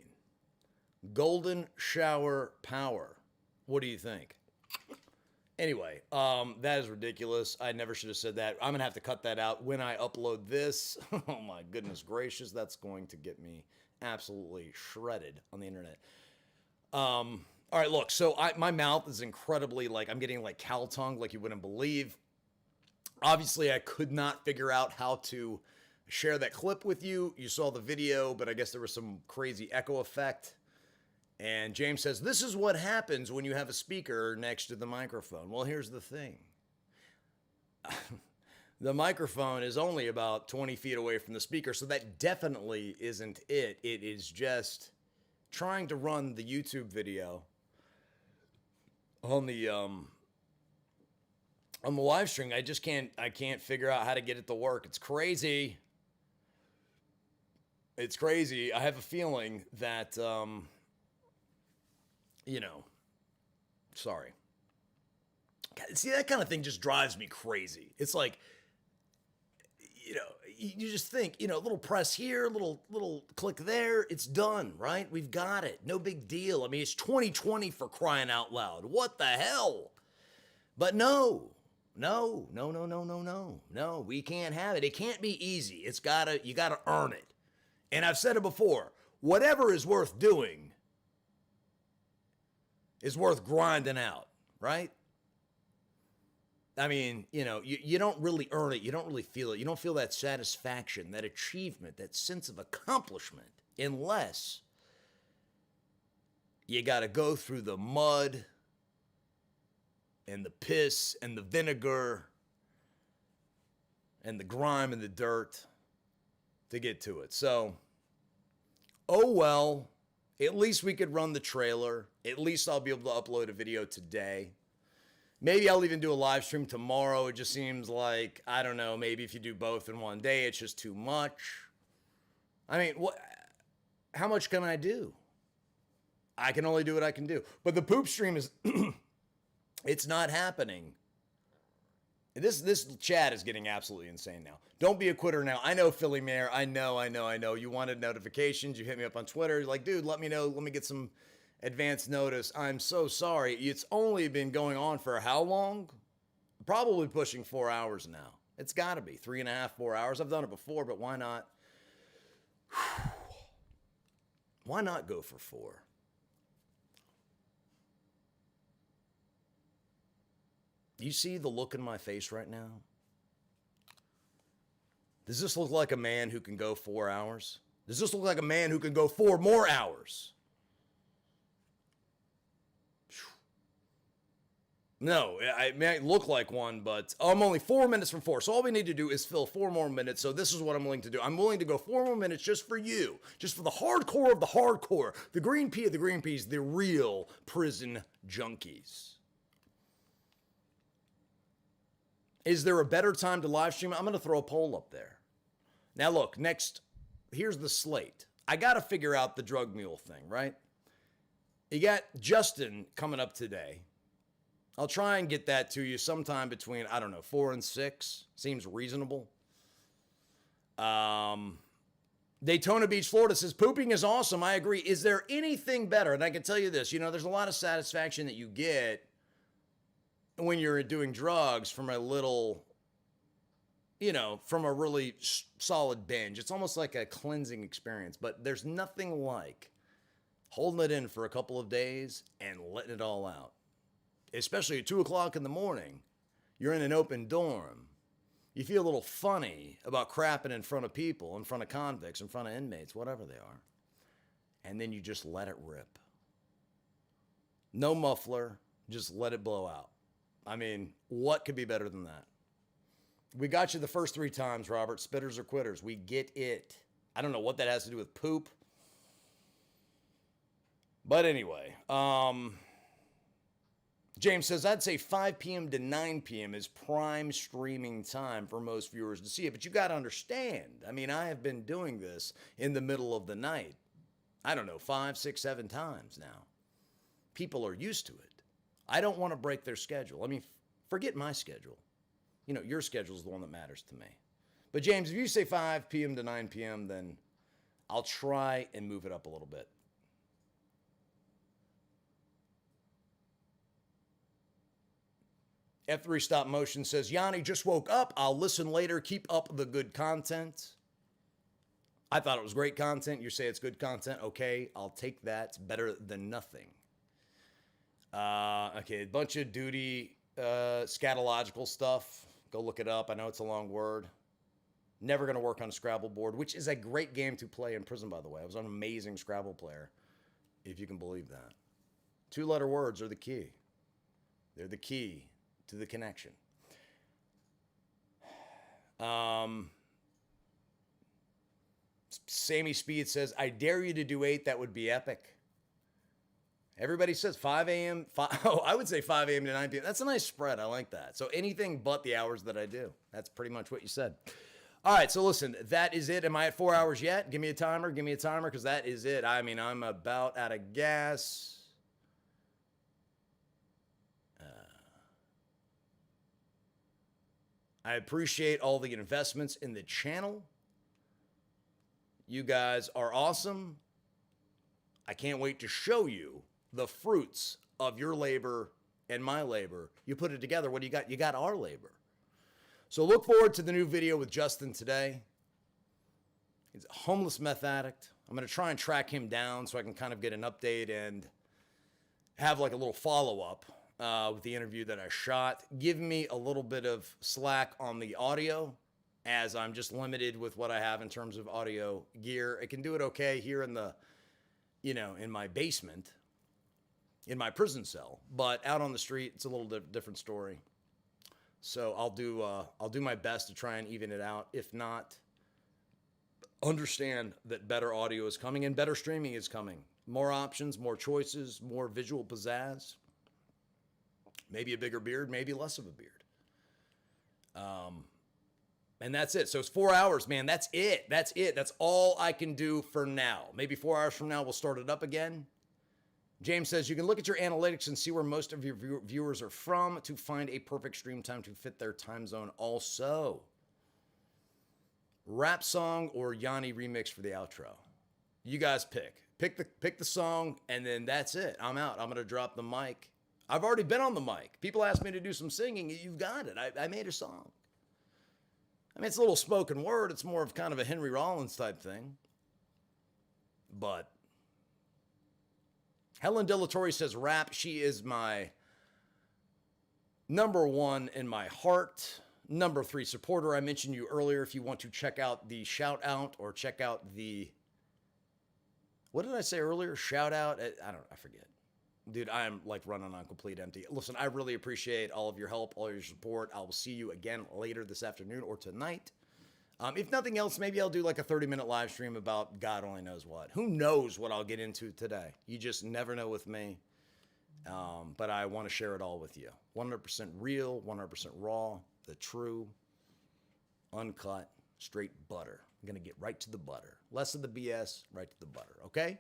Golden shower power. What do you think? Anyway, that is ridiculous. I never should have said that. I'm going to have to cut that out when I upload this. Oh my goodness gracious. That's going to get me absolutely shredded on the internet. All right, look, so my mouth is incredibly, I'm getting cow tongue like you wouldn't believe. Obviously, I could not figure out how to share that clip with you. You saw the video, but I guess there was some crazy echo effect. And James says, this is what happens when you have a speaker next to the microphone. Well, here's the thing. The microphone is only about 20 feet away from the speaker, so that definitely isn't it. It is just trying to run the YouTube video on the live stream. I can't figure out how to get it to work. It's crazy. It's crazy. I have a feeling that sorry. See, that kind of thing just drives me crazy. It's like, you just think, a little press here, little click there, it's done, right? We've got it. No big deal. I mean, it's 2020 for crying out loud. What the hell? But no, we can't have it. It can't be easy. You gotta earn it. And I've said it before, whatever is worth doing is worth grinding out, right? I mean, you don't really earn it. You don't really feel it. You don't feel that satisfaction, that achievement, that sense of accomplishment, unless you got to go through the mud and the piss and the vinegar and the grime and the dirt to get to it. So, oh well, at least we could run the trailer. At least I'll be able to upload a video today. Maybe I'll even do a live stream tomorrow. It just seems like, I don't know, maybe if you do both in one day, it's just too much. I mean, how much can I do? I can only do what I can do. But the poop stream is, it's not happening. This chat is getting absolutely insane now. Don't be a quitter now. I know, Philly Mayor. I know. You wanted notifications. You hit me up on Twitter. You're like, dude, let me know. Let me get some advance notice. I'm so sorry. It's only been going on for how long? Probably pushing 4 hours now. It's got to be 3.5, 4 hours. I've done it before, but why not? Why not go for 4? You see the look in my face right now? Does this look like a man who can go 4 hours? Does this look like a man who can go 4 more hours? No, I might look like one, but I'm only 4 minutes from 4. So all we need to do is fill 4 more minutes. So this is what I'm willing to do. I'm willing to go 4 more minutes just for you. Just for the hardcore of the hardcore. The green pea of the green peas. The real prison junkies. Is there a better time to live stream? I'm going to throw a poll up there. Now look, next, here's the slate. I got to figure out the drug mule thing, right? You got Justin coming up today. I'll try and get that to you sometime between, I don't know, 4 and 6. Seems reasonable. Daytona Beach, Florida says, pooping is awesome. I agree. Is there anything better? And I can tell you this, there's a lot of satisfaction that you get when you're doing drugs from a little, from a really solid binge. It's almost like a cleansing experience, but there's nothing like holding it in for a couple of days and letting it all out. Especially at 2 o'clock in the morning, you're in an open dorm. You feel a little funny about crapping in front of people, in front of convicts, in front of inmates, whatever they are. And then you just let it rip. No muffler, just let it blow out. I mean, what could be better than that? We got you the first 3 times, Robert. Spitters or quitters. We get it. I don't know what that has to do with poop. But anyway, James says, I'd say 5 p.m. to 9 p.m. is prime streaming time for most viewers to see it. But you got to understand, I mean, I have been doing this in the middle of the night. I don't know, 5, 6, 7 times now. People are used to it. I don't want to break their schedule. I mean, forget my schedule. Your schedule is the one that matters to me. But James, if you say 5 p.m. to 9 p.m., then I'll try and move it up a little bit. F3 Stop Motion says, Yanni just woke up. I'll listen later. Keep up the good content. I thought it was great content. You say it's good content. Okay, I'll take that. It's better than nothing. Okay, a bunch of duty scatological stuff. Go look it up. I know it's a long word. Never going to work on a Scrabble board, which is a great game to play in prison, by the way. I was an amazing Scrabble player, if you can believe that. 2-letter words are the key. They're the key to the connection. Sammy Speed says, I dare you to do 8. That would be epic. Everybody says 5 a.m. I would say 5 a.m. to 9 p.m. That's a nice spread. I like that. So anything but the hours that I do. That's pretty much what you said. All right. So listen, that is it. Am I at 4 hours yet? Give me a timer. Give me a timer, because that is it. I mean, I'm about out of gas. I appreciate all the investments in the channel. You guys are awesome. I can't wait to show you the fruits of your labor and my labor. You put it together. What do you got? You got our labor. So look forward to the new video with Justin today. He's a homeless meth addict. I'm going to try and track him down so I can kind of get an update and have like a little follow-up with the interview that I shot. Give me a little bit of slack on the audio, as I'm just limited with what I have in terms of audio gear. I can do it okay here in the, in my basement, in my prison cell, but out on the street, it's a little different story. So I'll do my best to try and even it out. If not, understand that better audio is coming and better streaming is coming. More options, more choices, more visual pizzazz. Maybe a bigger beard, maybe less of a beard. And that's it. So it's 4 hours, man. That's it. That's it. That's all I can do for now. Maybe 4 hours from now, we'll start it up again. James says, you can look at your analytics and see where most of your viewers are from to find a perfect stream time to fit their time zone also. Rap song or Yanni remix for the outro? You guys pick. Pick the song, and then that's it. I'm out. I'm going to drop the mic. I've already been on the mic. People asked me to do some singing. You've got it. I made a song. I mean, it's a little spoken word. It's more of kind of a Henry Rollins type thing. But Helen Dilatori says rap. She is my number 1 in my heart. Number 3 supporter. I mentioned you earlier. If you want to check out the shout out or check out the, what did I say earlier? Shout out. I forget. Dude, I am like running on complete empty. Listen, I really appreciate all of your help, all your support. I will see you again later this afternoon or tonight. If nothing else, maybe I'll do like a 30-minute live stream about God only knows what. Who knows what I'll get into today? You just never know with me. But I want to share it all with you. 100% real, 100% raw, the true, uncut, straight butter. I'm going to get right to the butter. Less of the BS, right to the butter, okay?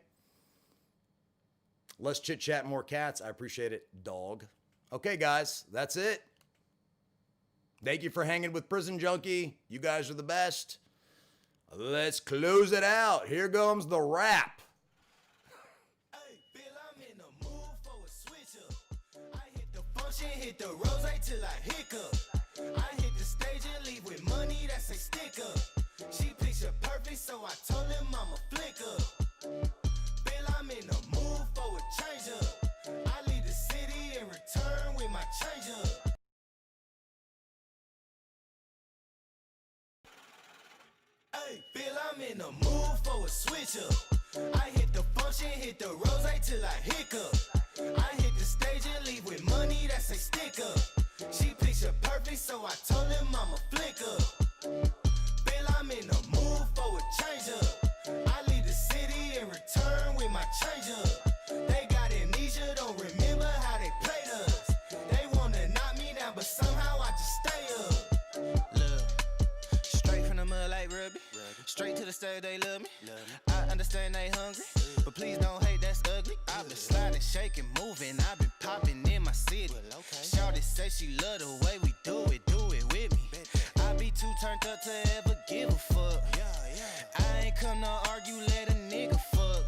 Less chit-chat, more cats. I appreciate it, dog. Okay, guys, that's it. Thank you for hanging with Prison Junkie. You guys are the best. Let's close it out. Here comes the rap. Hey, Bill, I'm in the mood for a switch up. I hit the function, hit the rose till I hiccup. I hit the stage and leave with money that's a stick up. She picture perfect, so I told him I'm a flick up. Bill, I'm in the mood for a change up. I leave the city and return with my change up. Hey, Bill, I'm in the mood for a switch up. I hit the function, hit the rose till I hiccup. I hit the stage and leave with money that's a stick up. She picture perfect, so I told him I'm a flick up. Bill, I'm in the mood for a change up. I leave the city and return with my change up. They got amnesia, don't remember how they played us. They wanna knock me down, but somehow I just stay up. Look, straight from the mud like Ruby. Straight to the stage, they love me. I understand they hungry, but please don't hate, that's ugly. I've been sliding, shaking, moving. I've been popping in my city. Shawty say she love the way we do it with me. I be too turned up to ever give a fuck. I ain't come to argue, let a nigga fuck.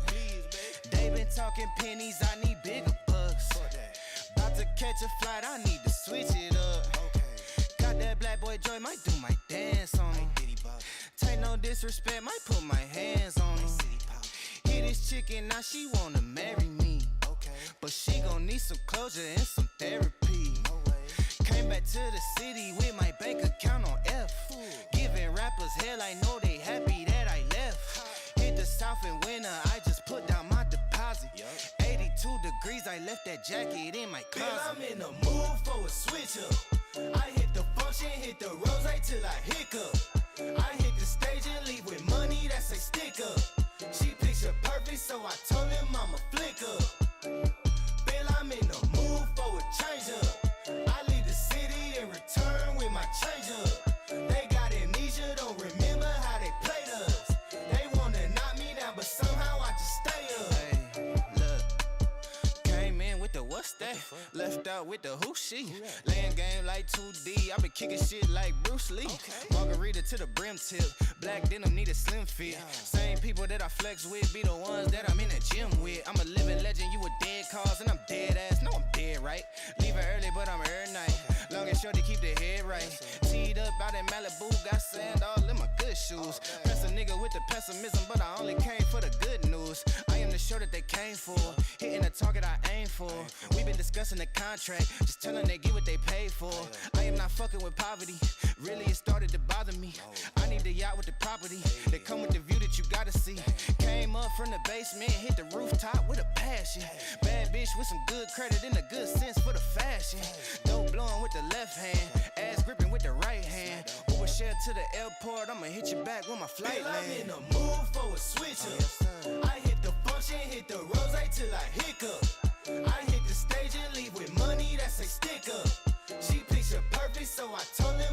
They been talking pennies, I need bigger bucks. About to catch a flight, I need to switch it up. Got that black boy joy, might do my dance on him. Take no disrespect, might put my hands on him. Hit this chicken, now she wanna marry me. But she gon' need some closure and some therapy. Came back to the city with my bank account on F. Giving rappers hell, I know they happy that I left. Hit the south in winter, I just put down my deposit. 82 degrees, I left that jacket in my closet. Bill, I'm in the mood for a switch up. I hit the function, hit the rose till I hiccup. I hit the stage and leave with money that's a stick up. She picture perfect, so I told him I'm a flick up. Bill, I'm in the mood for a change up. I leave the city and return with my change up. They got amnesia, don't remember how they played us. They wanna knock me down, but somehow I just stay up. Hey, look, came in with the what's that? Left out with the who she. Laying game like 2D, I been kicking shit like Bruce Lee. Margarita to the brim tip, black denim need a slim fit. Same people that I flex with be the ones that I'm in the gym with. I'm a living legend, you a dead cause, and I'm dead ass. No, I'm dead, right? Leaving early, but I'm here night. Long and short to keep the head right. Teed up out in Malibu, got sand all in my good shoes. Press a nigga with the pessimism, but I only came for the good news. I am the show that they came for, hitting the target I aim for. We been discussing the contract, just telling they get what they paid for. I am not fucking with poverty, really it started to bother me. I need the yacht with the property, they come with the view that you gotta see. Came up from the basement, hit the rooftop with a passion. Bad bitch with some good credit and a good sense for the fashion. Dope blowing with the left hand, ass gripping with the right hand. Uber share to the airport, I'ma hit you back when my flight land. I'm in the mood for a switch up. I hit the function, hit the rose till I hiccup. I hit the stage and leave with money that's a stick up. She picture perfect, so I told her